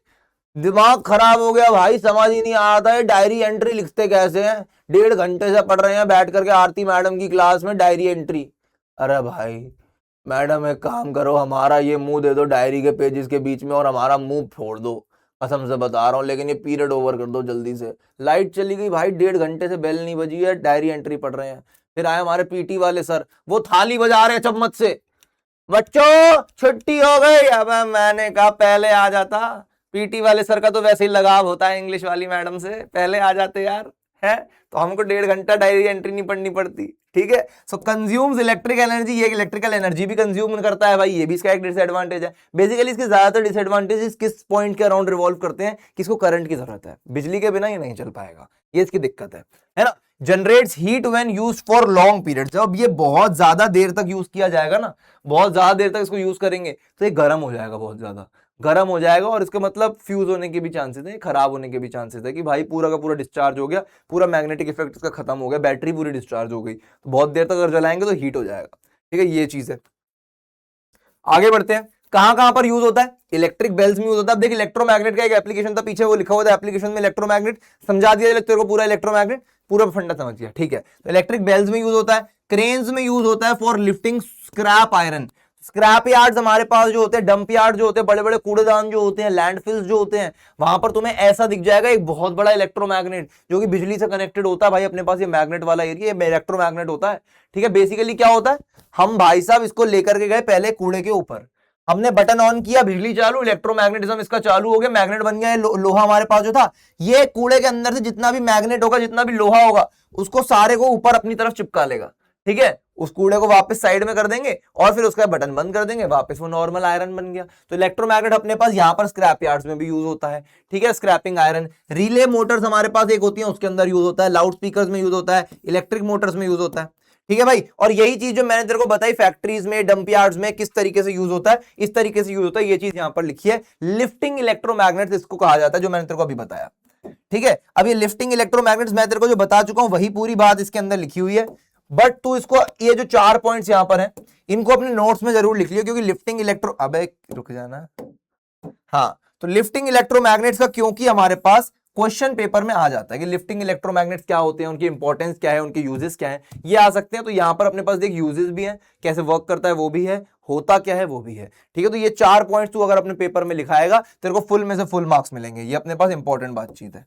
दिमाग खराब हो गया भाई, समझ ही नहीं आता है डायरी एंट्री लिखते कैसे हैं, 1.5 घंटे से पढ़ रहे हैं बैठ करके आरती मैडम की क्लास में डायरी एंट्री। अरे भाई मैडम एक काम करो, हमारा ये मुंह दे दो डायरी के पेजेस के बीच में और हमारा मुंह फोड़ दो, कसम से बता रहा हूँ, लेकिन ये पीरियड ओवर कर दो जल्दी से। लाइट चली गई भाई, 1.5 घंटे से बेल नहीं बजी है, डायरी एंट्री पढ़ रहे हैं। फिर आए हमारे पीटी वाले सर, वो थाली बजा रहे हैं चम्मच से, बच्चों छुट्टी हो गई। अब मैंने कहा पहले आ जाता, पीटी वाले सर का तो वैसे ही लगाव होता है इंग्लिश वाली मैडम से, पहले आ जाते यार, है, तो हमको 1.5 घंटा डायरी एंट्री नहीं पढ़नी पड़ती, ठीक है। सो कंज्यूम्स इलेक्ट्रिक एनर्जी, ये इलेक्ट्रिकल एनर्जी भी कंज्यूम करता है भाई, ये भी इसका एक डिसएडवांटेज है। बेसिकली इसके ज्यादातर डिसएडवांटेजेस किस पॉइंट के अराउंड रिवॉल्व करते हैं कि इसको करंट की जरूरत है, बिजली के बिना ये नहीं चल पाएगा, ये इसकी दिक्कत है ना। Generates heat when use for long period, जब ये बहुत ज्यादा देर तक यूज किया जाएगा ना, बहुत ज्यादा देर तक इसको यूज करेंगे तो ये गर्म हो जाएगा, बहुत ज्यादा गर्म हो जाएगा, और इसका मतलब फ्यूज होने के भी चांसेस है, खराब होने के भी चांसेस है कि भाई पूरा का पूरा डिस्चार्ज हो गया, पूरा मैग्नेटिक इफेक्ट इसका खत्म हो गया, बैटरी पूरी डिस्चार्ज हो गई, तो बहुत देर तक अगर जलाएंगे तो हीट हो जाएगा, ठीक है, ये चीज है। आगे बढ़ते हैं, कहां कहां पर यूज होता है, इलेक्ट्रिक बेल्स में यूज होता है। अब देख इलेक्ट्रोमैग्नेट का एक एप्लीकेशन था, पीछे वो लिखा हुआ था एप्लीकेशन में इलेक्ट्रोमैग्नेट, समझा दिया तेरे को पूरा इलेक्ट्रोमैग्नेट, पूरा फंडा समझ गया, ठीक है। तो इलेक्ट्रिक बेल्स में यूज होता है, क्रेन्स में यूज होता है for lifting scrap iron. Scrap yards हमारे पास जो होते हैं, डंप यार्ड जो होते हैं, बड़े बड़े कूड़ेदान जो होते हैं, लैंडफिल्स जो होते हैं, वहां पर तुम्हें ऐसा दिख जाएगा एक बहुत बड़ा इलेक्ट्रोमैग्नेट जो कि बिजली से कनेक्टेड होता है भाई। अपने पास ये मैग्नेट वाला एरिया, ये इलेक्ट्रोमैग्नेट होता है, ठीक है। बेसिकली क्या होता है, हम भाई साहब इसको लेकर के गए पहले कूड़े के ऊपर, हमने बटन ऑन किया, बिजली चालू, इलेक्ट्रोमैग्नेटिज्म इसका चालू हो गया, मैग्नेट बन गया। लोहा हमारे पास जो था, ये कूड़े के अंदर से जितना भी मैग्नेट होगा, जितना भी लोहा होगा, उसको सारे को ऊपर अपनी तरफ चिपका लेगा, ठीक है। उस कूड़े को वापस साइड में कर देंगे और फिर उसका बटन बंद कर देंगे, वापस वो नॉर्मल आयरन बन गया। तो इलेक्ट्रोमैग्नेट अपने पास यहाँ पर स्क्रैप यार्ड्स में भी यूज होता है, ठीक है, स्क्रैपिंग आयरन। रिले मोटर्स हमारे पास एक होती है, उसके अंदर यूज होता है, लाउड स्पीकर्स में यूज होता है, इलेक्ट्रिक मोटर्स में यूज होता है, ठीक है भाई। और यही चीज जो मैंने तेरे को बताई फैक्ट्रीज में, डंप यार्ड्स में किस तरीके से यूज होता है, इस तरीके से यूज होता है, ये चीज यहां पर लिखी है, लिफ्टिंग इलेक्ट्रोमैग्नेट्स इसको कहा जाता है, जो मैंने तेरे को अभी बताया, ठीक है। अब ये लिफ्टिंग इलेक्ट्रोमैग्नेट्स मैं तेरे को जो बता चुका हूं, वही पूरी बात इसके अंदर लिखी हुई है, बट तू इसको, ये जो 4 पॉइंट्स यहां पर हैं, इनको अपने नोट्स में जरूर लिख लियो, क्योंकि लिफ्टिंग अबे रुक जाना, हाँ, तो लिफ्टिंग इलेक्ट्रोमैग्नेट्स का क्योंकि हमारे पास क्वेश्चन पेपर में आ जाता है कि लिफ्टिंग इलेक्ट्रोमैग्नेट्स क्या होते हैं, उनकी इंपॉर्टेंस क्या है, उनके यूजेस क्या है, ये आ सकते हैं। तो यहां पर अपने पास देख यूजेस भी हैं, कैसे वर्क करता है वो भी है, होता क्या है वो भी है, ठीक है। तो ये 4 पॉइंट्स तू अगर अपने पेपर में लिखाएगा, तेरे को फुल में से फुल मार्क्स मिलेंगे, ये अपने पास इंपॉर्टेंट बातचीत है,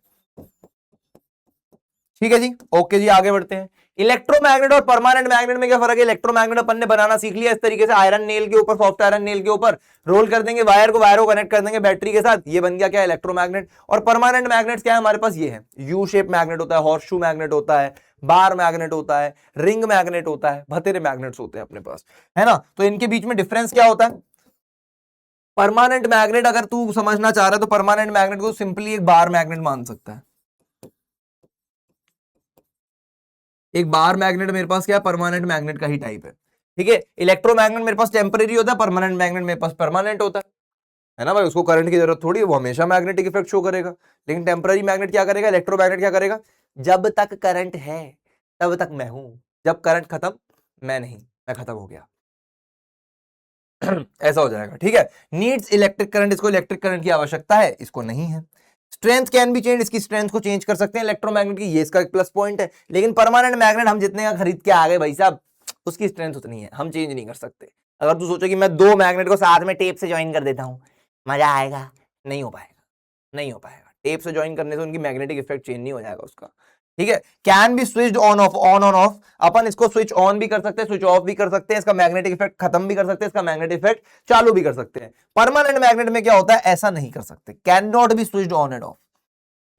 ठीक है जी। ओके जी, आगे बढ़ते हैं। इलेक्ट्रोमैग्नेट और परमानेंट मैग्नेट में क्या फर्क है। इलेक्ट्रोमैग्नेट अपन ने बनाना सीख लिया इस तरीके से, आयरन नेल के ऊपर, सॉफ्ट आयरन नेल के ऊपर रोल कर देंगे वायर को कनेक्ट कर देंगे बैटरी के साथ, ये बन गया क्या, इलेक्ट्रोमैग्नेट। और परमानेंट मैग्नेट क्या है हमारे पास, ये है यू शेप मैग्नेट होता है, हॉर्सशू मैग्नेट होता है, बार मैग्नेट होता है, रिंग मैग्नेट होता है, भतेरे मैग्नेट्स होते हैं अपने पास, है ना। तो इनके बीच में डिफरेंस क्या होता है। परमानेंट मैग्नेट अगर तू समझना चाह रहा है तो परमानेंट मैग्नेट को सिंपली एक बार मैग्नेट मान सकता है। एक बार मैग्नेट मेरे पास क्या है, परमानेंट मैग्नेट का ही टाइप है, ठीक है। इलेक्ट्रोमैग्नेट मेरे पास टेम्परेरी होता है, परमानेंट मैग्नेट मेरे पास परमानेंट होता है ना भाई। उसको करंट की जरूरत थोड़ी है, वो हमेशा मैग्नेटिक इफेक्ट शो करेगा। लेकिन टेम्पररी मैग्नेट क्या करेगा, इलेक्ट्रोमैग्नेट क्या करेगा, जब तक करंट है तब तक मैं हूं, जब करंट खत्म मैं नहीं, मैं खत्म हो गया ऐसा हो जाएगा, ठीक है। नीड्स इलेक्ट्रिक करंट, इसको इलेक्ट्रिक करंट की आवश्यकता है, इसको नहीं है। स्ट्रेंथ कैन बी चेंज, इसकी स्ट्रेंथ को चेंज कर सकते हैं इलेक्ट्रोमैग्नेट की, ये इसका एक प्लस पॉइंट है। लेकिन परमानेंट मैग्नेट हम जितने का खरीद के आ गए भाई साहब, उसकी स्ट्रेंथ उतनी है, हम चेंज नहीं कर सकते। अगर तू सोचो कि मैं 2 मैग्नेट को साथ में टेप से ज्वाइन कर देता हूं, मजा आएगा, नहीं हो पाएगा, नहीं हो पाएगा। टेप से ज्वाइन करने से उनकी मैग्नेटिक इफेक्ट चेंज नहीं हो जाएगा उसका, ठीक है। Can be switched on off, on on off, अपन इसको स्विच ऑन भी कर सकते हैं, स्विच ऑफ भी कर सकते हैं, इसका मैग्नेटिक इफेक्ट खत्म भी कर सकते हैं, इसका मैग्नेटिक इफेक्ट चालू भी कर सकते हैं। परमानेंट मैग्नेट में क्या होता है, ऐसा नहीं कर सकते, can not B switched on and of.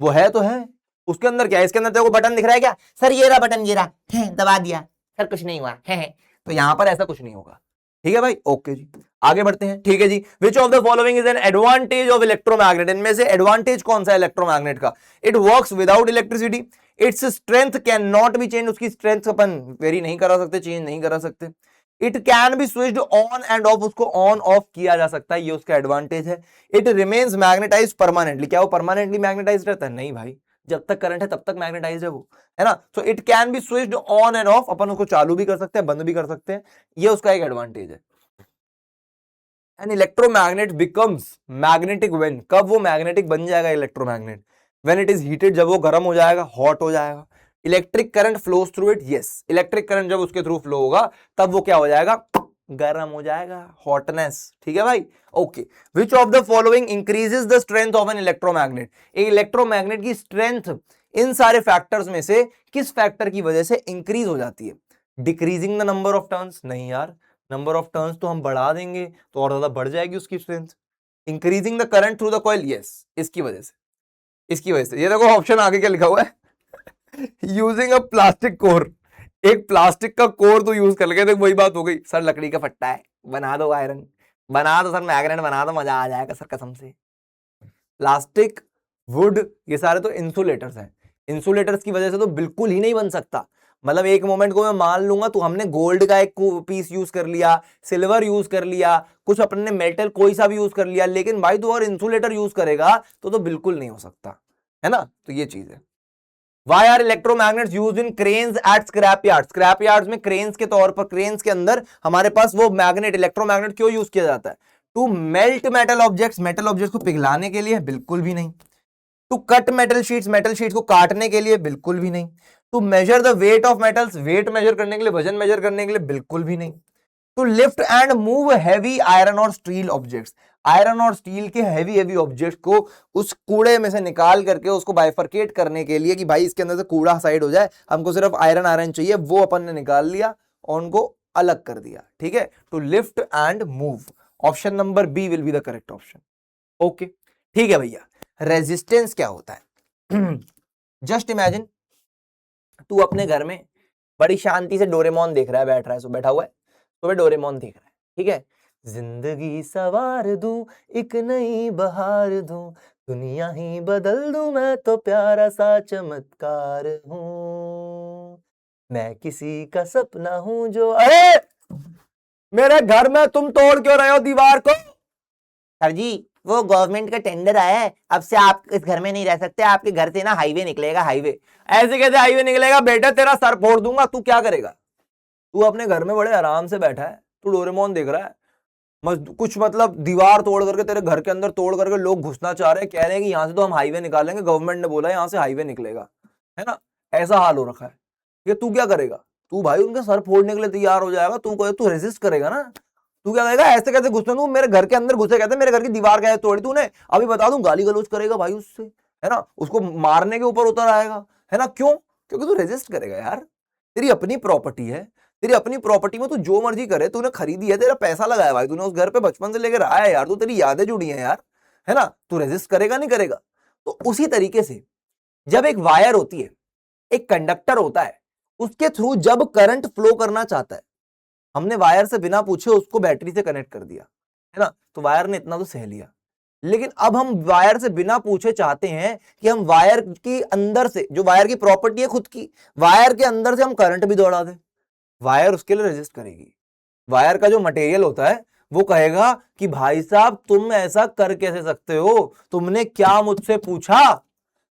वो है तो है, उसके अंदर क्या है, इसके अंदर तेरे को बटन दिख रहा है क्या, सर ये रहा बटन, ये रहा, दबा दिया सर, कुछ नहीं हुआ है। तो यहां पर ऐसा कुछ नहीं होगा, ठीक है भाई। ओके जी, आगे बढ़ते हैं, ठीक है जी। Which of the following is an advantage of electromagnet, इनमें से एडवांटेज कौन सा है इलेक्ट्रोमैग्नेट का। It works without electricity, its strength can not be change, उसकी स्ट्रेंथ अपन वेरी नहीं करा सकते, चेंज नहीं करा सकते। It can be switched on and off, उसको ऑन ऑफ किया जा सकता है, ये उसका एडवांटेज है। इट रिमेन्स मैग्नेटाइज परमानेंटली, क्या वो परमानेंटली मैग्नेटाइज रहता है, नहीं भाई, जब तक करंट है तब तक मैग्नेटाइज है वो, है ना। So it can be switched on and off, अपन उसको चालू भी कर सकते हैं, बंद भी कर सकते हैं, ये उसका एक एडवांटेज है। An electromagnet becomes magnetic when, कब वो मैग्नेटिक बन जाएगा electromagnet, when it is heated, जब वो गर्म हो जाएगा, हॉट हो जाएगा। Electric current flows through it, yes, electric current जब उसके थ्रू फ्लो होगा तब वो क्या हो जाएगा, गर्म हो जाएगा, हॉटनेस, ठीक है भाई। Okay, which of the following increases the strength of an electromagnet, एक इलेक्ट्रोमैग्नेट की स्ट्रेंथ इन सारे फैक्टर्स में से किस फैक्टर की वजह से इंक्रीज हो जाती है। Decreasing the number of turns, नहीं यार, नंबर ऑफ टर्न्स तो हम बढ़ा देंगे तो और ज्यादा बढ़ जाएगी उसकी strength. Increasing the current through the coil, yes, इसकी वजह से, इसकी वजह से। ये देखो ऑप्शन आगे क्या लिखा हुआ है यूजिंग अ प्लास्टिक कोर, एक प्लास्टिक का कोर तो यूज कर लगे, देख वही बात हो गई सर, लकड़ी का फट्टा है, बना दो आयरन, बना दो सर मैग्नेट, बना दो, मजा आ जाएगा सर कसम से। प्लास्टिक, वुड, ये सारे तो इंसुलेटर्स हैं, इंसुलेटर्स की वजह से तो बिल्कुल ही नहीं बन सकता। मतलब एक मोमेंट को मैं मान लूंगा तो हमने गोल्ड का एक पीस यूज कर लिया, सिल्वर यूज कर लिया, कुछ अपने मेटल कोई सा भी यूज कर लिया, लेकिन भाई तू अगर इंसुलेटर यूज करेगा तो बिल्कुल नहीं हो सकता, है ना। तो ये चीज है। Why are electromagnets used in cranes at scrap yards? scrap yards में क्रेन्स के तौर पर, क्रेन्स के अंदर हमारे पास वो मैग्नेट, इलेक्ट्रोमैग्नेट क्यों यूज किया जाता है? To melt metal objects, metal objects को पिघलाने के लिए? बिल्कुल भी नहीं। To cut metal sheets, metal sheets को काटने के लिए? बिल्कुल भी नहीं। To measure the weight of metals, weight measure करने के लिए, वजन मेजर करने के लिए? बिल्कुल भी नहीं। To lift and move heavy iron और स्टील ऑब्जेक्ट्स, आयरन और स्टील के हैवी हैवी ऑब्जेक्ट को उस कूड़े में से निकाल करके उसको बाइफरकेट करने के लिए कि भाई इसके अंदर से कूड़ा साइड हो जाए, हमको सिर्फ आयरन आयरन चाहिए, वो अपन ने निकाल लिया और उनको अलग कर दिया, ठीक है। To lift and move, option number B will be the correct option. Okay, ठीक है भैया। रेजिस्टेंस क्या होता है? जस्ट इमेजिन तू अपने घर में बड़ी शांति से डोरेमोन देख रहा है, बैठ रहा है, सो बैठा हुआ है, तो डोरेमोन देख रहा है, ठीक है। जिंदगी सवार दूं, एक नई बहार दूं, दुनिया ही बदल दूं, मैं तो प्यारा सा चमत्कार हूं, मैं किसी का सपना हूं जो, अरे मेरे घर में तुम तोड़ क्यों रहे हो दीवार को? सर जी वो गवर्नमेंट का टेंडर आया है, अब से आप इस घर में नहीं रह सकते, आपके घर से ना हाईवे निकलेगा, हाईवे। ऐसे कैसे हाईवे निकलेगा बेटा, तेरा सर फोड़ दूंगा। तू क्या करेगा? तू अपने घर में बड़े आराम से बैठा है, तू डोरेमोन देख रहा है, कुछ मतलब दीवार तोड़ करके तेरे घर के अंदर तोड़ करके लोग घुसना चाह रहे हैं, कह रहे हैं कि यहाँ से तो हम हाईवे निकालेंगे, गवर्नमेंट ने बोला है यहाँ से हाईवे निकलेगा, है ना। ऐसा हाल हो रखा है कि तू क्या करेगा? तू भाई उनके सर फोड़ने के लिए तैयार हो जाएगा, तू रेजिस्ट करेगा ना। तू क्या करेगा? ऐसे कैसे घुसना, तू मेरे घर के अंदर घुसे, कहते मेरे घर की दीवार कैसे तोड़ी तूने, अभी बता दूं गाली गलौज करेगा भाई उससे, है ना, उसको मारने के ऊपर उतर आएगा, है ना। क्यों? क्योंकि तू रेजिस्ट करेगा यार, तेरी अपनी प्रॉपर्टी है, तेरी अपनी प्रॉपर्टी में तू जो मर्जी करे, तूने खरीदी है, तेरा पैसा लगाया भाई, तूने उस घर पे बचपन से लेकर आया है यार, तू तेरी यादें जुड़ी हैं यार, है ना। तू रेजिस्ट करेगा नहीं करेगा? तो उसी तरीके से जब एक वायर होती है, एक कंडक्टर होता है, उसके थ्रू जब करंट फ्लो करना चाहता है, हमने वायर से बिना पूछे उसको बैटरी से कनेक्ट कर दिया, है ना, तो वायर ने इतना तो सह लिया। लेकिन अब हम वायर से बिना पूछे चाहते हैं कि हम वायर के अंदर से, जो वायर की प्रॉपर्टी है खुद की, वायर के अंदर से हम करंट भी दौड़ा दें, वायर उसके लिए रेजिस्ट करेगी। वायर का जो मटेरियल होता है वो कहेगा कि भाई साहब तुम ऐसा कर कैसे सकते हो, तुमने क्या मुझसे पूछा,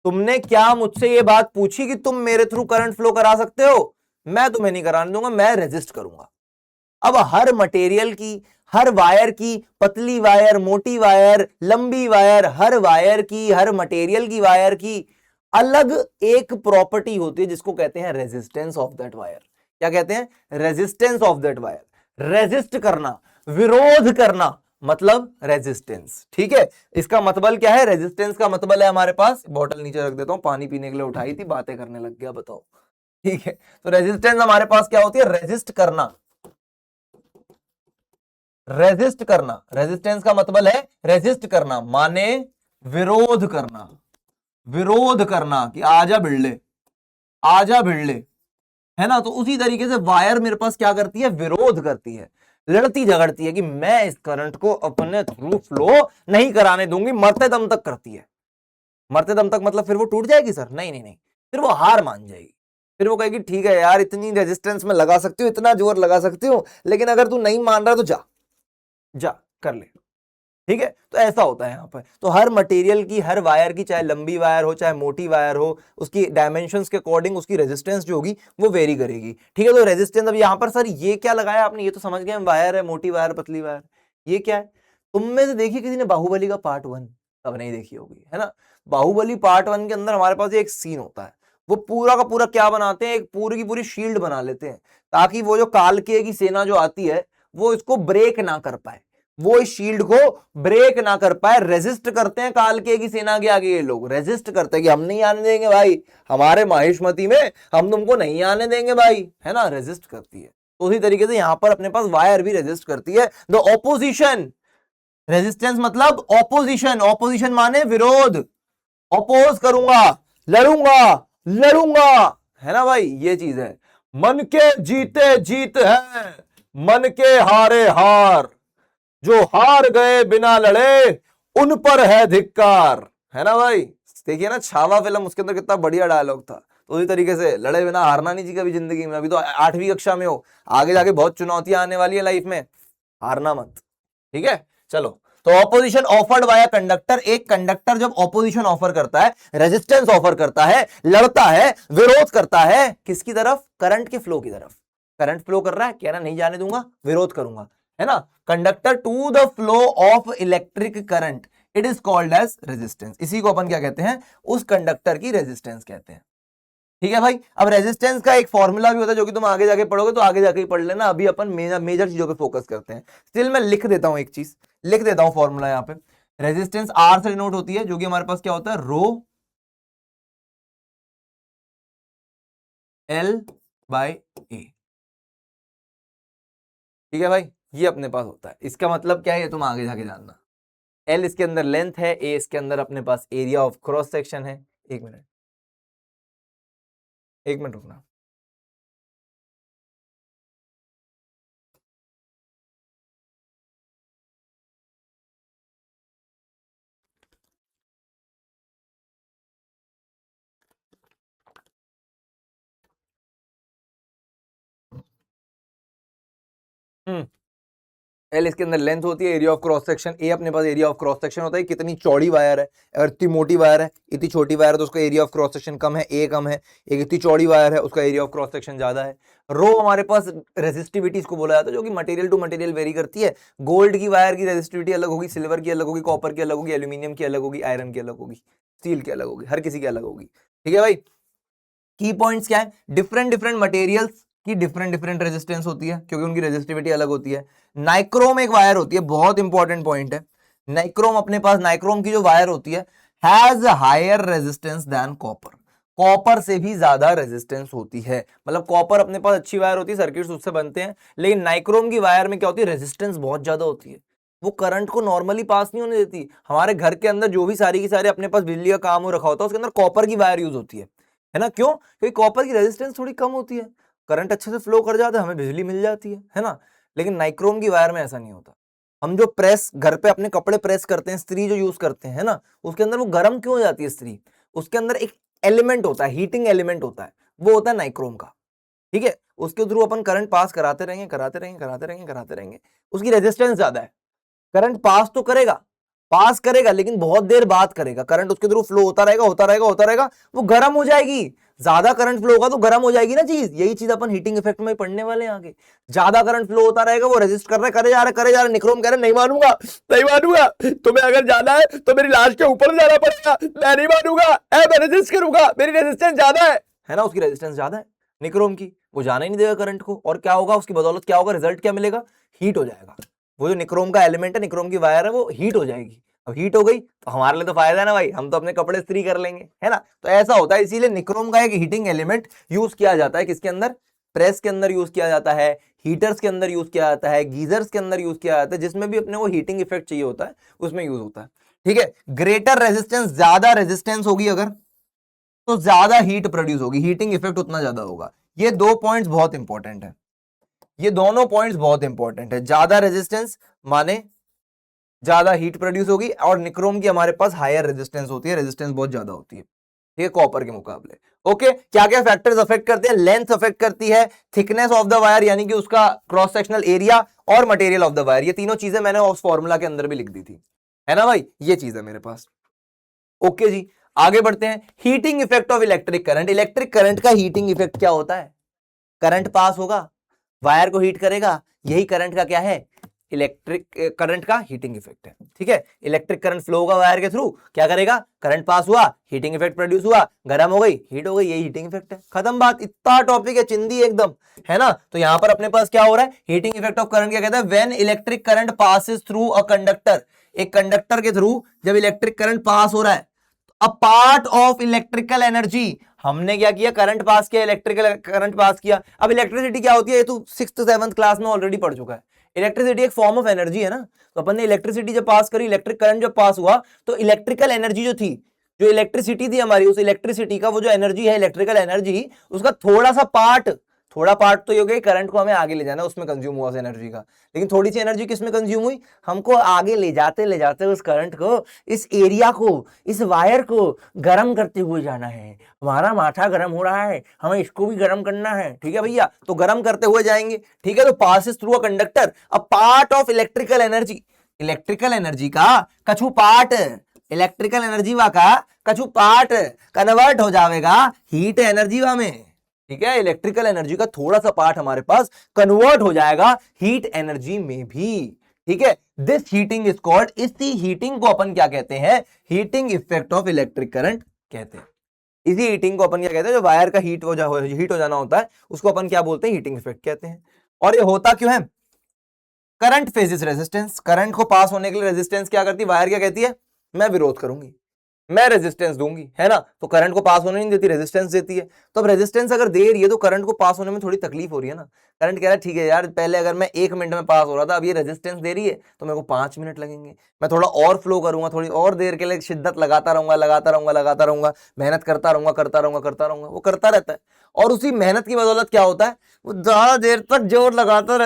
तुमने क्या मुझसे ये बात पूछी कि तुम मेरे थ्रू करंट फ्लो करा सकते हो, मैं तुम्हें नहीं कराने दूंगा, मैं रेजिस्ट करूंगा। अब हर मटेरियल की, हर वायर की, पतली वायर, मोटी वायर, लंबी वायर, हर वायर की, हर मटेरियल की वायर की अलग एक प्रॉपर्टी होती है जिसको कहते हैं रेजिस्टेंस ऑफ दैट वायर। क्या कहते हैं? Resistance of that wire. Resist करना, विरोध करना, मतलब रेजिस्टेंस, ठीक है। इसका मतलब क्या है? रेजिस्टेंस का मतलब है हमारे पास, बोतल नीचे रख देता हूं, पानी पीने के लिए उठाई थी, बातें करने लग गया, बताओ, ठीक है। तो रेजिस्टेंस हमारे पास क्या होती है? रेजिस्ट करना, रेजिस्ट करना। रेजिस्टेंस का मतलब है रेजिस्ट करना, माने विरोध करना, विरोध करना कि आजा भिड़ले, आजा भिड़ले, है ना। तो उसी तरीके से वायर मेरे पास क्या करती है? विरोध करती है, लड़ती झगड़ती है कि मैं इस करंट को अपने थ्रू फ्लो नहीं कराने दूंगी, मरते दम तक करती है। मरते दम तक मतलब फिर वो टूट जाएगी सर? नहीं नहीं नहीं, फिर वो हार मान जाएगी, फिर वो कहेगी ठीक है यार, इतनी रेजिस्टेंस में लगा सकती हूँ, इतना जोर लगा सकती हूँ, लेकिन अगर तू नहीं मान रहा तो जा, जा कर ले, ठीक है। तो ऐसा होता है यहाँ पर। तो हर मटेरियल की, हर वायर की, चाहे लंबी वायर हो चाहे मोटी वायर हो, उसकी डायमेंशंस के अकॉर्डिंग उसकी रेजिस्टेंस जो होगी वो वेरी करेगी, ठीक है। तो रेजिस्टेंस, अब यहाँ पर सर ये क्या लगाया आपने? ये तो समझ गए वायर है, मोटी वायर, पतली वायर, ये क्या है? तुम में से देखिए किसी ने बाहुबली का पार्ट 1, तब नहीं देखी होगी, है ना। बाहुबली पार्ट 1 के अंदर हमारे पास एक सीन होता है, वो पूरा का पूरा क्या बनाते हैं? एक पूरी की पूरी शील्ड बना लेते हैं, ताकि वो जो कालके की सेना जो आती है वो इसको ब्रेक ना कर पाए, वो इस शील्ड को ब्रेक ना कर पाए। रेजिस्ट करते हैं कालके की सेना के आगे, ये लोग रेजिस्ट करते हैं कि हम नहीं आने देंगे भाई, हमारे माहिष्मती में हम तुमको नहीं आने देंगे भाई, है ना। रेजिस्ट करती है। तो उसी तरीके से यहां पर अपने पास वायर भी रेजिस्ट करती है। द ऑपोजिशन, रेजिस्टेंस मतलब ऑपोजिशन, ऑपोजिशन माने विरोध, अपोज करूंगा, लड़ूंगा, लड़ूंगा, है ना भाई, ये चीज है। मन के जीते जीत है, मन के हारे हार, जो हार गए बिना लड़े उन पर है धिक्कार, है ना भाई। देखिए ना छावा फिल्म, उसके अंदर कितना बढ़िया डायलॉग था। तो उसी तरीके से लड़े बिना हारना नहीं चाहिए कभी जिंदगी में। अभी तो 8वीं कक्षा में हो, आगे जाके बहुत चुनौतियां आने वाली है लाइफ में, हारना मत, ठीक है। चलो, तो ऑपोजिशन ऑफर्ड बाय कंडक्टर, एक कंडक्टर जब ऑपोजिशन ऑफर करता है, रेजिस्टेंस ऑफर करता है, लड़ता है, विरोध करता है, किसकी तरफ? करंट के फ्लो की तरफ। करंट फ्लो कर रहा है, कह रहा नहीं जाने दूंगा, विरोध करूंगा, है ना। Conductor to the flow of electric current, it is called as resistance. इसी को अपन क्या कहते हैं? उस कंडक्टर की रेजिस्टेंस कहते हैं, ठीक है भाई। अब रेजिस्टेंस का एक फॉर्मूला भी होता है जो कि तुम आगे जाके पढ़ोगे, तो आगे जाके ही पढ़ लेना। अभी अपन मेजर चीजों पे फोकस करते हैं। स्टिल मैं लिख देता हूं, एक चीज लिख देता हूं फॉर्मूला यहाँ पे। रेजिस्टेंस आर से डिनोट होती है, जो कि हमारे पास क्या होता है? रो एल बाय ए, ठीक है भाई, ये अपने पास होता है। इसका मतलब क्या है ये तुम आगे जाके जानना। एल इसके अंदर लेंथ है, ए इसके अंदर अपने पास एरिया ऑफ क्रॉस सेक्शन है। एक मिनट, एक मिनट रुकना। एल इसके अंदर लेंथ होती है, area of cross section A अपने पास एरिया ऑफ क्रॉस सेक्शन होता है। कितनी चौड़ी वायर है, अगर इतनी मोटी वायर है, इतनी छोटी वायर है, तो उसका एरिया ऑफ क्रॉस सेक्शन कम है, ए कम है। एक इतनी चौड़ी वायर है, उसका एरिया ऑफ क्रॉस सेक्शन ज्यादा है। रो हमारे पास रेजिस्टिविटी इसको बोला जाता है, जो कि मटेरियल टू मटेरियल वेरी करती है। गोल्ड की वायर की रेजिस्टिविटी अलग होगी, सिल्वर की अलग होगी, कॉपर की अलग होगी, एल्यूमिनियम की अलग होगी, आयरन की अलग होगी, स्टील की अलग होगी, हर किसी की अलग होगी, ठीक है भाई। की पॉइंट्स क्या है? डिफरेंट डिफरेंट मटेरियल्स की डिफरेंट डिफरेंट रेजिस्टेंस होती है, क्योंकि उनकी रेजिस्टिविटी अलग होती है। नाइक्रोम एक वायर होती है, बहुत इंपॉर्टेंट पॉइंट है। नाइक्रोम अपने पास, नाइक्रोम की जो वायर होती है, has higher resistance than copper. Copper से भी ज्यादा रेजिस्टेंस होती है। मतलब कॉपर अपने पास अच्छी वायर होती है, सर्किट्स उससे बनते हैं, लेकिन नाइक्रोम की वायर में क्या होती है? रेजिस्टेंस बहुत ज्यादा होती है। वो करंट को नॉर्मली पास नहीं होने देती। हमारे घर के अंदर जो भी सारी की सारी अपने पास बिजली का काम हो रखा होता है, उसके अंदर कॉपर की वायर यूज होती है ना। क्यों? क्योंकि कॉपर की रेजिस्टेंस थोड़ी कम होती है, करंट अच्छे से फ्लो कर जाता है, हमें बिजली मिल जाती है ना। लेकिन नाइक्रोम की वायर में ऐसा नहीं होता। हम जो प्रेस घर पे अपने कपड़े प्रेस करते हैं, स्त्री जो यूज करते हैं ना, उसके अंदर वो गर्म क्यों हो जाती है स्त्री? उसके अंदर एक एलिमेंट होता है, हीटिंग एलिमेंट होता है, वो होता है नाइक्रोम का, ठीक है। उसके थ्रू अपन करंट पास कराते रहेंगे, कराते रहेंगे, कराते रहेंगे, कराते रहेंगे। उसकी रेजिस्टेंस ज्यादा है। करंट पास तो करेगा, पास करेगा, लेकिन बहुत देर बाद करेगा। करंट उसके थ्रू फ्लो होता रहेगा, होता रहेगा, होता रहेगा, वो गर्म हो जाएगी। ज्यादा करंट फ्लो होगा तो गर्म हो जाएगी ना चीज। यही चीज अपन हीटिंग इफेक्ट में पढ़ने वाले हैं आगे। ज्यादा करंट फ्लो होता रहेगा, वो रेजिस्ट कर रहा है, करे जा रहा है, करे जा रहा है। निक्रोम कह रहे नहीं मानूंगा, नहीं मानूंगा, तुम्हें अगर जाना है तो मेरी लाश के ऊपर जाना पड़ेगा, मैं नहीं मानूंगा, मैं रेजिस्ट करूंगा, मेरी रेजिस्टेंस ज्यादा है ना। उसकी रेजिस्टेंस ज्यादा है निक्रोम की, वो जाना ही नहीं देगा करंट को। और क्या होगा उसकी बदौलत? क्या होगा? रिजल्ट क्या मिलेगा? हीट हो जाएगा। वो जो निक्रोम का एलिमेंट है, निक्रोम की वायर है, वो हीट हो जाएगी। अब हीट हो गई तो हमारे लिए तो फायदा है ना भाई, हम तो अपने कपड़े इस्त्री कर लेंगे, है ना। तो ऐसा होता है, इसीलिए निक्रोम का एक हीटिंग एलिमेंट यूज किया जाता है। किसके अंदर? प्रेस के अंदर यूज किया जाता है, हीटर्स के अंदर यूज किया जाता है, गीजर्स के अंदर यूज किया जाता है, जिसमें भी अपने को हीटिंग इफेक्ट चाहिए होता है उसमें यूज होता है, ठीक है। ग्रेटर रेजिस्टेंस, ज्यादा रेजिस्टेंस होगी अगर, तो ज्यादा हीट प्रोड्यूस होगी, हीटिंग इफेक्ट उतना ज्यादा होगा। ये दो पॉइंट्स बहुत इंपॉर्टेंट है, ये दोनों पॉइंट्स बहुत इंपॉर्टेंट है। ज्यादा रेजिस्टेंस माने ज्यादा हीट प्रोड्यूस होगी, और निक्रोम की हमारे पास हायर रेजिस्टेंस होती है, रेजिस्टेंस बहुत ज्यादा होती है, ठीक है, कॉपर के मुकाबले। ओके, क्या क्या फैक्टर्स अफेक्ट करते हैं? लेंथ अफेक्ट करती है, थिकनेस ऑफ द वायर यानी कि उसका क्रॉस सेक्शनल एरिया, और मटेरियल ऑफ द वायर। ये तीनों चीजें मैंने उस फॉर्मूला के अंदर भी लिख दी थी, है ना भाई। ये चीज है मेरे पास। ओके जी, आगे बढ़ते हैं। Heating effect of electric current. Electric current का हीटिंग इफेक्ट क्या होता है? करंट पास होगा, वायर को हीट करेगा, यही करंट का क्या है? इलेक्ट्रिक करंट का हीटिंग इफेक्ट है, ठीक है। इलेक्ट्रिक करंट फ्लो होगा वायर के थ्रू, क्या करेगा? करंट पास हुआ, हीटिंग इफेक्ट प्रोड्यूस हुआ, गर्म हो गई, हीट हो गई, यही हीटिंग इफेक्ट है। खत्म बात, इतना टॉपिक है, चिंदी एकदम, है ना। तो यहां पर अपने पास क्या हो रहा है? हीटिंग इफेक्ट ऑफ करंट क्या कहता है? When electric current passes through a conductor. एक कंडक्टर के थ्रू जब इलेक्ट्रिक करंट पास हो रहा है, अ पार्ट ऑफ इलेक्ट्रिकल एनर्जी। हमने क्या किया? करंट पास किया, इलेक्ट्रिकल करंट पास किया। अब इलेक्ट्रिसिटी क्या होती है? ये तो 6th 7th क्लास में ऑलरेडी पढ़ चुका है। इलेक्ट्रिसिटी एक फॉर्म ऑफ एनर्जी है ना। तो अपन ने इलेक्ट्रिसिटी जब पास करी, इलेक्ट्रिक करंट जब पास हुआ, तो इलेक्ट्रिकल एनर्जी जो थी जो इलेक्ट्रिसिटी थी हमारी, उस इलेक्ट्रिसिटी का वो जो एनर्जी है, इलेक्ट्रिकल एनर्जी, उसका थोड़ा पार्ट तो ये हो गया करंट को हमें आगे ले जाना, उसमें कंज्यूम हुआ उस एनर्जी का, लेकिन थोड़ी सी एनर्जी किसमें कंज्यूम हुई, हमको आगे ले जाते उस करंट को, इस एरिया को, इस वायर को गर्म करते हुए जाना है। हमारा माथा गर्म हो रहा है, हमें इसको भी गर्म करना है, ठीक है भैया, तो गर्म करते हुए जाएंगे, ठीक है। तो passes through a conductor a part of electrical energy, electrical energy का कछु पार्ट, इलेक्ट्रिकल एनर्जी वा का कछु पार्ट कन्वर्ट हो जाएगा हीट एनर्जी वा में, ठीक है। इलेक्ट्रिकल एनर्जी का थोड़ा सा पार्ट हमारे पास कन्वर्ट हो जाएगा हीट एनर्जी में भी, ठीक है। दिस हीटिंग इज कॉल्ड, इसी हीटिंग को अपन क्या कहते हैं, heating effect of electric current कहते हैं। इसी हीटिंग को अपन क्या कहते हैं, जो वायर का हीट हो जाना होता है, उसको अपन क्या बोलते हैं, हीटिंग इफेक्ट कहते हैं। और ये होता क्यों है, करंट फेजेस रेजिस्टेंस, करंट को पास होने के लिए रेजिस्टेंस क्या करती है, वायर क्या कहती है, मैं विरोध करूंगी, मैं रेजिस्टेंस दूंगी, है ना। तो करंट को पास होने नहीं देती, रेजिस्टेंस देती है। तो अब रेजिस्टेंस अगर दे रही है तो करंट को पास होने में थोड़ी तकलीफ हो रही है ना। करंट कह रहा है ठीक है यार, पहले अगर मैं 1 मिनट में पास हो रहा था, अब ये रेजिस्टेंस दे रही है तो मेरे को 5 मिनट लगेंगे, मैं थोड़ा और फ्लो करूंगा, थोड़ी और देर के लिए शिद्दत लगाता रहूंगा, मेहनत करता रहूंगा, वो करता रहता है। और उसी मेहनत की बदौलत क्या होता है, वो ज्यादा देर तक जोर लगाता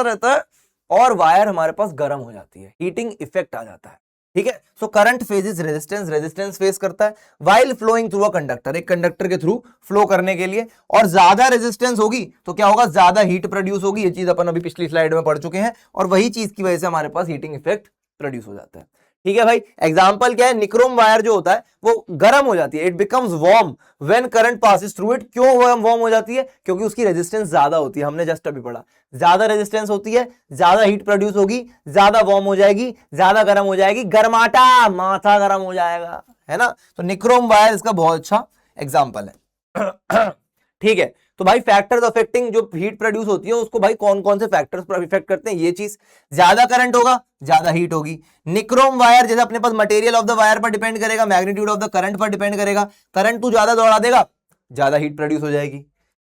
रहता है और वायर हमारे पास गर्म हो जाती है, हीटिंग इफेक्ट आ जाता है, ठीक है। So current faces resistance, resistance face करता है while flowing through a conductor, एक कंडक्टर के थ्रू फ्लो करने के लिए। और ज्यादा रेजिस्टेंस होगी तो क्या होगा, ज्यादा हीट प्रोड्यूस होगी, ये चीज अपन अभी पिछली स्लाइड में पढ़ चुके हैं, और वही चीज की वजह से हमारे पास हीटिंग इफेक्ट प्रोड्यूस हो जाता है, ठीक है भाई। एग्जांपल क्या है, निक्रोम वायर जो होता है वो गर्म हो जाती है, it becomes warm when current passes through it. क्यों वार्म हो जाती है, क्योंकि उसकी रेजिस्टेंस ज्यादा होती है, हमने जस्ट अभी पढ़ा, ज्यादा रेजिस्टेंस होती है, ज्यादा हीट प्रोड्यूस होगी, ज्यादा वार्म हो जाएगी, ज्यादा गर्म हो जाएगी, गर्माटा, माथा गर्म हो जाएगा, है ना। तो निक्रोम वायर इसका बहुत अच्छा एग्जाम्पल है ठीक है। तो भाई फैक्टर्स अफेक्टिंग जो हीट प्रोड्यूस होती है उसको भाई कौन कौन से फैक्टर्स इफेक्ट करते हैं, ये चीज, ज्यादा करंट होगा ज्यादा हीट होगी। निक्रोम वायर जैसे अपने पास मटेरियल ऑफ द वायर पर डिपेंड करेगा, मैग्नीट्यूड ऑफ द करंट पर डिपेंड करेगा, करंट तू ज्यादा दौड़ा देगा ज्यादा हीट प्रोड्यूस हो जाएगी।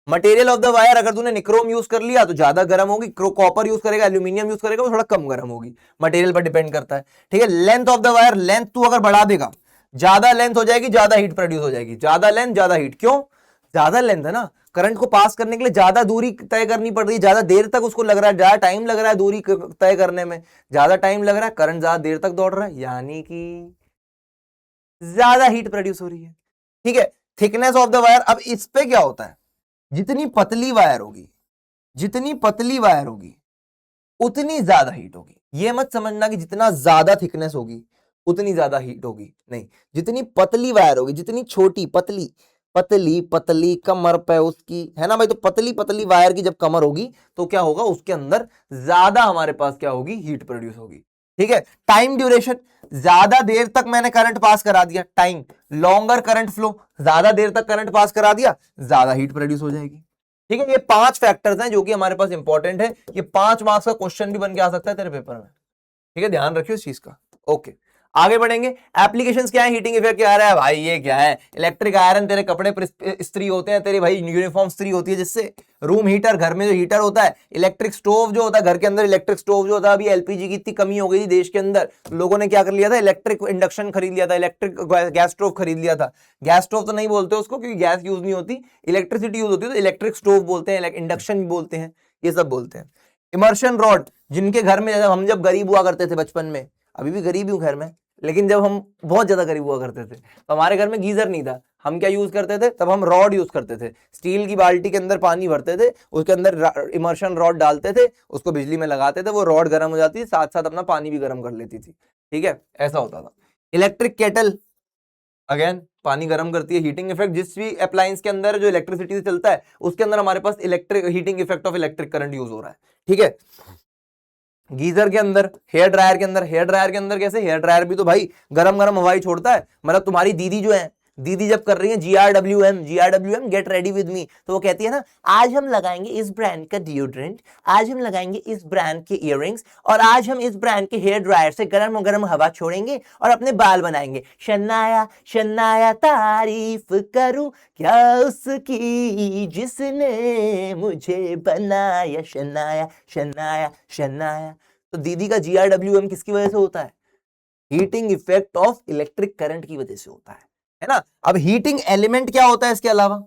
मटेरियल ऑफ द वायर, अगर तूने निक्रोम यूज कर लिया तो ज्यादा गर्म होगी, कॉपर यूज करेगा, एल्यूमिनियम यूज करेगा, वो थोड़ा कम गर्म होगी, मटेरियल पर डिपेंड करता है, ठीक है। Length of the wire, length तू अगर बढ़ा देगा ज्यादा लेंथ हो जाएगी, ज्यादा हीट प्रोड्यूस हो जाएगी, ज्यादा लेंथ ज्यादा हीट, क्यों, ज्यादा लेंथ है ना, करंट को पास करने के लिए ज्यादा दूरी तय करनी पड़ रही है, ज्यादा देर तक उसको लग रहा है, ज्यादा टाइम लग रहा है दूरी तय करने में, ज्यादा टाइम लग रहा है, करंट ज्यादा देर तक दौड़ रहा है, यानी कि ज्यादा हीट प्रोड्यूस हो रही है, ठीक है। थिकनेस ऑफ द वायर, अब इस पे क्या होता है, जितनी पतली वायर होगी, जितनी पतली वायर होगी उतनी ज्यादा हीट होगी। ये मत समझना कि जितना ज्यादा थिकनेस होगी उतनी ज्यादा हीट होगी, नहीं, जितनी पतली वायर होगी, जितनी छोटी पतली पतली पतली कमर पे उसकी, है ना भाई, तो पतली पतली वायर की जब कमर होगी तो क्या होगा, उसके अंदर ज्यादा हमारे पास क्या होगी, हीट प्रोड्यूस होगी, ठीक है। टाइम ड्यूरेशन, ज्यादा देर तक मैंने करंट पास करा दिया, टाइम, लॉन्गर करंट फ्लो, ज्यादा देर तक करंट पास करा दिया ज्यादा हीट प्रोड्यूस हो जाएगी, ठीक है। ये 5 फैक्टर्स हैं जो कि हमारे पास इंपॉर्टेंट है, ये 5 मार्क्स का क्वेश्चन भी बन के आ सकता है तेरे पेपर में, ठीक है, ध्यान रखियो इस चीज का। ओके, आगे बढ़ेंगे। एप्लीकेशंस क्या है, हीटिंग इफेक्ट क्या है भाई, ये क्या है, इलेक्ट्रिक आयरन, तेरे कपड़े पर इस्त्री होते हैं, तेरी भाई यूनिफॉर्म इस्त्री होती है जिससे, रूम हीटर, घर में जो हीटर होता है, इलेक्ट्रिक स्टोव जो होता है घर के अंदर, इलेक्ट्रिक स्टोव जो होता है, अभी एलपीजी की इतनी कमी हो गई थी देश के अंदर, लोगों ने क्या कर लिया था, इलेक्ट्रिक इंडक्शन खरीद लिया था, इलेक्ट्रिक गैस स्टोव खरीद लिया था। गैस स्टोव तो नहीं बोलते उसको क्योंकि गैस यूज नहीं होती, इलेक्ट्रिसिटी यूज होती है, तो इलेक्ट्रिक स्टोव बोलते हैं, इंडक्शन बोलते हैं, ये सब बोलते हैं। इमर्शन रॉड, जिनके घर में, हम जब गरीब हुआ करते थे बचपन में, अभी भी गरीब हूं घर में, लेकिन जब हम बहुत ज्यादा गरीब हुआ करते थे तो हमारे घर में गीजर नहीं था, हम क्या यूज करते थे, तब हम रॉड यूज करते थे, स्टील की बाल्टी के अंदर पानी भरते थे, उसके अंदर इमर्शन रॉड डालते थे, उसको बिजली में लगाते थे, वो रॉड गर्म हो जाती थी, साथ साथ अपना पानी भी गर्म कर लेती थी, ठीक है, ऐसा होता था। इलेक्ट्रिक केटल, अगेन पानी गर्म करती है, हीटिंग इफेक्ट, जिस भी अप्लायंस के अंदर जो इलेक्ट्रिसिटी से चलता है उसके अंदर हमारे पास electric heating effect of electric current use हो रहा है, ठीक है। गीजर के अंदर, हेयर ड्रायर के अंदर, हेयर ड्रायर के अंदर कैसे, हेयर ड्रायर भी तो भाई गरम गरम हवाई छोड़ता है, मतलब तुम्हारी दीदी जो है, दीदी जब कर रही है GRWM get ready with me, तो वो कहती है ना, आज हम लगाएंगे इस ब्रांड का डिओड्रेंट, आज हम लगाएंगे इस ब्रांड के इयररिंग्स, और आज हम इस ब्रांड के हेयर ड्रायर से गरम गरम हवा छोड़ेंगे और अपने बाल बनाएंगे। शनाया शनाया तारीफ करूं क्या उसकी जिसने मुझे बनाया, शनाया शनाया शनाया। तो दीदी का GRWM किसकी वजह से होता है, heating effect of electric current की वजह से होता है ना। अब हीटिंग एलिमेंट क्या होता है इसके अलावा,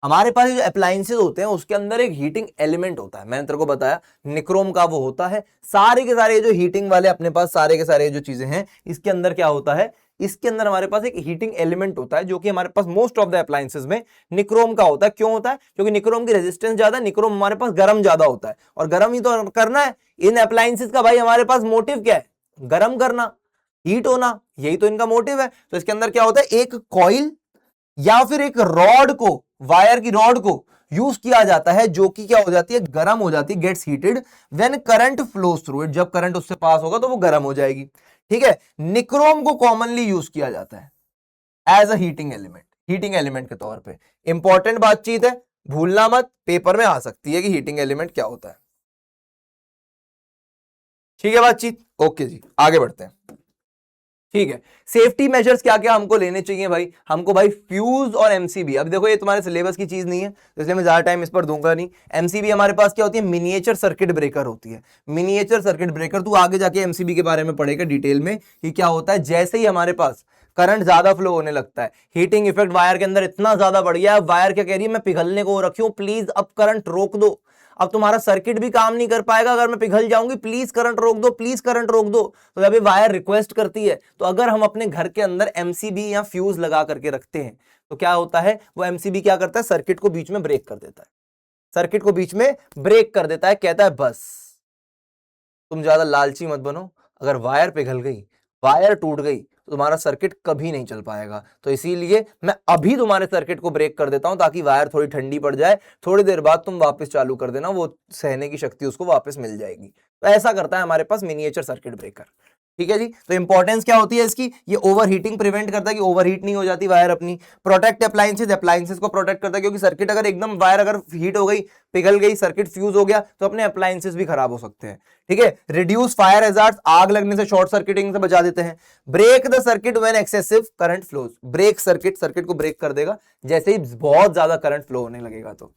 हमारे पास जो अप्लायंसेस होते हैं उसके अंदर एक हीटिंग एलिमेंट होता है, मैंने तेरे को बताया निक्रोम का वो होता है। सारे के सारे जो हीटिंग वाले अपने पास सारे के सारे जो चीजें हैं इसके अंदर क्या होता है, इसके अंदर हमारे पास एक हीटिंग एलिमेंट होता है जो कि हमारे पास मोस्ट ऑफ द अप्लायंसेस में निक्रोम का होता है। क्यों होता है, क्योंकि निक्रोम की रेजिस्टेंस ज्यादा, निक्रोम हमारे पास गर्म ज्यादा होता है और गर्म ही तो करना है इन अप्लायंसेस का। भाई हमारे पास मोटिव क्या है, गर्म करना, हीट होना, यही तो इनका मोटिव है। तो इसके अंदर क्या होता है, एक कॉइल या फिर एक रॉड को, वायर की रॉड को यूज किया जाता है जो कि क्या हो जाती है, गर्म हो जाती है, gets heated when current flows through it, जब करंट उससे पास होगा तो वो गर्म हो जाएगी। ठीक है, निक्रोम को कॉमनली यूज किया जाता है as a heating element, heating element के तौर पे। इंपॉर्टेंट बातचीत है, भूलना मत, पेपर में आ सकती है कि हीटिंग एलिमेंट क्या होता है। ठीक है बातचीत, ओके जी आगे बढ़ते हैं। ठीक है, सेफ्टी मेजर्स क्या क्या हमको लेने चाहिए भाई, हमको भाई फ्यूज और एमसीबी। अब देखो ये तुम्हारे सिलेबस की चीज नहीं है इसलिए मैं ज्यादा टाइम इस पर दूंगा नहीं। एमसीबी हमारे पास क्या होती है, मिनिएचर सर्किट ब्रेकर होती है। मिनिएचर सर्किट ब्रेकर तू आगे जाके एमसीबी के बारे में पढ़ेगा डिटेल में कि क्या होता है। जैसे ही हमारे पास करंट ज्यादा फ्लो होने लगता है, हीटिंग इफेक्ट वायर के अंदर इतना ज्यादा बढ़ गया है, वायर क्या कह रही है, मैं पिघलने को रखी हूं, प्लीज अब करंट रोक दो, अब तुम्हारा सर्किट भी काम नहीं कर पाएगा अगर मैं पिघल जाऊंगी, प्लीज करंट रोक दो, प्लीज करंट रोक दो। तो जब ये वायर रिक्वेस्ट करती है, तो अगर हम अपने घर के अंदर एमसीबी या फ्यूज लगा करके रखते हैं तो क्या होता है, वो एमसीबी क्या करता है, सर्किट को बीच में ब्रेक कर देता है, सर्किट को बीच में ब्रेक कर देता है, कहता है बस तुम ज्यादा लालची मत बनो, अगर वायर पिघल गई, वायर टूट गई तो तुम्हारा सर्किट कभी नहीं चल पाएगा। तो इसीलिए मैं अभी तुम्हारे सर्किट को ब्रेक कर देता हूं ताकि वायर थोड़ी ठंडी पड़ जाए, थोड़ी देर बाद तुम वापस चालू कर देना, वो सहने की शक्ति उसको वापस मिल जाएगी। तो ऐसा करता है हमारे पास मिनिएचर सर्किट ब्रेकर। ठीक है जी, तो इंपॉर्टेंस क्या होती है इसकी, ये ओवर हीटिंग प्रिवेंट करता है कि ओवर हीट नहीं हो जाती वायर अपनी। प्रोटेक्ट अप्लायंसेस, अप्लायंसेस को प्रोटेक्ट करता है क्योंकि सर्किट अगर एकदम वायर अगर हीट हो गई, पिघल गई, सर्किट फ्यूज हो गया तो अपने अप्लायंसेस भी खराब हो सकते हैं। ठीक है, रिड्यूस फायर हैजार्ड्स, आग लगने से, शॉर्ट सर्किटिंग से बचा देते हैं। Break the circuit when excessive current flows, break circuit, circuit को ब्रेक कर देगा जैसे ही बहुत ज्यादा करंट फ्लो होने लगेगा तो।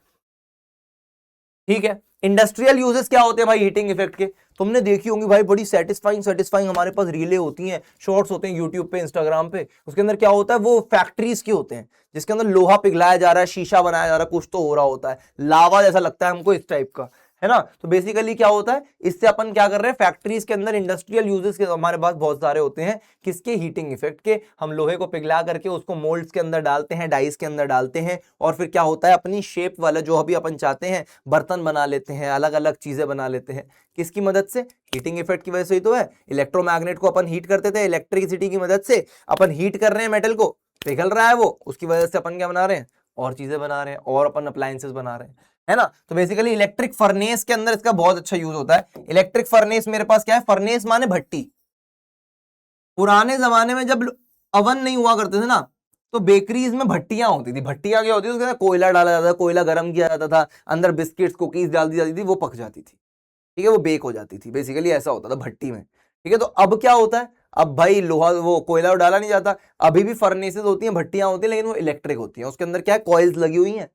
ठीक है, इंडस्ट्रियल यूजेस क्या होते हैं भाई हीटिंग इफेक्ट के, तुमने देखी होंगी भाई, बड़ी सेटिस्फाइंग हमारे पास रीले होती हैं, शॉर्ट्स होते हैं यूट्यूब पे, इंस्टाग्राम पे। उसके अंदर क्या होता है, वो फैक्ट्रीज के होते हैं जिसके अंदर लोहा पिघलाया जा रहा है, शीशा बनाया जा रहा है, कुछ तो हो रहा होता है, लावा जैसा लगता है हमको इस टाइप का, है ना। तो बेसिकली क्या होता है, इससे अपन क्या कर रहे हैं, फैक्ट्रीज के अंदर इंडस्ट्रियल यूजेस के हमारे पास बहुत सारे होते हैं, किसके, हीटिंग इफेक्ट के। हम लोहे को पिघला करके उसको मोल्ड्स के अंदर डालते हैं, डाइस के अंदर डालते हैं, और फिर क्या होता है, अपनी शेप वाला जो अभी अपन चाहते हैं बर्तन बना लेते हैं, अलग अलग चीजें बना लेते हैं, किसकी मदद से, हीटिंग इफेक्ट की वजह से ही तो है। इलेक्ट्रोमैग्नेट को अपन हीट करते थे, इलेक्ट्रिसिटी की मदद से अपन हीट कर रहे हैं मेटल को, पिघल रहा है वो, उसकी वजह से अपन क्या बना रहे हैं, और चीजें बना रहे हैं, और अपन अप्लायंसेस बना रहे हैं, है ना। तो बेसिकली इलेक्ट्रिक फर्नेस के अंदर इसका बहुत अच्छा यूज होता है। इलेक्ट्रिक फर्नेस मेरे पास क्या है, फर्नेस माने भट्टी। पुराने जमाने में जब अवन नहीं हुआ करते थे ना, तो बेकरीज में भट्टियां होती थी। भट्टियां क्या होती थी, उसके अंदर कोयला डाला जाता था, कोयला गर्म किया जाता था, अंदर बिस्किट्स कुकीज डाल दी जाती थी, वो पक जाती थी। ठीक है, वो बेक हो जाती थी, बेसिकली ऐसा होता था भट्टी में। ठीक है, तो अब क्या होता है, अब भाई लोहा वो कोयला डाला नहीं जाता, अभी भी फर्नेसेस होती हैं, भट्टियां होती हैं, लेकिन वो इलेक्ट्रिक होती हैं। उसके अंदर क्या है, कॉइल्स लगी हुई हैं,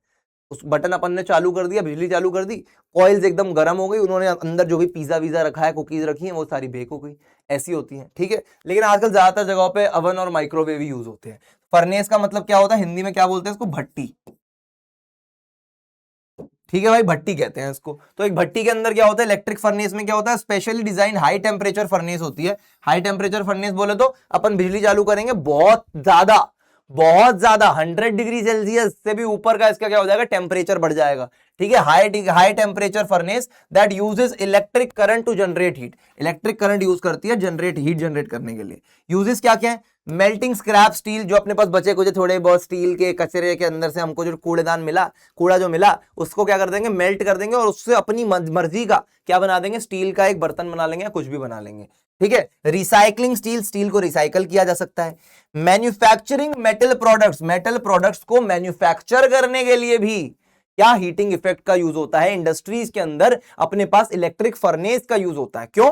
उस बटन अपन ने चालू कर दिया, बिजली चालू कर दी, कॉइल्स एकदम गर्म हो गई, उन्होंने अंदर जो भी पिज्जा वीजा रखा है, कुकीज रखी हैं, वो सारी बेक हो गई, ऐसी होती हैं। ठीक है, लेकिन आजकल ज्यादातर जगहों पे अवन और माइक्रोवेव ही यूज होते हैं। फर्नेस का मतलब क्या होता है, हिंदी में क्या बोलते हैं इसको, भट्टी। ठीक है भाई, भट्टी कहते हैं इसको। तो एक भट्टी के अंदर क्या होता है, इलेक्ट्रिक फर्नेस में क्या होता है, specially design high temperature furnace होती है। हाई टेम्परेचर फर्नेस बोले तो अपन बिजली चालू करेंगे, बहुत ज्यादा 100 डिग्री सेल्सियस से भी ऊपर का इसका क्या हो जाएगा, टेम्परेचर बढ़ जाएगा। ठीक है, high temperature furnace that uses electric current to generate heat, electric current use करती है हीट जनरेट करने के लिए। यूजेस क्या क्या है, मेल्टिंग स्क्रैप स्टील, जो अपने पास बचे कुछ थोड़े बहुत स्टील के कचरे के अंदर से हमको जो कूड़ेदान मिला, कूड़ा जो मिला, उसको क्या कर देंगे, मेल्ट कर देंगे, और उससे अपनी मर्जी का क्या बना देंगे, स्टील का एक बर्तन बना लेंगे या कुछ भी बना लेंगे। ठीक है, रिसाइकलिंग स्टील, स्टील को रिसाइकल किया जा सकता है। मैन्युफैक्चरिंग मेटल प्रोडक्ट्स को मैन्युफैक्चर करने के लिए भी क्या हीटिंग इफेक्ट का यूज होता है। इंडस्ट्रीज के अंदर अपने पास इलेक्ट्रिक फर्नेस का यूज होता है। क्यों,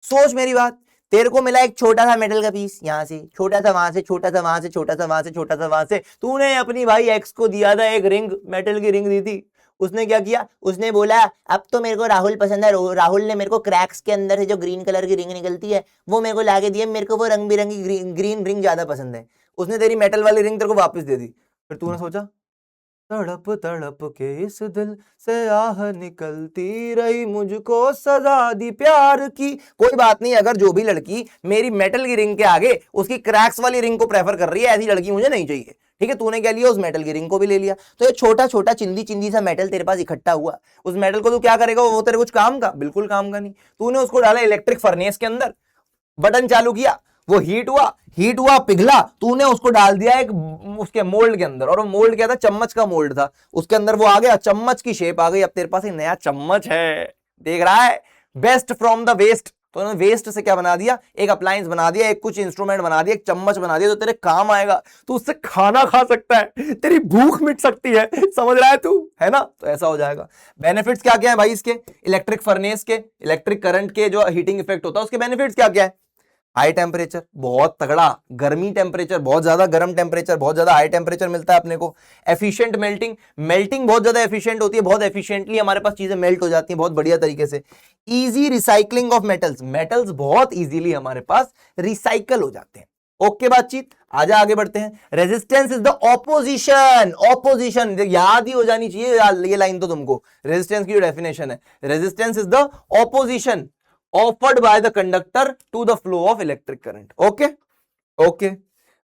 सोच मेरी बात, तेरे को मिला एक छोटा सा मेटल का पीस, यहां से छोटा सा, वहां से छोटा सा, वहां से छोटा सा, वहां से छोटा सा, वहां से तूने अपनी भाई एक्स को दिया था एक रिंग, मेटल की रिंग दी थी, उसने क्या किया, उसने बोला अब तो मेरे को राहुल पसंद है, राहुल ने मेरे को क्रैक्स के अंदर से जो ग्रीन कलर की रिंग निकलती है वो मेरे को लाके दिया, मेरे को वो रंग बिरंगी ग्रीन रिंग ज्यादा पसंद है। उसने तेरी मेटल वाली रिंग तेरे को वापस दे दी। फिर तूने सोचा तड़प तड़प के इस दिल से आह निकलती रही, मुझको सजा दी प्यार की। कोई बात नहीं, अगर जो भी लड़की मेरी मेटल की रिंग के आगे उसकी क्रैक्स वाली रिंग को प्रेफर कर रही है, ऐसी लड़की मुझे नहीं चाहिए। ठीक है, तूने क्या लिया, उस मेटल की रिंग को भी ले लिया। तो ये छोटा छोटा चिंदी चिंदी सा मेटल तेरे पास इकट्ठा हुआ, उस मेटल को तू क्या करेगा, वो तेरे कुछ काम का, बिल्कुल काम का नहीं। तूने उसको डाला इलेक्ट्रिक फर्नेस के अंदर, बटन चालू किया, वो हीट हुआ पिघला, तूने उसको डाल दिया एक उसके मोल्ड के अंदर, और वो मोल्ड क्या था, चम्मच का मोल्ड था, उसके अंदर वो आ गया, चम्मच की शेप आ गई। अब तेरे पास एक नया चम्मच है, देख रहा है, बेस्ट फ्रॉम द वेस्ट। तो उन्होंने वेस्ट से क्या बना दिया, एक अप्लायंस बना दिया, एक कुछ इंस्ट्रूमेंट बना दिया, एक चम्मच बना दिया, तो तेरे काम आएगा, तू उससे खाना खा सकता है, तेरी भूख मिट सकती है, समझ रहा है तू, है ना। तो ऐसा हो जाएगा। बेनिफिट्स क्या क्या है भाई इसके, इलेक्ट्रिक फर्नेस के, इलेक्ट्रिक करंट के जो हीटिंग इफेक्ट होता है उसके बेनिफिट्स क्या क्या है। हाई टेम्परेचर, बहुत तगड़ा गर्मी टेम्परेचर, बहुत ज्यादा गर्म टेम्परेचर, बहुत ज्यादा हाई टेम्परेचर मिलता है अपने को। एफिशिएंट मेल्टिंग, मेल्टिंग बहुत ज्यादा एफिशिएंट होती है, बहुत एफिशिएंटली हमारे पास चीजें मेल्ट हो जाती हैं बहुत बढ़िया तरीके से। Easy recycling of metals, metals बहुत इजीली हमारे पास रिसाइकल हो जाते हैं। ओके बातचीत, आजा आगे बढ़ते हैं। Resistance is the opposition, opposition याद ही हो जानी चाहिए ये लाइन तो तुमको। रेजिस्टेंस की जो डेफिनेशन है, resistance is the opposition offered by the conductor to the flow of electric current. Okay.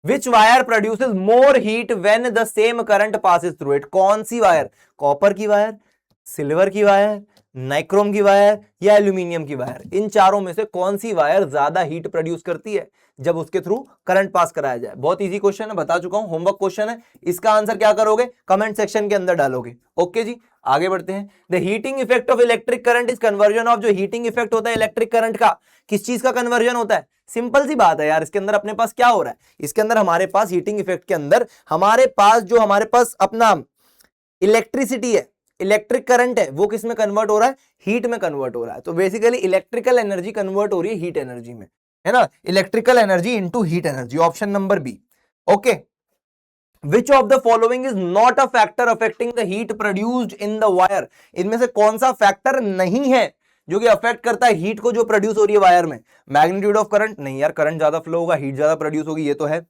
Which wire produces more heat when the same current passes through it? कौन सी वायर, कॉपर की wire, silver की wire, nichrome की wire या aluminium की wire? इन चारों में से कौन सी वायर ज्यादा हीट प्रोड्यूस करती है जब उसके थ्रू करंट पास कराया जाए? बहुत इजी क्वेश्चन है, बता चुका हूं, होमवर्क क्वेश्चन है। इसका आंसर क्या करोगे, कमेंट सेक्शन के अंदर डालोगे। ओके जी, आगे बढ़ते हैं। The heating effect of electric current is conversion of, जो हीटिंग इफेक्ट होता है इलेक्ट्रिक करंट का, किस चीज का कन्वर्जन होता है? सिंपल सी बात है यार, इसके अंदर अपने पास क्या हो रहा है, इसके अंदर हमारे पास हीटिंग इफेक्ट के अंदर हमारे पास जो हमारे पास अपना इलेक्ट्रिसिटी है, इलेक्ट्रिक करंट है, वो किस में कन्वर्ट हो रहा है, हीट में कन्वर्ट हो रहा है। तो बेसिकली इलेक्ट्रिकल एनर्जी कन्वर्ट हो रही है हीट एनर्जी में, है ना, electrical energy into heat energy, option number B. Okay, which of the following is not a factor affecting the heat produced in the wire? इनमें से कौन सा फैक्टर नहीं है जो कि अफेक्ट करता है हीट को जो प्रोड्यूस हो रही है वायर में? मैग्नीट्यूड ऑफ करंट, नहीं यार, करंट ज्यादा फ्लो होगा, हीट ज्यादा प्रोड्यूस होगी, ये तो है।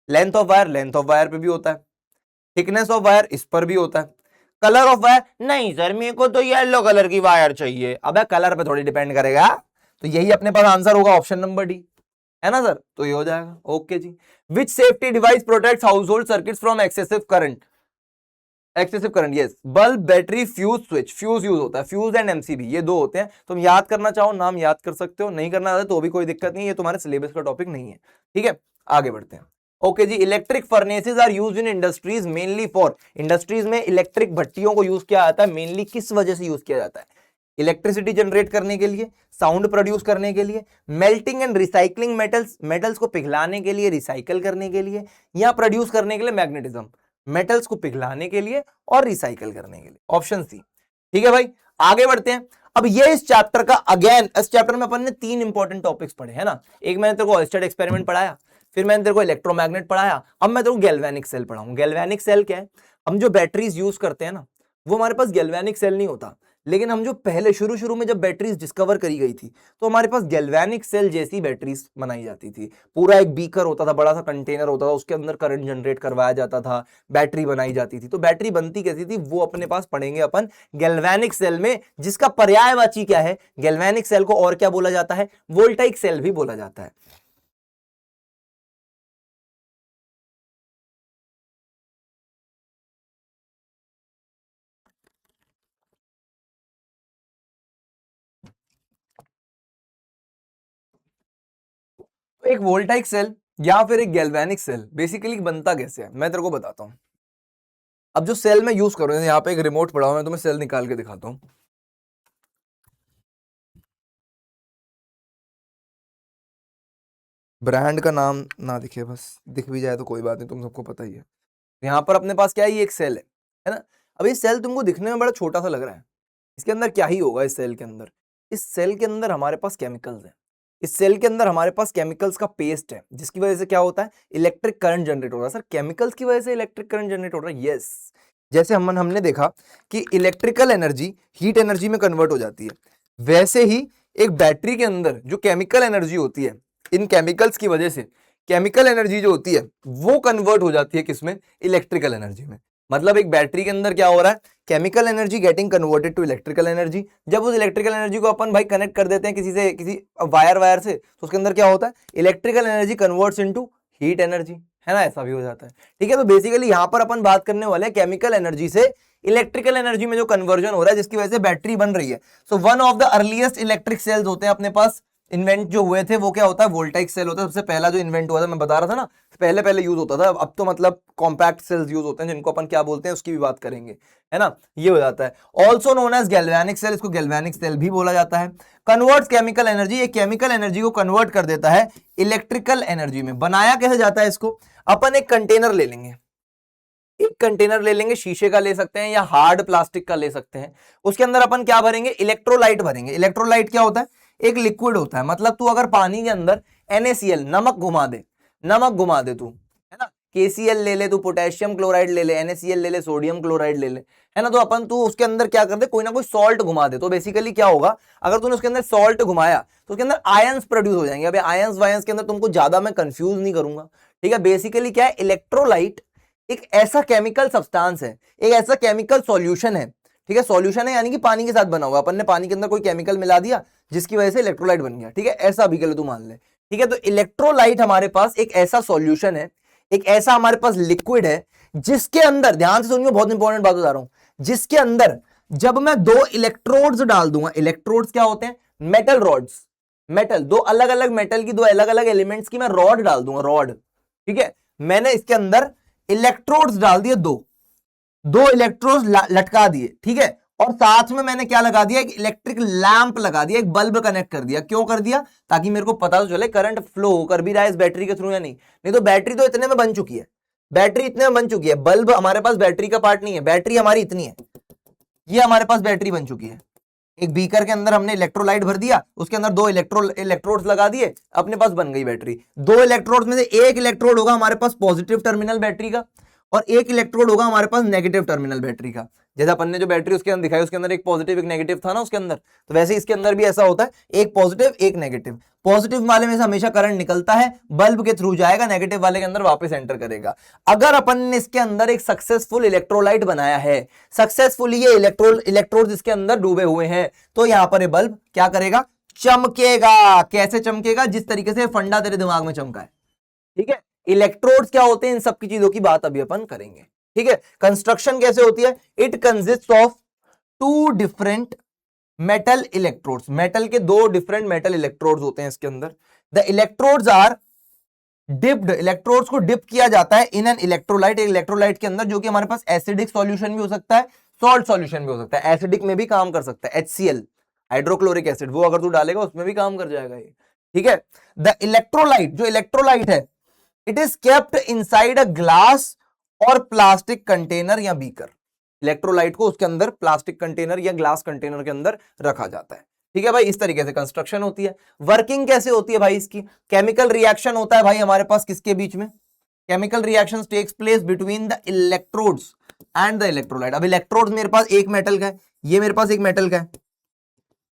Length of wire, length of wire पे भी होता है। थिकनेस ऑफ वायर, इस पर भी होता है। कलर ऑफ वायर, नहीं सर मेरे को तो येलो कलर की वायर चाहिए। अबे कलर पे थोड़ी डिपेंड करेगा, तो यही अपने पास आंसर होगा, ऑप्शन नंबर डी, है ना सर, तो ये हो जाएगा। ओके जी। विच सेफ्टी डिवाइस प्रोटेक्ट्स हाउस होल्ड circuits from excessive current? Excessive current, yes, bulb, battery, fuse, switch. Fuse use होता है, फ्यूज एंड एमसीबी, ये दो होते हैं। तुम याद करना चाहो नाम याद कर सकते हो, नहीं करना तो भी कोई दिक्कत नहीं है, ये तुम्हारे सिलेबस का टॉपिक नहीं है। ठीक है, आगे बढ़ते हैं। ओके जी, electric furnaces are used in industries mainly for, industries में इलेक्ट्रिक भट्टियों को यूज किया जाता है मेनली किस वजह से यूज किया जाता है? इलेक्ट्रिसिटी जनरेट करने के लिए, साउंड प्रोड्यूस करने के लिए, melting and recycling metals, metals को पिघलाने के लिए, रिसाइकल करने के लिए, या प्रोड्यूस करने के लिए मैग्नेटिज्म, मेटल्स को पिघलाने के लिए और रिसाइकल करने के लिए, ऑप्शन सी। ठीक है भाई, आगे बढ़ते हैं। अब ये इस चैप्टर का अगेन, इस चैप्टर में अपन ने 3 इंपॉर्टेंट टॉपिक्स पढ़े, है ना। एक मैंने तेरे को ऑयस्टेड एक्सपेरिमेंट पढ़ाया, फिर मैंने तेरे को इलेक्ट्रोमैग्नेट पढ़ाया, अब मैं तेरे को गैल्वेनिक सेल पढ़ाऊं। गैल्वेनिक सेल क्या है? हम जो बैटरीज यूज करते हैं ना, वो हमारे पास गैल्वेनिक सेल नहीं होता, लेकिन हम जो पहले शुरू में जब बैटरीज डिस्कवर करी गई थी, तो हमारे पास गैल्वेनिक सेल जैसी बैटरीज बनाई जाती थी। पूरा एक बीकर होता था, बड़ा सा कंटेनर होता था, उसके अंदर करंट जनरेट करवाया जाता था, बैटरी बनाई जाती थी। तो बैटरी बनती कैसी थी, वो अपने पास पढ़ेंगे अपन गैल्वेनिक सेल में, जिसका पर्यायवाची क्या है, गैल्वेनिक सेल को और क्या बोला जाता है, वोल्टाइक सेल भी बोला जाता है। एक वोल्टाइक सेल या फिर एक गैल्वेनिक सेल बेसिकली बनता कैसे है, मैं तेरे को बताता हूं। अब जो सेल में यूज कर रहे हैं, यहाँ पे एक रिमोट पड़ा हुआ है, मैं तुम्हें सेल निकाल के दिखाता हूं। ब्रांड का नाम ना दिखे, बस दिख भी जाए तो कोई बात नहीं, तुम सबको पता ही है। यहाँ पर अपने पास क्या है, ये एक सेल है ना। अब ये सेल तुमको दिखने में बड़ा छोटा सा लग रहा है, इसके अंदर क्या ही होगा इस सेल के अंदर? इस सेल के अंदर हमारे पास केमिकल्स हैं, इस सेल के अंदर हमारे पास केमिकल्स का पेस्ट है, जिसकी वजह से क्या होता है, इलेक्ट्रिक करंट जनरेट हो रहा है। सर केमिकल्स की वजह से इलेक्ट्रिक करंट जनरेट हो रहा है? यस, जैसे हमने देखा कि इलेक्ट्रिकल एनर्जी हीट एनर्जी में कन्वर्ट हो जाती है, वैसे ही एक बैटरी के अंदर जो केमिकल एनर्जी होती है, इन केमिकल्स की वजह से केमिकल एनर्जी जो होती है वो कन्वर्ट हो जाती है किसमें, इलेक्ट्रिकल एनर्जी में। मतलब एक बैटरी के अंदर क्या हो रहा है, chemical energy getting converted to electrical energy. जब उस इलेक्ट्रिकल एनर्जी को अपन भाई कनेक्ट कर देते हैं किसी वायर से, तो उसके अंदर क्या होता है, electrical energy converts into heat energy, है ना, ऐसा भी हो जाता है। ठीक है, तो बेसिकली यहां पर अपन बात करने वाले हैं केमिकल एनर्जी से इलेक्ट्रिकल एनर्जी में जो कन्वर्जन हो रहा है, जिसकी वजह से बैटरी बन रही है। So one of the earliest electric sales होते हैं अपने पास, इन्वेंट जो हुए थे वो क्या होता है, वोल्टाइक सेल होता है। सबसे पहला जो इन्वेंट हुआ था, मैं बता रहा था ना, पहले पहले यूज होता था, अब तो मतलब कॉम्पैक्ट सेल्स यूज होते हैं, जिनको अपन क्या बोलते हैं उसकी भी बात करेंगे, है ना, ये हो जाता है। Also known as galvanic cell, इसको गैल्वेनिक सेल भी बोला जाता है। कन्वर्ट्स केमिकल एनर्जी, ये केमिकल एनर्जी को कन्वर्ट कर देता है इलेक्ट्रिकल एनर्जी में। बनाया कैसे जाता है इसको, अपन एक कंटेनर ले लेंगे, एक कंटेनर ले लेंगे, शीशे का ले सकते हैं या हार्ड प्लास्टिक का ले सकते हैं। उसके अंदर अपन क्या भरेंगे, इलेक्ट्रोलाइट भरेंगे। इलेक्ट्रोलाइट क्या होता है, एक लिक्विड होता है। मतलब तू अगर पानी के अंदर NaCl नमक घुमा दे तू, है ना, KCl ले ले तू, पोटेशियम क्लोराइड ले ले, NaCl ले ले, सोडियम क्लोराइड ले ले, है ना, तो अपन तू उसके अंदर क्या कर दे, कोई ना कोई सॉल्ट घुमा दे, तो बेसिकली क्या होगा, अगर तूने उसके अंदर सॉल्ट घुमाया तो उसके अंदर आयंस प्रोड्यूस हो जाएंगे। अब आयंस वायंस के अंदर तुमको ज्यादा मैं कंफ्यूज नहीं करूंगा, ठीक है। बेसिकली क्या है, इलेक्ट्रोलाइट एक ऐसा केमिकल सब्सटेंस है, एक ऐसा केमिकल सॉल्यूशन है, ठीक है, सॉल्यूशन है यानी कि पानी के साथ बना हुआ। अपन ने पानी के अंदर कोई केमिकल मिला दिया जिसकी वजह से इलेक्ट्रोलाइट बन गया, ठीक है, ऐसा अभी के लिए तू मान ले, ठीक है। तो इलेक्ट्रोलाइट हमारे पास एक ऐसा सॉल्यूशन है, एक ऐसा हमारे पास लिक्विड है, जिसके अंदर, ध्यान से सुनिए, बहुत इंपॉर्टेंट बात बता रहा हूं, जिसके अंदर जब मैं दो इलेक्ट्रोड्स डाल दूंगा, इलेक्ट्रोड्स क्या होते हैं, मेटल रॉड्स, मेटल, दो अलग अलग मेटल की, दो अलग अलग एलिमेंट्स की मैं रॉड डाल दूंगा, रॉड, ठीक है। मैंने इसके अंदर इलेक्ट्रोड्स डाल दिए, दो इलेक्ट्रोड्स लटका दिए, ठीक है, और साथ में मैंने क्या लगा दिया, एक इलेक्ट्रिक लैंप लगा दिया, एक बल्ब कनेक्ट कर दिया। क्यों कर दिया, ताकि मेरे को पता तो चले करंट फ्लो कर भी रहा है इस बैटरी के थ्रू या नहीं तो बैटरी तो इतने में बन चुकी है, बैटरी इतने में बन चुकी है, बल्ब हमारे पास बैटरी का पार्ट नहीं है, बैटरी हमारी इतनी है, ये हमारे पास बैटरी बन चुकी है। एक बीकर के अंदर हमने इलेक्ट्रोलाइट भर दिया, उसके अंदर दो इलेक्ट्रोड्स लगा दिए, अपने पास बन गई बैटरी। दो इलेक्ट्रोड्स में से एक इलेक्ट्रोड होगा हमारे पास पॉजिटिव टर्मिनल बैटरी का, और एक इलेक्ट्रोड होगा हमारे पास नेगेटिव टर्मिनल बैटरी का। जैसा अपन ने जो बैटरी उसके अंदर दिखाई, उसके अंदर एक पॉजिटिव एक नेगेटिव था ना उसके अंदर, तो वैसे इसके अंदर भी ऐसा होता है, एक पॉजिटिव एक नेगेटिव। पॉजिटिव वाले में से हमेशा करंट निकलता है, बल्ब के थ्रू जाएगा, नेगेटिव वाले के अंदर वापस एंटर करेगा। अगर अपन ने इसके अंदर एक सक्सेसफुल इलेक्ट्रोलाइट बनाया है, सक्सेसफुली ये इलेक्ट्रोड इसके अंदर डूबे हुए हैं, तो यहां पर ये बल्ब क्या करेगा, चमकेगा। कैसे चमकेगा, जिस तरीके से फंडा तेरे दिमाग में चमका है, ठीक है। इलेक्ट्रोड्स क्या होते हैं, इन सबकी चीजों की बात अभी अपन करेंगे, ठीक है। कंस्ट्रक्शन कैसे होती है, it consist of two different metal electrodes, metal के दो डिफरेंट मेटल इलेक्ट्रोड्स होते हैं इसके अंदर। The electrodes are dipped, electrodes को डिप किया जाता है इन एन इलेक्ट्रोलाइट, एक इलेक्ट्रोलाइट के अंदर, जो कि हमारे पास एसिडिक सॉल्यूशन भी हो सकता है, सॉल्ट सॉल्यूशन भी हो सकता है, एसिडिक में भी काम कर सकता है, HCl हाइड्रोक्लोरिक एसिड, वो अगर तू डालेगा उसमें भी काम कर जाएगा ये, ठीक है। द इलेक्ट्रोलाइट, जो इलेक्ट्रोलाइट है, it is kept inside a glass और प्लास्टिक कंटेनर या बीकर। इलेक्ट्रोलाइट को उसके अंदर प्लास्टिक कंटेनर या ग्लास कंटेनर के अंदर रखा जाता है, ठीक है भाई। इस तरीके से कंस्ट्रक्शन होती है। वर्किंग कैसे होती है भाई इसकी, केमिकल रिएक्शन होता है भाई हमारे पास किसके बीच में, chemical reaction takes place between the electrodes and the electrolyte. अब इलेक्ट्रोड्स मेरे पास एक मेटल का है, ये मेरे पास एक मेटल का है,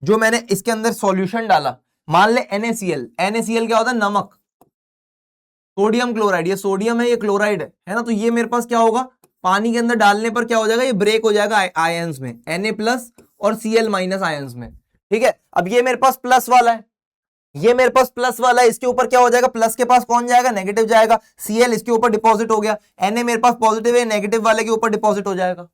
जो मैंने इसके अंदर सॉल्यूशन डाला, मान ले NaCl, NaCl क्या होता है, नमक, सोडियम क्लोराइड, ये सोडियम है, ये क्लोराइड है ना, तो ये मेरे पास क्या होगा, पानी के अंदर डालने पर क्या हो जाएगा, ये ब्रेक हो जाएगा आयंस में, Na+ और Cl- आयंस में, ठीक है। अब ये मेरे पास प्लस वाला है, ये मेरे पास प्लस वाला है, इसके ऊपर क्या हो जाएगा, प्लस के पास कौन जाएगा, नेगेटिव जाएगा, Cl इसके ऊपर डिपॉजिट हो गया, Na मेरे पास पॉजिटिव है, नेगेटिव वाले के ऊपर डिपॉजिट हो जाएगा,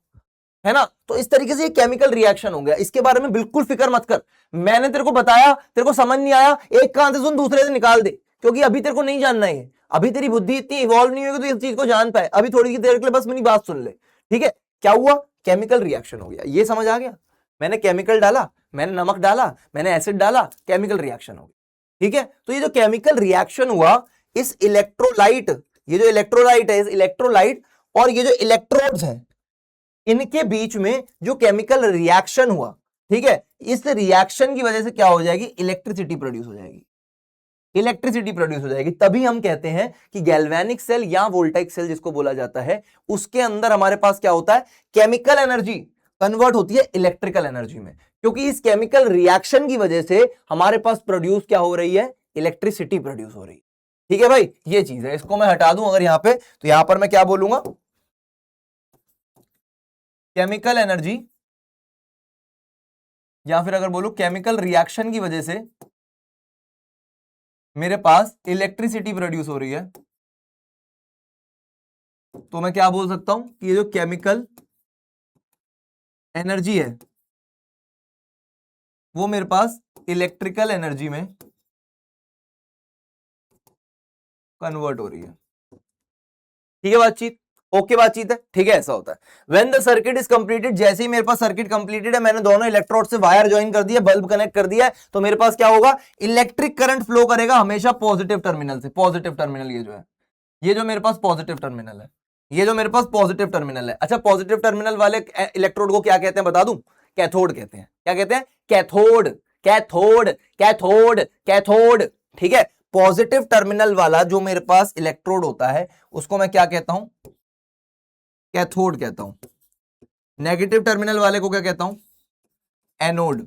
है ना। तो इस तरीके से ये केमिकल रिएक्शन हो गया। इसके बारे में बिल्कुल फिक्र मत कर, मैंने तेरे को बताया, तेरे को समझ नहीं आया, एक कान से सुन दूसरे से निकाल दे, क्योंकि अभी तेरे को नहीं जानना है, अभी तेरी बुद्धि इतनी इवॉल्व नहीं होगी तो इस चीज को जान पाए। अभी थोड़ी देर के लिए बस मेरी बात सुन ले, ठीक है। क्या हुआ, केमिकल रिएक्शन हो गया, ये समझ आ गया। मैंने केमिकल डाला, मैंने नमक डाला, मैंने एसिड डाला, केमिकल रिएक्शन हो गया, ठीक है। तो ये जो केमिकल रिएक्शन हुआ, इस इलेक्ट्रोलाइट, ये जो इलेक्ट्रोलाइट है, इस इलेक्ट्रोलाइट और ये जो इलेक्ट्रोड्स हैं, इनके बीच में जो केमिकल रिएक्शन हुआ, ठीक है, इस रिएक्शन की वजह से क्या हो जाएगी, इलेक्ट्रिसिटी प्रोड्यूस हो जाएगी। इलेक्ट्रिसिटी प्रोड्यूस हो जाएगी। तभी हम कहते हैं कि गैल्वेनिक सेल या वोल्टाइक सेल जिसको बोला जाता है, उसके अंदर हमारे पास क्या होता है, केमिकल एनर्जी कन्वर्ट होती है इलेक्ट्रिकल एनर्जी में, क्योंकि इस केमिकल रिएक्शन की वजह से हमारे पास प्रोड्यूस क्या हो रही है, इलेक्ट्रिसिटी प्रोड्यूस हो रही है। ठीक है भाई, ये चीज है। इसको मैं हटा दूं अगर यहां पे, तो यहां पर मैं क्या बोलूंगा, केमिकल एनर्जी, या फिर अगर बोलूं केमिकल रिएक्शन की वजह से मेरे पास इलेक्ट्रिसिटी प्रोड्यूस हो रही है, तो मैं क्या बोल सकता हूं कि ये जो केमिकल एनर्जी है वो मेरे पास इलेक्ट्रिकल एनर्जी में कन्वर्ट हो रही है। ठीक है बातचीत, ओके बातचीत है, ठीक है, ऐसा होता है। When the circuit is completed, जैसे ही मेरे पास सर्किट कंप्लीटेड है, मैंने दोनों इलेक्ट्रोड से वायर ज्वाइन कर दिया, बल्ब कनेक्ट कर दिया है, तो मेरे पास क्या होगा, इलेक्ट्रिक करंट फ्लो करेगा हमेशा पॉजिटिव टर्मिनल से। पॉजिटिव टर्मिनल ये जो है, ये जो मेरे पास पॉजिटिव टर्मिनल है, ये जो मेरे पास पॉजिटिव टर्मिनल है। अच्छा, पॉजिटिव टर्मिनल वाले इलेक्ट्रोड को क्या कहते हैं बता दूं, कैथोड कहते हैं। क्या कहते हैं, कैथोड, कैथोड, कैथोड, कैथोड। ठीक है, पॉजिटिव टर्मिनल वाला जो मेरे पास इलेक्ट्रोड होता है उसको मैं क्या कहता हूं, कैथोड कहता हूं। नेगेटिव टर्मिनल वाले को क्या कहता हूं, एनोड।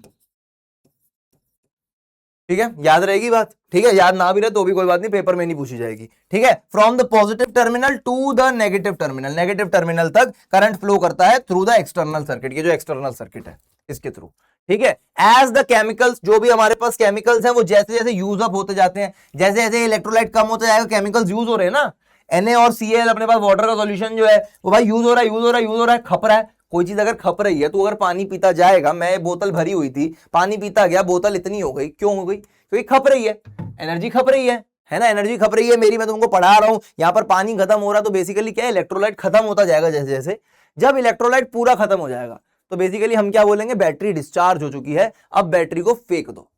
ठीक है, याद रहेगी बात, ठीक है, याद ना भी रहे तो भी कोई बात नहीं, पेपर में नहीं पूछी जाएगी। ठीक है, from the positive terminal to the negative terminal, negative terminal तक करंट फ्लो करता है थ्रू द एक्सटर्नल सर्किट, ये जो एक्सटर्नल सर्किट है इसके थ्रू। ठीक है, एज द केमिकल्स, जो भी हमारे पास केमिकल्स हैं वो जैसे जैसे यूज अप होते जाते हैं, जैसे जैसे इलेक्ट्रोलाइट कम होता जाएगा, केमिकल्स यूज हो रहे हैं ना, Na और Cl अपने पास वाटर का सॉल्यूशन जो है वो भाई यूज हो रहा है, यूज हो रहा है, यूज हो रहा है, खप रहा है। कोई चीज अगर खप रही है तो अगर पानी पीता जाएगा, मैं बोतल भरी हुई थी, पानी पीता गया, बोतल इतनी हो गई, क्यों हो गई, क्योंकि खप रही है, एनर्जी खप रही है ना, एनर्जी खप रही है मेरी, मैं तुमको पढ़ा रहा हूं, यहां पर पानी खत्म हो रहा, तो बेसिकली क्या है, इलेक्ट्रोलाइट खत्म होता जाएगा जैसे जैसे। जब इलेक्ट्रोलाइट पूरा खत्म हो जाएगा तो बेसिकली हम क्या बोलेंगे, बैटरी डिस्चार्ज हो चुकी है, अब बैटरी को फेंक दो।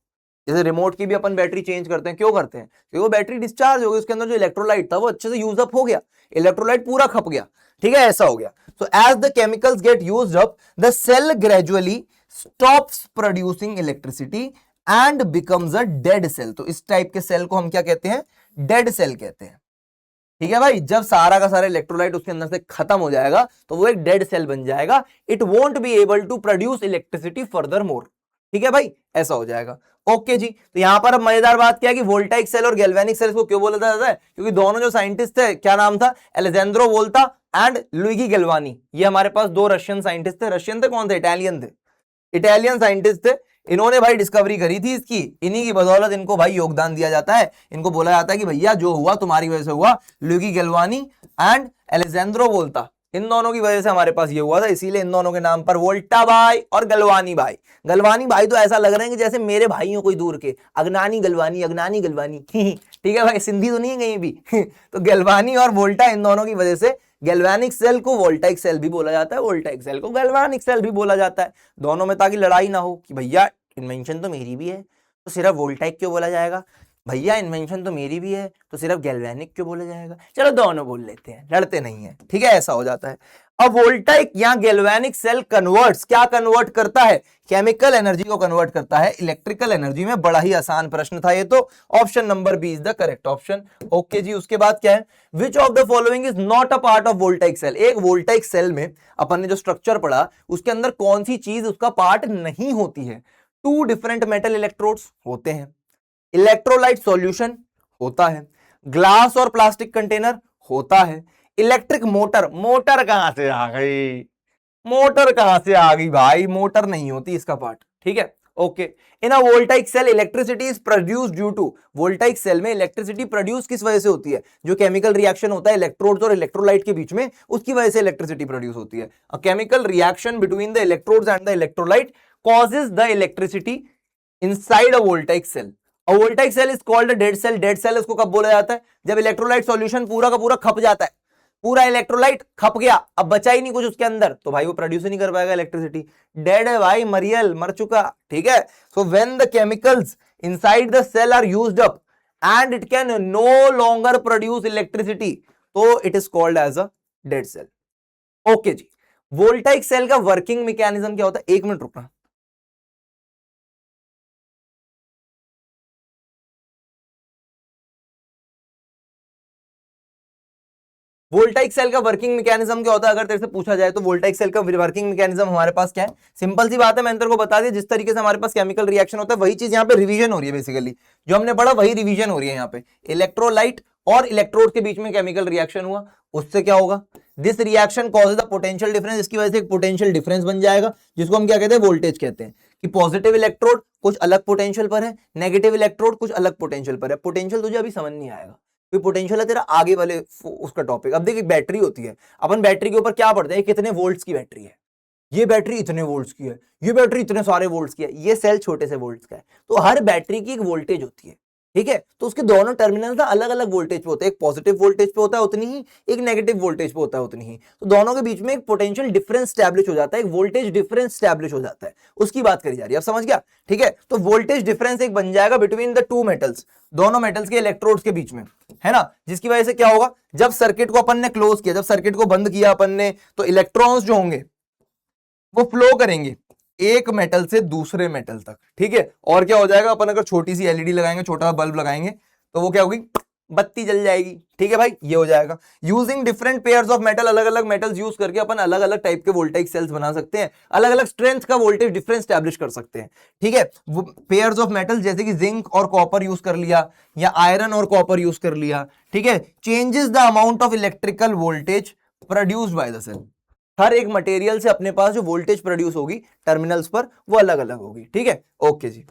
जैसे रिमोट की भी अपन बैटरी चेंज करते हैं, क्यों करते हैं, क्योंकि वो बैटरी डिस्चार्ज हो गई, उसके अंदर जो इलेक्ट्रोलाइट था वो अच्छे से यूज अप हो गया, इलेक्ट्रोलाइट पूरा खप गया। ठीक है, ऐसा हो गया। So as the chemicals get used up, the cell gradually stops producing electricity and becomes a dead cell. तो इस टाइप के सेल को हम क्या कहते हैं, डेड सेल कहते हैं। ठीक है भाई, जब सारा का सारा इलेक्ट्रोलाइट उसके अंदर से खत्म हो जाएगा तो वो एक डेड सेल बन जाएगा। It won't be able to produce electricity further more. ठीक है भाई, ऐसा हो जाएगा। ओके जी, तो यहां पर अब मजेदार बात क्या है कि वोल्टाइक सेल और गैल्वेनिक सेल को क्यों बोला जाता है, क्योंकि दोनों जो साइंटिस्ट थे, क्या नाम था, एलेजेंड्रो वोल्टा एंड लुइगी गैल्वानी, ये हमारे पास दो रशियन साइंटिस्ट थे। रशियन थे, कौन थे, इटालियन थे, इटालियन साइंटिस्ट थे। इन्होंने भाई डिस्कवरी करी थी इसकी, इन्हीं की बदौलत इनको भाई योगदान दिया जाता है। इनको बोला जाता है कि भैया जो हुआ तुम्हारी वजह से हुआ, लुइगी गैल्वानी एंड एलेजेंड्रो वोल्टा, इन दोनों की वजह से हमारे पास ये हुआ था, इसीलिए इन दोनों के नाम पर वोल्टा भाई और गलवानी भाई। गलवानी भाई तो ऐसा लग रहे हैं कि जैसे मेरे भाई हो कोई दूर के, अगनानी गलवानी, अगनानी गलवानी। ठीक है भाई, सिंधी तो नहीं है कहीं भी। तो गलवानी और वोल्टा, इन दोनों की वजह से गैल्वेनिक सेल को वोल्टाइक सेल भी बोला जाता है, वोल्टाइक सेल को गैल्वेनिक सेल भी बोला जाता है। दोनों में ताकि लड़ाई ना हो कि भैया इन्वेंशन तो मेरी भी है तो सिर्फ वोल्टाइक क्यों बोला जाएगा, भैया इन्वेंशन तो मेरी भी है तो सिर्फ गैल्वेनिक क्यों बोला जाएगा, चलो दोनों बोल लेते हैं, लड़ते नहीं है। ठीक है, ऐसा हो जाता है। अब वोल्टाइक या गैल्वेनिक सेल कन्वर्ट्स, क्या कन्वर्ट करता है, केमिकल एनर्जी को कन्वर्ट करता है इलेक्ट्रिकल एनर्जी में। बड़ा ही आसान प्रश्न था ये तो, option number B is the correct option. Okay जी, उसके बाद क्या है, which of the following is not a part of voltaic cell. एक वोल्टाइक सेल में अपन ने जो स्ट्रक्चर पढ़ा उसके अंदर कौन सी चीज उसका पार्ट नहीं होती है, टू डिफरेंट मेटल इलेक्ट्रोड्स होते हैं, इलेक्ट्रोलाइट सॉल्यूशन होता है, ग्लास और प्लास्टिक कंटेनर होता है, इलेक्ट्रिक मोटर, मोटर कहां से आ गई, मोटर कहां से आ गई भाई, मोटर नहीं होती इसका पार्ट। ठीक है, okay. In a voltaic cell electricity is produced due to, voltaic cell में इलेक्ट्रिसिटी प्रोड्यूस किस वजह से होती है, जो केमिकल रिएक्शन होता है इलेक्ट्रोड्स और इलेक्ट्रोलाइट के बीच में, उसकी वजह से इलेक्ट्रिसिटी प्रोड्यूस होती है। A chemical reaction between the electrodes and the electrolyte causes the electricity inside a voltaic cell. A voltaic cell is called a dead cell. Dead cell उसको कब बोला जाता है, जब इलेक्ट्रोलाइट सॉल्यूशन पूरा का पूरा खप जाता है, पूरा इलेक्ट्रोलाइट खप गया, अब बचा ही नहीं कुछ उसके अंदर, तो भाई वो प्रोड्यूस नहीं कर पाएगा इलेक्ट्रिसिटी, डेड है भाई, मरियल, मर चुका। ठीक है, so when the chemicals inside the cell are used up and it can no longer produce electricity, तो it is called as a dead cell. Okay जी, वोल्टाइक सेल का वर्किंग मैकेनिज्म क्या होता है, एक मिनट रुकना। वोल्टाइक सेल का working mechanism क्या होता है अगर तेरे से पूछा जाए तो वोल्टाइक सेल का वर्किंग मैकेनिज्म हमारे पास क्या है, सिंपल सी बात है, मैंने तेरे को बता दिया। जिस तरीके से हमारे पास केमिकल रिएक्शन होता है वही चीज यहाँ पे रिवीजन हो रही है, बेसिकली जो हमने पढ़ा वही रिवीजन हो रही है यहाँ पे। इलेक्ट्रोलाइट और इलेक्ट्रोड के बीच में केमिकल रिएक्शन हुआ, उससे क्या होगा, this reaction causes the potential difference, इसकी वजह से एक पोटेंशियल डिफरेंस बन जाएगा जिसको हम क्या कहते हैं, वोल्टेज कहते हैं। कि पॉजिटिव इलेक्ट्रोड कुछ अलग पोटेंशियल पर है, नेगेटिव इलेक्ट्रोड कुछ अलग पोटेंशियल पर है। पोटेंशियल तुझे अभी समझ नहीं आएगा, कोई पोटेंशियल है तेरा आगे वाले उसका टॉपिक। अब देख एक बैटरी होती है, अपन बैटरी के ऊपर क्या पढ़ते हैं, कितने वोल्ट्स की बैटरी है, ये बैटरी इतने वोल्ट्स की है, ये बैटरी इतने सारे वोल्ट्स की है, ये सेल छोटे से वोल्ट्स का है। तो हर बैटरी की एक वोल्टेज होती है, ठीक है। तो उसके दोनों टर्मिनल अलग अलग वोल्टेज पे होते हैं, एक पॉजिटिव वोल्टेज पे होता है उतनी ही, एक नेगेटिव वोल्टेज पे होता है उतनी ही। तो दोनों के बीच में एक पोटेंशियल डिफरेंस स्टैब्लिश हो जाता है, एक वोल्टेज डिफरेंस स्टैब्लिश हो जाता है, उसकी बात करी जा रही है। अब समझ गया, ठीक है। तो वोल्टेज डिफरेंस एक बन जाएगा बिटवीन द टू मेटल्स, दोनों मेटल्स के इलेक्ट्रोड्स के बीच में, है ना। जिसकी वजह से क्या होगा, जब सर्किट को अपन ने क्लोज किया, जब सर्किट को बंद किया अपन ने, तो इलेक्ट्रॉन्स जो होंगे वो फ्लो करेंगे एक मेटल से दूसरे मेटल तक, ठीक है। और क्या हो जाएगा, अपन अगर छोटी सी एलईडी लगाएंगे, छोटा बल्ब लगाएंगे, तो वो क्या होगी, बत्ती जल जाएगी, ठीक है भाई, ये हो जाएगा। Using different pairs of metal, अलग अलग मेटल्स यूज करके अपन अलग अलग टाइप के वोल्टेज सेल्स बना सकते हैं, अलग अलग स्ट्रेंथ का वोल्टेज डिफरेंस स्टैब्लिश कर सकते हैं, ठीक है। पेयर्स ऑफ मेटल जैसे कि जिंक और कॉपर यूज कर लिया, या आयरन और कॉपर यूज कर लिया, ठीक है। Changes the amount of electrical voltage produced by the cell, हर एक मटेरियल से अपने पास जो वोल्टेज प्रोड्यूस होगी टर्मिनल्स पर वो अलग अलग होगी, ठीक है। ओके जी,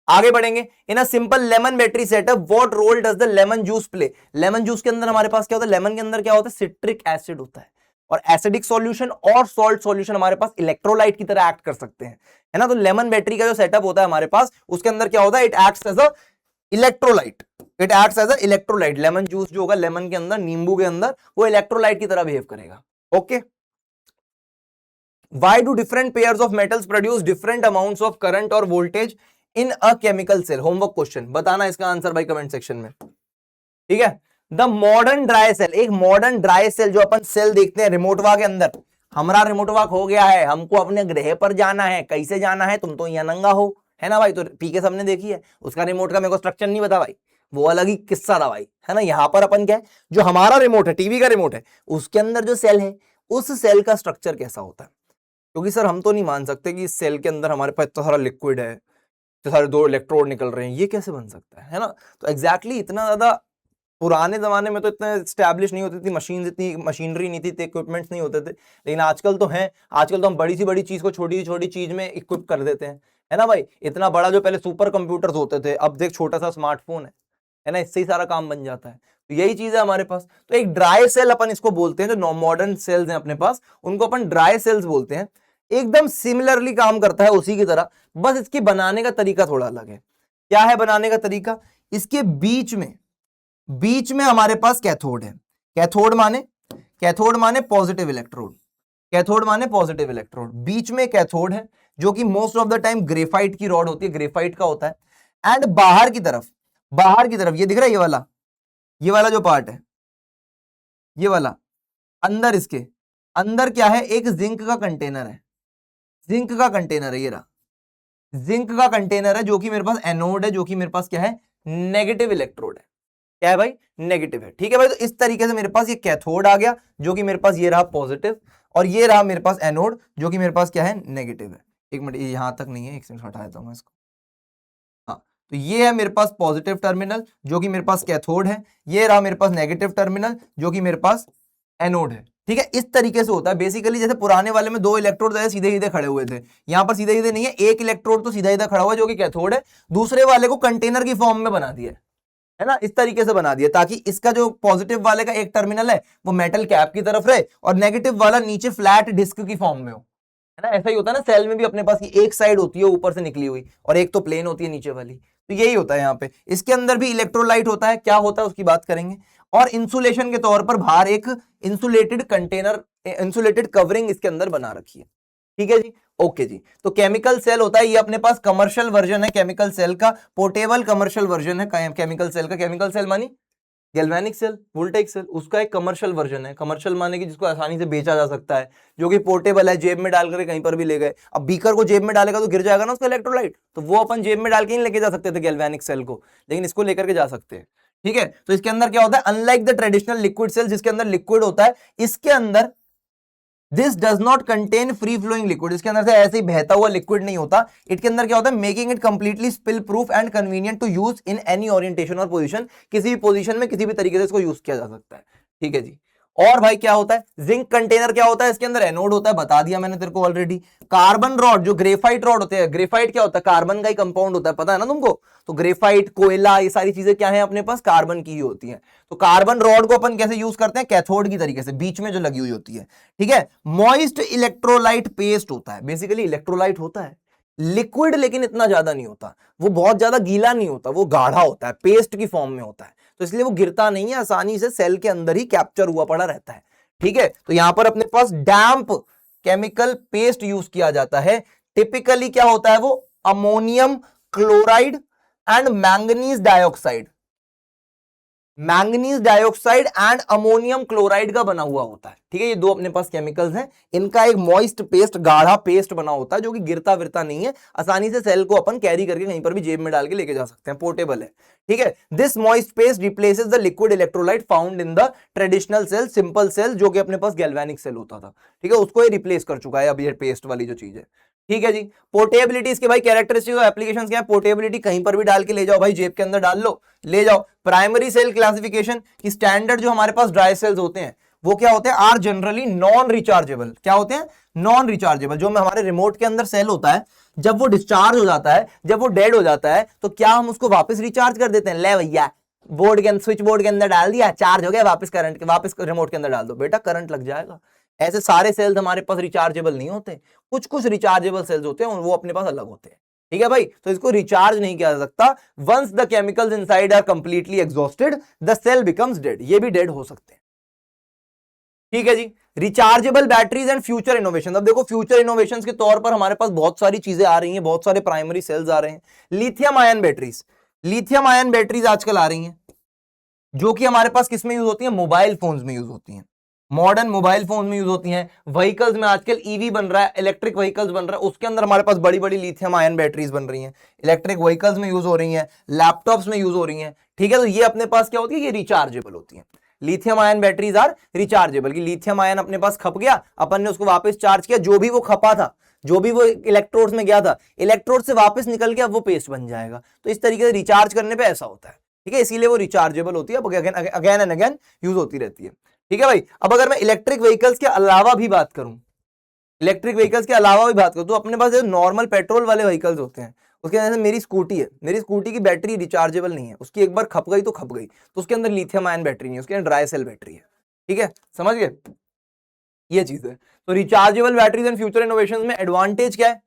आगे बढ़ेंगे। In a simple lemon battery setup what role does the lemon juice play. Lemon juice के अंदर हमारे पास क्या होता है, लेमन के अंदर क्या होता है, सिट्रिक एसिड होता है, और एसिडिक सॉल्यूशन और सॉल्ट सॉल्यूशन हमारे पास इलेक्ट्रोलाइट की तरह एक्ट कर सकते हैं, है ना। तो लेमन बैटरी का जो सेटअप होता है हमारे पास, उसके अंदर क्या होता है, it acts as a electrolyte, it acts as a electrolyte. Lemon juice जो होगा लेमन के अंदर, नींबू के अंदर, वो इलेक्ट्रोलाइट की तरह बिहेव करेगा, okay. Why do different pairs of metals produce different amounts of current और voltage in a chemical cell? Homework question, बताना इसका आंसर भाई कमेंट सेक्शन में, ठीक है। द मॉडर्न ड्राई सेल, एक मॉडर्न ड्राई सेल जो अपन सेल देखते हैं रिमोटवा के अंदर, हमारा रिमोटवा हो गया है, हमको अपने ग्रह पर जाना है, कैसे जाना है, तुम तो यहाँ नंगा हो, है ना भाई। तो पीके सबने देखी है, उसका रिमोट का मेरे को स्ट्रक्चर नहीं पता भाई, वो अलग ही किस्सा था भाई, है ना। यहाँ पर अपन क्या है, जो हमारा रिमोट है, टीवी का रिमोट है, उसके अंदर जो सेल है, उस सेल का स्ट्रक्चर कैसा होता है। क्योंकि सर हम तो नहीं मान सकते कि इस सेल के अंदर हमारे पास इतना सारा लिक्विड है, इतने सारे दो इलेक्ट्रोड निकल रहे हैं, ये कैसे बन सकता है ना। तो एग्जैक्टली इतना ज्यादा पुराने जमाने में तो इतना स्टैब्लिश नहीं होती थी मशीन, इतनी मशीनरी नहीं थी, इक्विपमेंट्स नहीं होते थे, लेकिन आजकल तो हैं। आजकल तो हम बड़ी सी बड़ी चीज को छोटी छोटी चीज में इक्विप कर देते हैं, है ना भाई। इतना बड़ा जो पहले सुपर कंप्यूटर्स होते थे, अब देख छोटा सा स्मार्टफोन है ना, इससे ही सारा काम बन जाता है। तो यही चीज है हमारे पास। तो एक ड्राई सेल अपन इसको बोलते हैं, जो मॉडर्न सेल्स हैं अपने पास, उनको अपन ड्राई सेल्स बोलते हैं। एकदम सिमिलरली काम करता है उसी की तरह, बस इसके बनाने का तरीका थोड़ा अलग है। क्या है बनाने का तरीका, इसके बीच में हमारे पास कैथोड है। कैथोड माने पॉजिटिव इलेक्ट्रोड, कैथोड माने पॉजिटिव इलेक्ट्रोड। बीच में कैथोड है जो कि most of the time graphite की रॉड होती है, ग्रेफाइट का होता है। एंड बाहर की तरफ ये दिख रहा है, ये वाला जो पार्ट है, ये वाला अंदर, इसके अंदर क्या है, एक जिंक का कंटेनर है, जिंक का कंटेनर है, ये रहा जिंक का कंटेनर है, जो कि मेरे पास एनोड है, जो कि मेरे पास क्या है, नेगेटिव इलेक्ट्रोड है। क्या है भाई, नेगेटिव है, ठीक है भाई। तो इस तरीके से मेरे पास ये कैथोड आ गया, जो कि मेरे पास ये रहा पॉजिटिव, और ये रहा मेरे पास एनोड, जो कि मेरे पास क्या है, नेगेटिव है। एक मिनट, ये यहां तक नहीं है, एक सेकंड हटा देता हूं इसको। हाँ, तो ये है मेरे पास पॉजिटिव टर्मिनल, जो कि मेरे पास कैथोड है, ये रहा मेरे पास नेगेटिव टर्मिनल, जो कि मेरे पास एनोड है, ठीक है। इस तरीके से होता है बेसिकली। जैसे पुराने वाले में दो इलेक्ट्रोड सीधे सीधे खड़े हुए थे, यहाँ पर सीधे सीधे नहीं है, एक इलेक्ट्रोड तो सीधा सीधा खड़ा हुआ है, जो कि कैथोड है, दूसरे वाले को कंटेनर की फॉर्म में बना दिया है ना, इस तरीके से बना दिया, ताकि इसका जो पॉजिटिव वाले का एक टर्मिनल है वो मेटल कैप की तरफ रहे, और नेगेटिव वाला नीचे फ्लैट डिस्क की फॉर्म में हो, है ना। ऐसा ही होता है ना, सेल में भी अपने पास की एक साइड होती है ऊपर से निकली हुई, और एक तो प्लेन होती है नीचे वाली। तो यही होता है यहाँ पे। इसके अंदर भी इलेक्ट्रोलाइट होता है, क्या होता है उसकी बात करेंगे। और इंसुलेशन के तौर पर बाहर एक इंसुलेटेड कंटेनर, इंसुलेटेड कवरिंग इसके अंदर बना रखी है, ठीक है जी। ओके जी, तो केमिकल सेल होता है, ये अपने पास कमर्शियल वर्जन है केमिकल सेल का, पोर्टेबल कमर्शियल वर्जन है केमिकल सेल का। केमिकल सेल मानी गैल्वेनिक सेल, वोल्टेइक सेल, उसका एक कमर्शियल वर्जन है। कमर्शियल माने कि जिसको आसानी से बेचा जा सकता है, जो कि पोर्टेबल है, जेब में डाल कर कहीं पर भी ले गए। अब बीकर को जेब में डालेगा तो गिर जाएगा ना उसका इलेक्ट्रोलाइट, तो वो अपन जेब में डाल के नहीं लेके जा सकते थे गैल्वेनिक सेल को, लेकिन इसको लेकर के जा सकते हैं, ठीक है, तो इसके अंदर क्या होता है, unlike the traditional liquid cell जिसके अंदर लिक्विड होता है, इसके अंदर this does not contain free flowing liquid, इसके अंदर से ऐसे ही बहता हुआ लिक्विड नहीं होता। इसके अंदर क्या होता है, making it completely spill proof and convenient to use in any orientation और पोजीशन, किसी भी पोजीशन में किसी भी तरीके से इसको यूज किया जा सकता है। ठीक है जी। और भाई क्या होता है, जिंक कंटेनर क्या होता है, इसके अंदर एनोड होता है, बता दिया मैंने तेरे को ऑलरेडी। कार्बन रॉड, जो ग्रेफाइट रॉड होते हैं, ग्रेफाइट क्या होता है, कार्बन का ही कंपाउंड होता है, पता है ना तुमको। तो ग्रेफाइट, कोयला, ये सारी चीजें क्या है अपने पास, कार्बन की ही होती है। तो कार्बन रॉड को अपन कैसे यूज करते हैं, कैथोड की तरीके से, बीच में जो लगी हुई होती है। ठीक है, मॉइस्ट इलेक्ट्रोलाइट पेस्ट होता है, बेसिकली इलेक्ट्रोलाइट होता है लिक्विड, लेकिन इतना ज्यादा नहीं होता, वो बहुत ज्यादा गीला नहीं होता, वो गाढ़ा होता है, पेस्ट की फॉर्म में होता है, तो इसलिए वो गिरता नहीं है, आसानी से सेल के अंदर ही कैप्चर हुआ पड़ा रहता है। ठीक है, तो यहां पर अपने पास डैम्प केमिकल पेस्ट यूज किया जाता है। टिपिकली क्या होता है वो, ammonium chloride and manganese dioxide, manganese dioxide and ammonium chloride का बना हुआ होता है। ठीक है, ये दो अपने पास केमिकल्स हैं, इनका एक मॉइस्ट पेस्ट, गाढ़ा पेस्ट बना होता है, जो कि गिरता विरता नहीं है, आसानी से सेल को अपन कैरी करके कहीं पर भी जेब में डाल के लेके जा सकते हैं, पोर्टेबल है। ठीक है, this moist paste replaces the liquid electrolyte found in the traditional cell, simple cell, जो कि अपने पास गैल्वेनिक सेल होता था। ठीक है, उसको ये रिप्लेस कर चुका है अब ये पेस्ट वाली जो चीज है। ठीक है जी। पोर्टेबिलिटी, इसके भाई कैरेक्टरिस्टिक और एप्लीकेशंस क्या है, पोर्टेबिलिटी, कहीं पर भी डाल के ले जाओ भाई, जेब के अंदर डाल लो, ले जाओ। प्राइमरी सेल क्लासिफिकेशन की स्टैंडर्ड जो हमारे पास ड्राई सेल्स होते हैं वो क्या होते हैं, आर जनरली नॉन रिचार्जेबल। क्या होते हैं, नॉन रिचार्जेबल। जो हमारे रिमोट के अंदर सेल होता है, जब वो डिस्चार्ज हो जाता है, जब वो डेड हो जाता है, तो क्या हम उसको वापस रिचार्ज कर देते हैं, ले भैया बोर्ड के अंदर, स्विच बोर्ड के अंदर डाल दिया, चार्ज हो गया, वापस करंट के, वापस रिमोट के अंदर डाल दो, बेटा करंट लग जाएगा। ऐसे सारे सेल्स हमारे पास रिचार्जेबल नहीं होते, कुछ कुछ रिचार्जेबल सेल्स होते हैं, वो अपने पास अलग होते हैं। ठीक है भाई, तो इसको रिचार्ज नहीं किया जा सकता। Once the chemicals inside are completely exhausted the cell becomes dead, ये भी डेड हो सकते हैं। ठीक है जी। Rechargeable batteries and future innovation, अब देखो फ्यूचर इनोवेशंस के तौर पर हमारे पास बहुत सारी चीजें आ रही हैं, बहुत सारे प्राइमरी सेल्स आ रहे हैं। Lithium ion batteries, lithium ion batteries आजकल आ रही हैं, जो कि हमारे पास किस में यूज होती है, मोबाइल फोन्स में यूज होती हैं, मॉडर्न मोबाइल फोन में यूज होती हैं। व्हीकल्स में आजकल ईवी बन रहा है, इलेक्ट्रिक व्हीकल्स बन रहा है, उसके अंदर हमारे पास बड़ी बड़ी लिथियम आयन बैटरीज बन रही हैं, इलेक्ट्रिक व्हीकल्स में यूज हो रही हैं, लैपटॉप्स में यूज हो रही हैं। ठीक है, तो ये अपने पास क्या होती है, ये रिचार्जेबल होती है। Lithium ion batteries are rechargeable, की लिथियम आयन अपने पास खप गया, अपन ने उसको वापस चार्ज किया, जो भी वो खपा था, जो भी वो इलेक्ट्रोड्स में गया था, इलेक्ट्रोड से वापस निकल के अब वो पेस्ट बन जाएगा। तो इस तरीके से रिचार्ज करने पे ऐसा होता है। ठीक है, इसीलिए वो रिचार्जेबल होती है, अगेन एंड अगेन यूज होती रहती है। ठीक है भाई, अब अगर मैं इलेक्ट्रिक व्हीकल्स के अलावा भी बात करूं, इलेक्ट्रिक व्हीकल्स के अलावा भी बात करूं, तो अपने पास जो नॉर्मल पेट्रोल वाले व्हीकल्स होते हैं, उसके अंदर मेरी स्कूटी है, मेरी स्कूटी की बैटरी रिचार्जेबल नहीं है, उसकी एक बार खप गई तो खप गई, तो उसके अंदर लिथियम आयन बैटरी नहीं है, उसके अंदर ड्राई सेल बैटरी है। ठीक है, समझ गए, ये चीज है। तो rechargeable batteries and future innovations में एडवांटेज क्या है,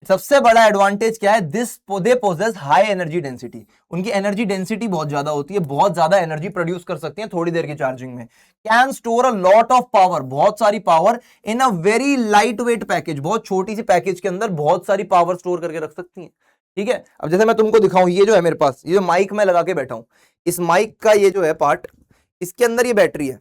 सबसे बड़ा एडवांटेज क्या है, they possess high energy density, उनकी एनर्जी डेंसिटी बहुत ज्यादा होती है, बहुत ज्यादा एनर्जी प्रोड्यूस कर सकती हैं थोड़ी देर की चार्जिंग में। Can store a lot of power, बहुत सारी power in a very light weight package, बहुत छोटी सी पैकेज के अंदर बहुत सारी पावर स्टोर करके रख सकती हैं। ठीक है, अब जैसे मैं तुमको दिखाऊं, ये जो है मेरे पास, ये जो माइक मैं लगा के बैठा हूं, इस माइक का ये जो है पार्ट, इसके अंदर ये बैटरी है,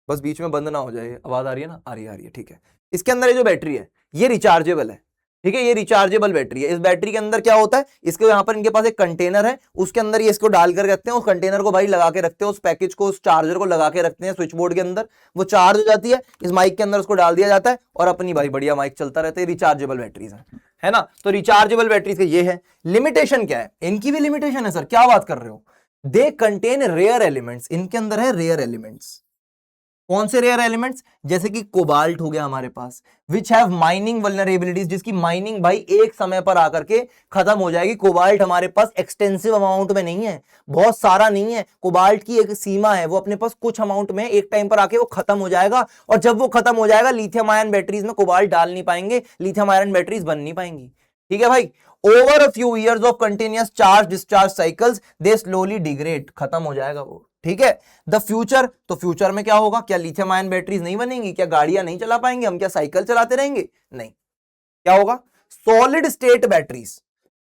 बस बीच में बंद ना हो जाए, आवाज आ रही है ना, आ रही है, ठीक है। इसके अंदर ये जो बैटरी है ये रिचार्जेबल है। ठीक है, ये रिचार्जेबल बैटरी है। इस बैटरी के अंदर क्या होता है, इसके यहाँ पर इनके पास एक कंटेनर है, उसके अंदर ये इसको डाल कर रखते हैं, उस कंटेनर को भाई लगा के रखते हैं, उस पैकेज को, उस चार्जर को लगा के रखते हैं स्विच बोर्ड के अंदर, वो चार्ज हो जाती है, इस माइक के अंदर उसको डाल दिया जाता है और अपनी भाई बढ़िया माइक चलता रहता है। रिचार्जेबल बैटरीज है ना। तो रिचार्जेबल बैटरीज का ये है। लिमिटेशन क्या है, इनकी भी लिमिटेशन है सर, क्या बात कर रहे हो, दे कंटेन रेयर एलिमेंट्स, इनके अंदर है रेयर एलिमेंट्स। कौन से रेयर एलिमेंट्स, जैसे कि कोबाल्ट हो गया हमारे पास, विच हैव माइनिंग वल्नरेबिलिटीज, जिसकी माइनिंग भाई एक समय पर आकर के खत्म हो जाएगी। कोबाल्ट हमारे पास एक्सटेंसिव अमाउंट में नहीं है, बहुत सारा नहीं है, कोबाल्ट की एक सीमा है, वो अपने पास कुछ अमाउंट में एक टाइम पर आके वो खत्म हो जाएगा, और जब वो खत्म हो जाएगा लिथियम आयन बैटरीज में कोबाल्ट डाल नहीं पाएंगे, लिथियम आयन बैटरीज बन नहीं पाएंगी। ठीक है भाई, over a few years of continuous charge discharge cycles they slowly degrade, खत्म हो जाएगा वो। ठीक है, द फ्यूचर, तो फ्यूचर में क्या होगा, क्या लिथियम आयन बैटरीज नहीं बनेंगी, क्या गाड़ियां नहीं चला पाएंगे हम, क्या साइकिल चलाते रहेंगे, नहीं। क्या होगा, solid state batteries,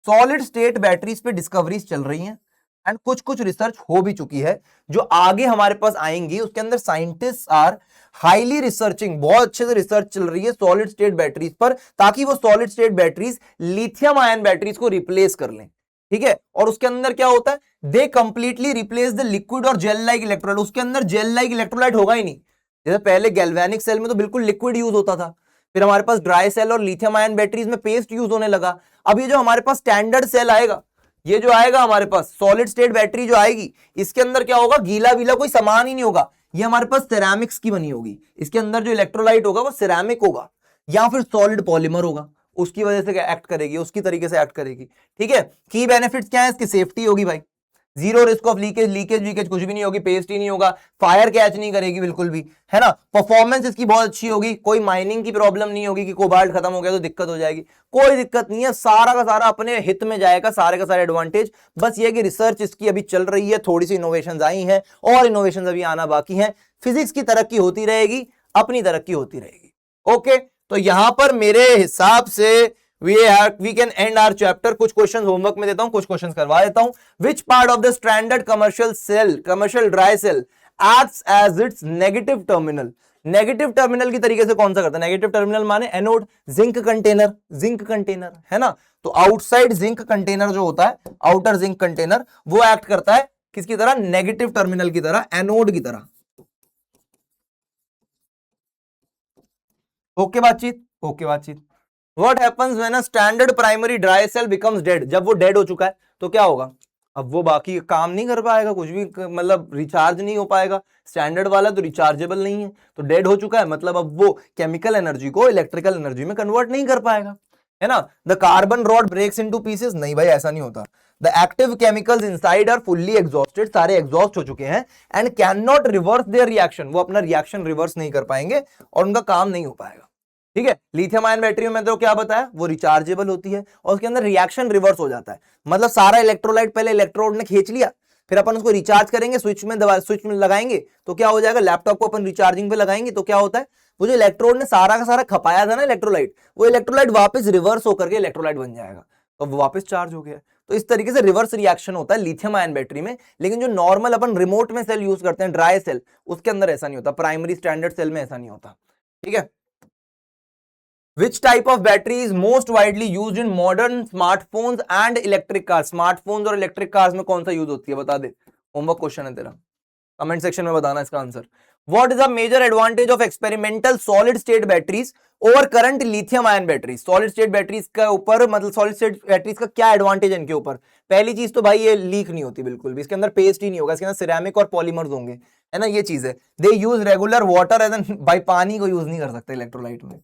solid state batteries पे डिस्कवरीज चल रही हैं एंड कुछ कुछ रिसर्च हो भी चुकी है, जो आगे हमारे पास आएंगी, उसके अंदर साइंटिस्ट आर हाईली रिसर्चिंग, बहुत अच्छे से रिसर्च चल रही है सॉलिड स्टेट बैटरीज पर, ताकि वो solid state batteries lithium ion batteries को रिप्लेस कर लें। ठीक है, और उसके अंदर क्या होता है, दे कंप्लीटली रिप्लेस द लिक्विड और जेल लाइक इलेक्ट्रोलाइट। उसके अंदर जेल लाइक इलेक्ट्रोलाइट होगा ही नहीं। जैसे पहले गैल्वेनिक सेल में तो बिल्कुल लिक्विड यूज होता था, फिर हमारे पास ड्राई सेल और लिथियम आयन बैटरीज में पेस्ट यूज होने लगा। अब ये जो हमारे पास स्टैंडर्ड सेल आएगा, ये जो आएगा हमारे पास सॉलिड स्टेट बैटरी जो आएगी, इसके अंदर क्या होगा, गीला वीला कोई सामान ही नहीं होगा। ये हमारे पास सिरेमिक्स की बनी होगी, इसके अंदर जो इलेक्ट्रोलाइट होगा वो सिरेमिक होगा या फिर सॉलिड पॉलीमर होगा, उसकी वजह से एक्ट करेगी, उसकी तरीके से एक्ट करेगी। ठीक है, की बेनिफिट्स क्या है इसकी, सेफ्टी होगी भाई, zero risk of leakage, leakage कुछ भी नहीं होगी, पेस्ट ही नहीं होगा, फायर कैच नहीं करेगी बिल्कुल भी, है ना। परफॉर्मेंस इसकी बहुत अच्छी होगी, कोई माइनिंग की प्रॉब्लम नहीं होगी कि कोबाल्ट खत्म हो गया तो दिक्कत हो जाएगी, कोई दिक्कत नहीं है, सारा का सारा अपने हित में जाएगा, सारे का सारे एडवांटेज। बस ये कि रिसर्च इसकी अभी चल रही है, थोड़ी सी इनोवेशन आई हैं और इनोवेशन अभी आना बाकी है। फिजिक्स की तरक्की होती रहेगी, अपनी तरक्की होती रहेगी। ओके, तो यहां पर मेरे हिसाब से we can end our chapter। कुछ क्वेश्चन होमवर्क में देता हूं, कुछ क्वेश्चन करवा देता हूं। which part of the standard commercial dry cell acts as its negative terminal? Negative terminal की तरीके से कौन सा करता है, नेगेटिव टर्मिनल माने एनोड, जिंक कंटेनर है ना। तो आउटसाइड जिंक कंटेनर जो होता है, आउटर जिंक कंटेनर, वो एक्ट करता है किसकी तरह, नेगेटिव टर्मिनल की तरह, एनोड की तरह। ओके बातचीत, ओके बातचीत। What happens when a standard primary dry cell becomes dead? जब वो डेड हो चुका है तो क्या होगा, अब वो बाकी काम नहीं कर पाएगा, कुछ भी मतलब रिचार्ज नहीं हो पाएगा। स्टैंडर्ड वाला तो रिचार्जेबल नहीं है, तो डेड हो चुका है, मतलब अब वो केमिकल एनर्जी को इलेक्ट्रिकल एनर्जी में कन्वर्ट नहीं कर पाएगा, है ना। The carbon rod breaks into pieces, नहीं भाई ऐसा नहीं होता। The active chemicals inside are fully exhausted, सारे एग्जॉस्ट हो चुके हैं, and can not reverse their reaction, वो अपना रिएक्शन रिवर्स नहीं कर पाएंगे और उनका काम नहीं हो पाएगा। ठीक है, लिथियम आयन बैटरी में तो क्या बताया, वो रिचार्जेबल होती है और उसके अंदर रिएक्शन रिवर्स हो जाता है, मतलब सारा इलेक्ट्रोलाइट पहले इलेक्ट्रोड ने खींच लिया, फिर अपन उसको रिचार्ज करेंगे, स्विच में लगाएंगे तो क्या हो जाएगा, लैपटॉप को अपन रिचार्जिंग पे लगाएंगे तो क्या होता है, वो जो इलेक्ट्रोड ने सारा का सारा खपाया था ना इलेक्ट्रोलाइट, वो इलेक्ट्रोलाइट वापस रिवर्स होकर के इलेक्ट्रोलाइट बन जाएगा, तो वो वापस चार्ज हो गया। तो इस तरीके से रिवर्स रिएक्शन होता है लिथियम आयन बैटरी में, लेकिन जो नॉर्मल अपन रिमोट में सेल यूज करते हैं, ड्राई सेल, उसके अंदर ऐसा नहीं होता, प्राइमरी स्टैंडर्ड सेल में ऐसा नहीं होता। ठीक है, Which type of battery is most widely used in modern smartphones and electric cars? Smartphones और इलेक्ट्रिक कार्स में कौन सा यूज होती है, बता दे, होमवर्क क्वेश्चन है तेरा, कमेंट सेक्शन में बताना इसका answer. What is the major advantage of experimental solid state batteries over current lithium ion batteries? Solid state batteries का ऊपर, मतलब solid state batteries का क्या एडवांटेज है इनके ऊपर? पहली चीज तो भाई ये लीक नहीं होती बिल्कुल भी, इसके अंदर पेस्ट ही नहीं होगा, इसके अंदर सिरेमिक और पॉलीमर्स होंगे, है ना, ये चीज है। They use regular water as an, भाई पानी को यूज नहीं कर सकते इलेक्ट्रोलाइट में,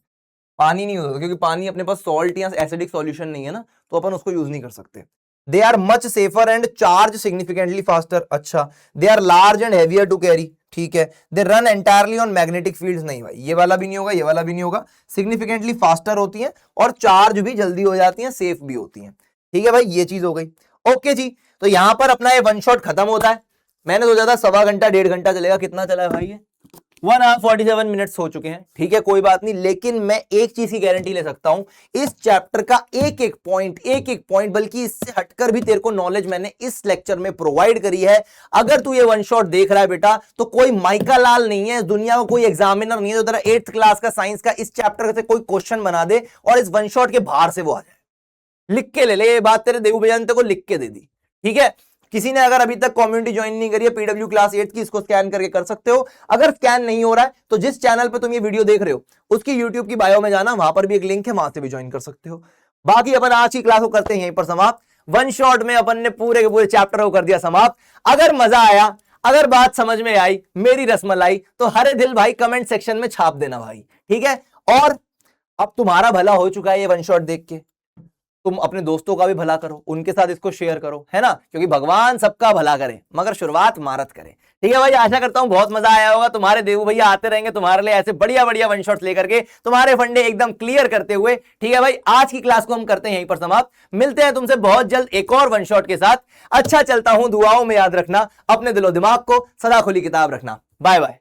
पानी नहीं होता क्योंकि पानी अपने पास सॉल्ट या एसिडिक सॉल्यूशन नहीं है ना, तो अपन उसको यूज नहीं कर सकते। They are much safer and charge significantly faster, अच्छा। They are large and heavier to carry, ठीक है। They run entirely on magnetic fields, नहीं भाई ये वाला भी नहीं होगा, ये वाला भी नहीं होगा। सिग्निफिकेंटली फास्टर होती हैं और चार्ज भी जल्दी हो जाती हैं, सेफ भी होती हैं। ठीक है भाई, ये चीज हो गई। ओके जी, तो यहां पर अपना ये वन शॉट खत्म होता है। मैंने सोचा था 1.25 घंटा 1.5 घंटा चलेगा, कितना चला है भाई ये, 1 hour 47 मिनट्स हो चुके हैं। ठीक है, कोई बात नहीं, लेकिन मैं एक चीज की गारंटी ले सकता हूं, इस चैप्टर का एक एक पॉइंट बल्कि इससे हटकर भी तेरे को नॉलेज मैंने इस लेक्चर में प्रोवाइड करी है। अगर तू ये वन शॉट देख रहा है बेटा, तो कोई माइका लाल नहीं है दुनिया का, कोई एग्जामिनर नहीं है जो तेरा 8th क्लास का साइंस का इस चैप्टर से कोई क्वेश्चन बना दे और इस वन शॉट के बाहर से वो आ जाए। लिख के ले ले, ये बात तेरे देवू बेजंते को लिख के दे दी। ठीक है, किसी ने अगर अभी तक कम्युनिटी ज्वाइन नहीं करी है पीडब्ल्यू क्लास 8 की, इसको स्कैन करके कर सकते हो। अगर स्कैन नहीं हो रहा है तो जिस चैनल पे तुम ये वीडियो देख रहे हो उसकी यूट्यूब की बायो में जाना, वहां पर भी एक लिंक है, वहां से भी ज्वाइन कर सकते हो। बाकी अपन आज की क्लास को करते हैं यहीं पर समाप्त। वन शॉट में अपन ने पूरे के पूरे चैप्टर को कर दिया समाप्त। अगर मजा आया, अगर बात समझ में आई, मेरी रसमलाई, तो हरे दिल भाई कमेंट सेक्शन में छाप देना भाई, ठीक है। और अब तुम्हारा भला हो चुका है ये वन शॉट देख के, तुम अपने दोस्तों का भी भला करो, उनके साथ इसको शेयर करो, है ना, क्योंकि भगवान सबका भला करे मगर शुरुआत मारत करे। ठीक है भाई, आशा करता हूं बहुत मजा आया होगा। तुम्हारे देवू भैया आते रहेंगे तुम्हारे लिए ऐसे बढ़िया बढ़िया वन शॉट्स लेकर के, तुम्हारे फंडे एकदम क्लियर करते हुए। ठीक है भाई, आज की क्लास को हम करते हैं यहीं पर समाप्त। मिलते हैं तुमसे बहुत जल्द एक और वन शॉट के साथ। अच्छा चलता हूं, दुआओं में याद रखना, अपने दिलो दिमाग को सदा खुली किताब रखना। Bye bye.